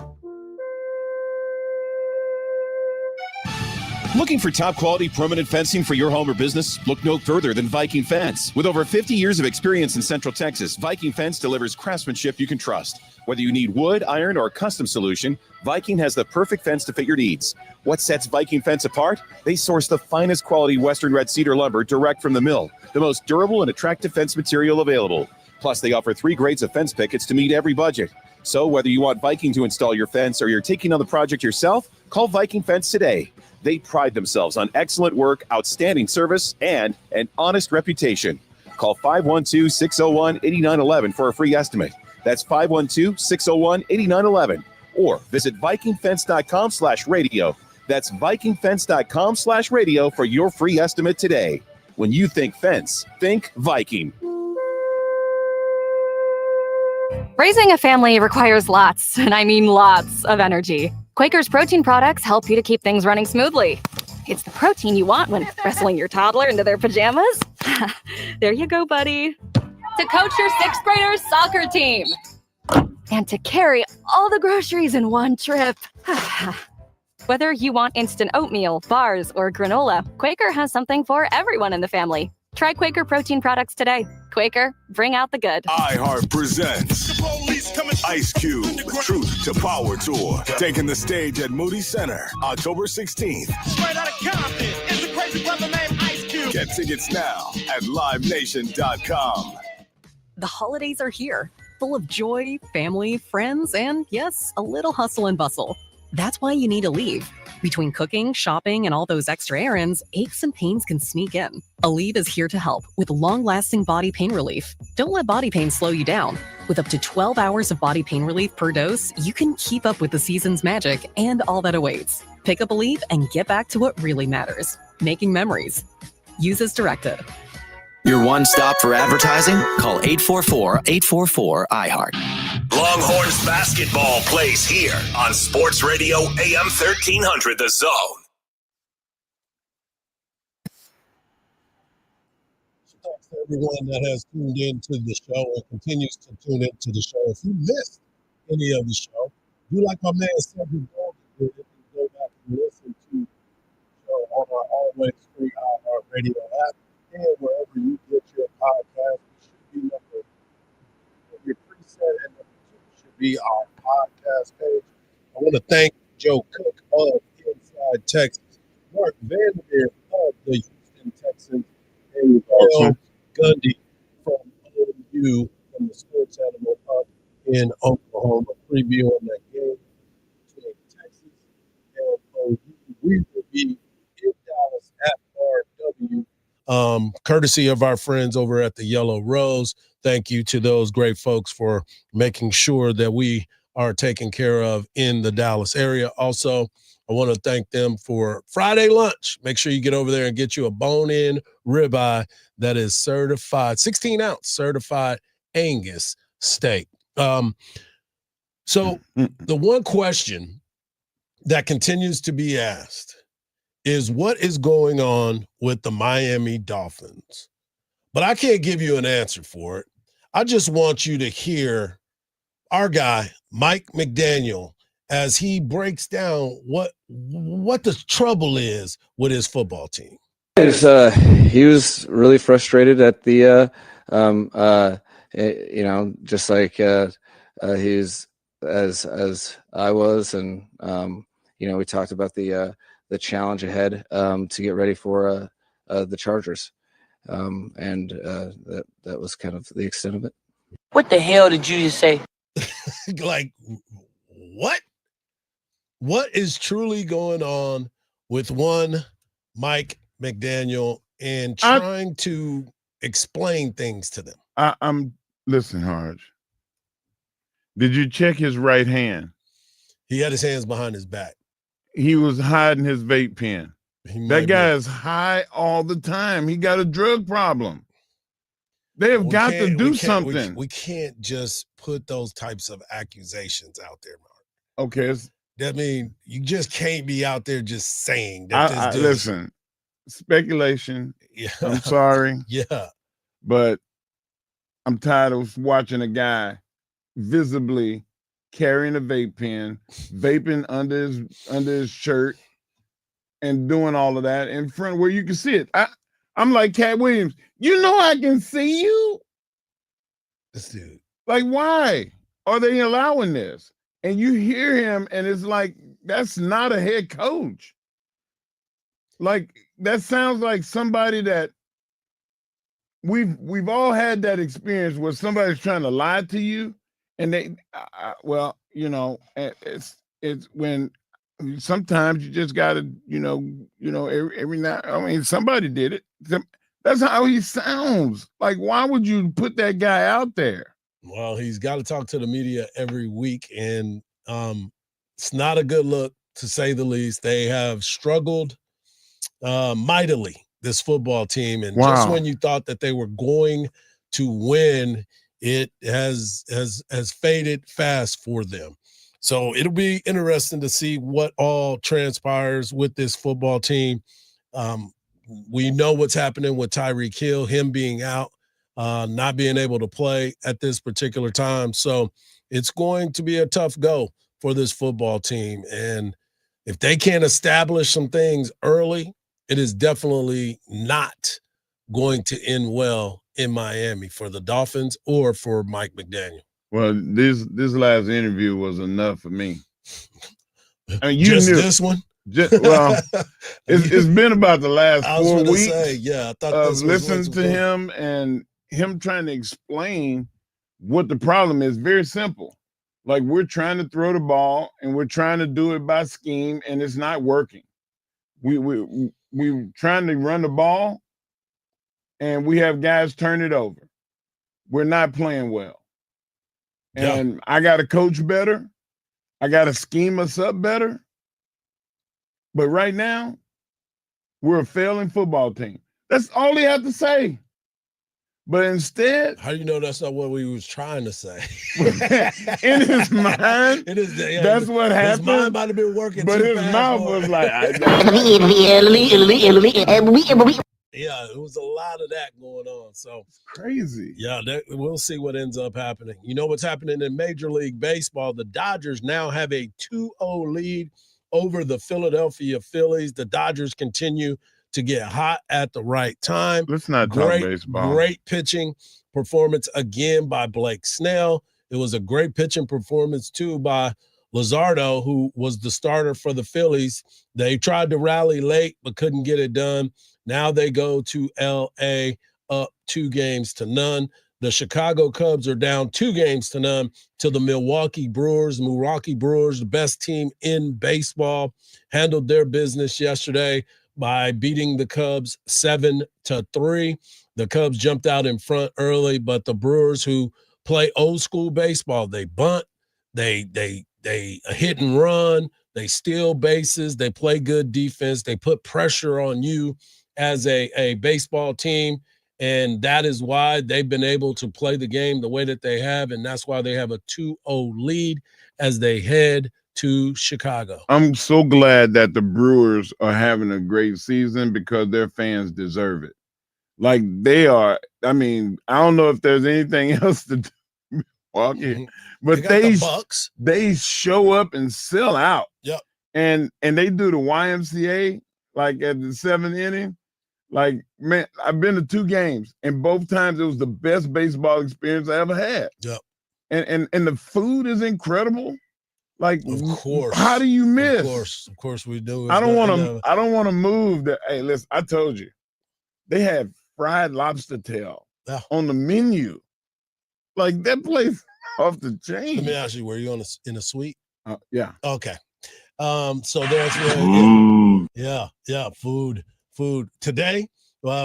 Looking for top quality permanent fencing for your home or business? Look no further than Viking Fence. With over 50 years of experience in Central Texas, Viking Fence delivers craftsmanship you can trust. Whether you need wood, iron, or custom solution, Viking has the perfect fence to fit your needs. What sets Viking Fence apart? They source the finest quality Western red cedar lumber direct from the mill, the most durable and attractive fence material available. Plus, they offer 3 grades of fence pickets to meet every budget. So whether you want Viking to install your fence or you're taking on the project yourself, call Viking Fence today. They pride themselves on excellent work, outstanding service, and an honest reputation. Call 512-601-8911 for a free estimate. That's 512-601-8911. Or visit VikingFence.com/radio. That's VikingFence.com/radio for your free estimate today. When you think fence, think Viking. Raising a family requires lots, and I mean lots, of energy. Quaker's protein products help you to keep things running smoothly. It's the protein you want when wrestling your toddler into their pajamas. There you go, buddy. To coach your 6th graders' soccer team. And to carry all the groceries in one trip. Whether you want instant oatmeal, bars, or granola, Quaker has something for everyone in the family. Try Quaker protein products today. Quaker, bring out the good. iHeart presents Ice Cube, Truth to Power Tour, taking the stage at Moody Center, October 16th. Straight out of Compton, it's a crazy brother named Ice Cube. Get tickets now at livenation.com. The holidays are here, full of joy, family, friends, and yes, a little hustle and bustle. That's why you need Aleve. Between cooking, shopping, and all those extra errands, aches and pains can sneak in. Aleve is here to help with long-lasting body pain relief. Don't let body pain slow you down. With up to 12 hours of body pain relief per dose, you can keep up with the season's magic and all that awaits. Pick up Aleve and get back to what really matters, making memories. Use as directed. Your one stop for advertising? Call 844-844-iHeart. Longhorns basketball plays here on Sports Radio AM 1300 The Zone. Thanks to everyone that has tuned into the show and continues to tune into the show. If you missed any of the show, do like my man Cedric Golden did, you can go back and listen to the show on our always free iHeart Radio app and wherever you get your podcast. It should be your preset and number 2 should be our podcast page. I want to thank Joe Cook of Inside Texas, Mark Vanderveer of the Houston Texans, and Will Gundy from OU from the Sports Animal up in Oklahoma, previewing that game between Texas and OU. We will be in Dallas at RW, courtesy of our friends over at the Yellow Rose. Thank you to those great folks for making sure that we are taken care of in the Dallas area. Also, I want to thank them for Friday lunch. Make sure you get over there and get you a bone-in ribeye that is certified, 16-ounce certified Angus steak. So the one question that continues to be asked is what is going on with the Miami Dolphins? But I can't give you an answer for it. I just want you to hear our guy, Mike McDaniel, as he breaks down what the trouble is with his football team. He was really frustrated at the, just like he's as I was, and we talked about the challenge ahead to get ready for the Chargers, and that was kind of the extent of it. What the hell did you just say? Like, what? What is truly going on with one Mike McDaniel and trying to explain things to them? Listen, Hardge. Did you check his right hand? He had his hands behind his back. He was hiding his vape pen. That guy is high all the time. He got a drug problem. They have got to do something. We can't just put those types of accusations out there, Mark. Okay. I mean, you just can't be out there just saying that. Listen, speculation. Yeah. I'm sorry. Yeah. But I'm tired of watching a guy visibly carrying a vape pen, vaping under his shirt, and doing all of that in front where you can see it. I'm like Cat Williams. You know I can see you. This dude. Like, why are they allowing this? And you hear him, and it's like, that's not a head coach. Like, that sounds like somebody that we've all had that experience where somebody's trying to lie to you, and they, it's when sometimes you just gotta, every now. I mean, somebody did it. That's how he sounds. Like, why would you put that guy out there? Well, he's got to talk to the media every week, and it's not a good look, to say the least. They have struggled mightily, this football team, and just when you thought that they were going to win, it has faded fast for them. So it'll be interesting to see what all transpires with this football team. We know what's happening with Tyreek Hill, him being out, not being able to play at this particular time. So it's going to be a tough go for this football team. And if they can't establish some things early, it is definitely not going to end well in Miami for the Dolphins or for Mike McDaniel. Well, this last interview was enough for me. I mean, Just this one? Well, it's been about the last 4 weeks. I thought of listening to him and him trying to explain what the problem is. Very simple. Like, we're trying to throw the ball and we're trying to do it by scheme, and it's not working. We're trying to run the ball, and we have guys turn it over. We're not playing well. And I got to coach better. I got to scheme us up better. But right now, we're a failing football team. That's all he had to say. But instead, how do you know that's not what we was trying to say? In his mind, that's what happened. His mind might have been working, but too his fast, mouth boy. was like, yeah, it was a lot of that going on. So it's crazy. Yeah, we'll see what ends up happening. You know what's happening in Major League Baseball? The Dodgers now have a 2-0 lead over the Philadelphia Phillies. The Dodgers continue to get hot at the right time. Let's not talk baseball. Great pitching performance again by Blake Snell. It was a great pitching performance, too, by Luzardo, who was the starter for the Phillies. They tried to rally late but couldn't get it done. Now they go to L.A. up 2-0. The Chicago Cubs are down 2-0 to the Milwaukee Brewers. Milwaukee Brewers, the best team in baseball, handled their business yesterday by beating the Cubs 7-3. The Cubs jumped out in front early, but the Brewers, who play old school baseball, they bunt, they hit and run, they steal bases, they play good defense, they put pressure on you as a baseball team, and that is why they've been able to play the game the way that they have, and that's why they have a 2-0 lead as they head to Chicago. I'm so glad that the Brewers are having a great season because their fans deserve it. Like, they are. I mean, I don't know if there's anything else to do in Milwaukee, but they show up and sell out. Yep. And they do the YMCA like at the 7th inning. Like, man, I've been to 2 games, and both times it was the best baseball experience I ever had. Yep. And the food is incredible. Like, of course, how do you miss? Of course we do. I don't want to move that. Hey, listen, I told you, they had fried lobster tail on the menu. Like, that place off the chain. Let me ask you, were you in a suite? Yeah. Okay. So there's where food. Today,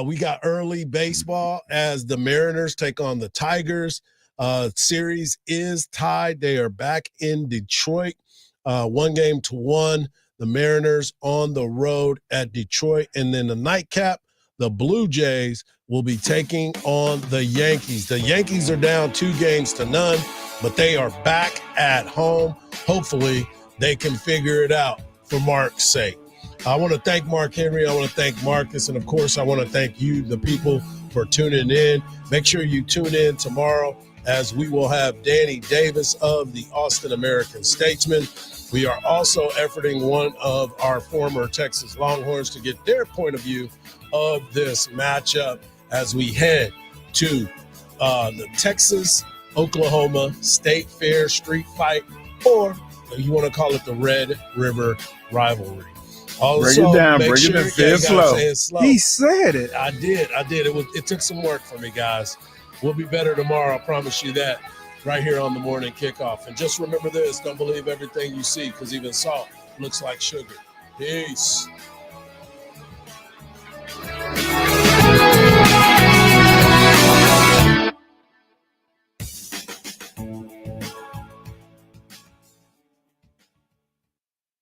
we got early baseball as the Mariners take on the Tigers. Series is tied. They are back in Detroit, 1-1. The Mariners on the road at Detroit. And then the nightcap, the Blue Jays will be taking on the Yankees. The Yankees are down 2-0, but they are back at home. Hopefully, they can figure it out for Mark's sake. I want to thank Mark Henry. I want to thank Marcus. And, of course, I want to thank you, the people, for tuning in. Make sure you tune in tomorrow as we will have Danny Davis of the Austin American-Statesman. We are also efforting one of our former Texas Longhorns to get their point of view of this matchup as we head to the Texas-Oklahoma State Fair Street Fight, or you want to call it the Red River Rivalry. Also, break it down. Say it slow. He said it. I did. It took some work for me, guys. We'll be better tomorrow. I promise you that. Right here on the Morning Kickoff. And just remember this: don't believe everything you see, because even salt looks like sugar. Peace.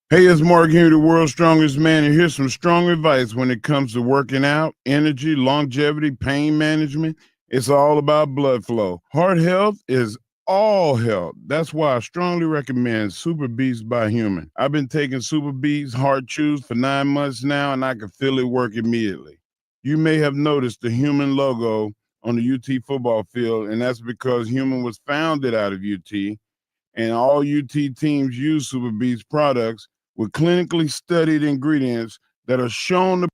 Hey, it's Mark here, the world's strongest man, and here's some strong advice when it comes to working out, energy, longevity, pain management. It's all about blood flow. Heart health is all health. That's why I strongly recommend Super Beats by Human. I've been taking Super Beats Heart Chews for 9 months now, and I can feel it work immediately. You may have noticed the Human logo on the UT football field, and that's because Human was founded out of UT, and all UT teams use Super Beats products with clinically studied ingredients that are shown to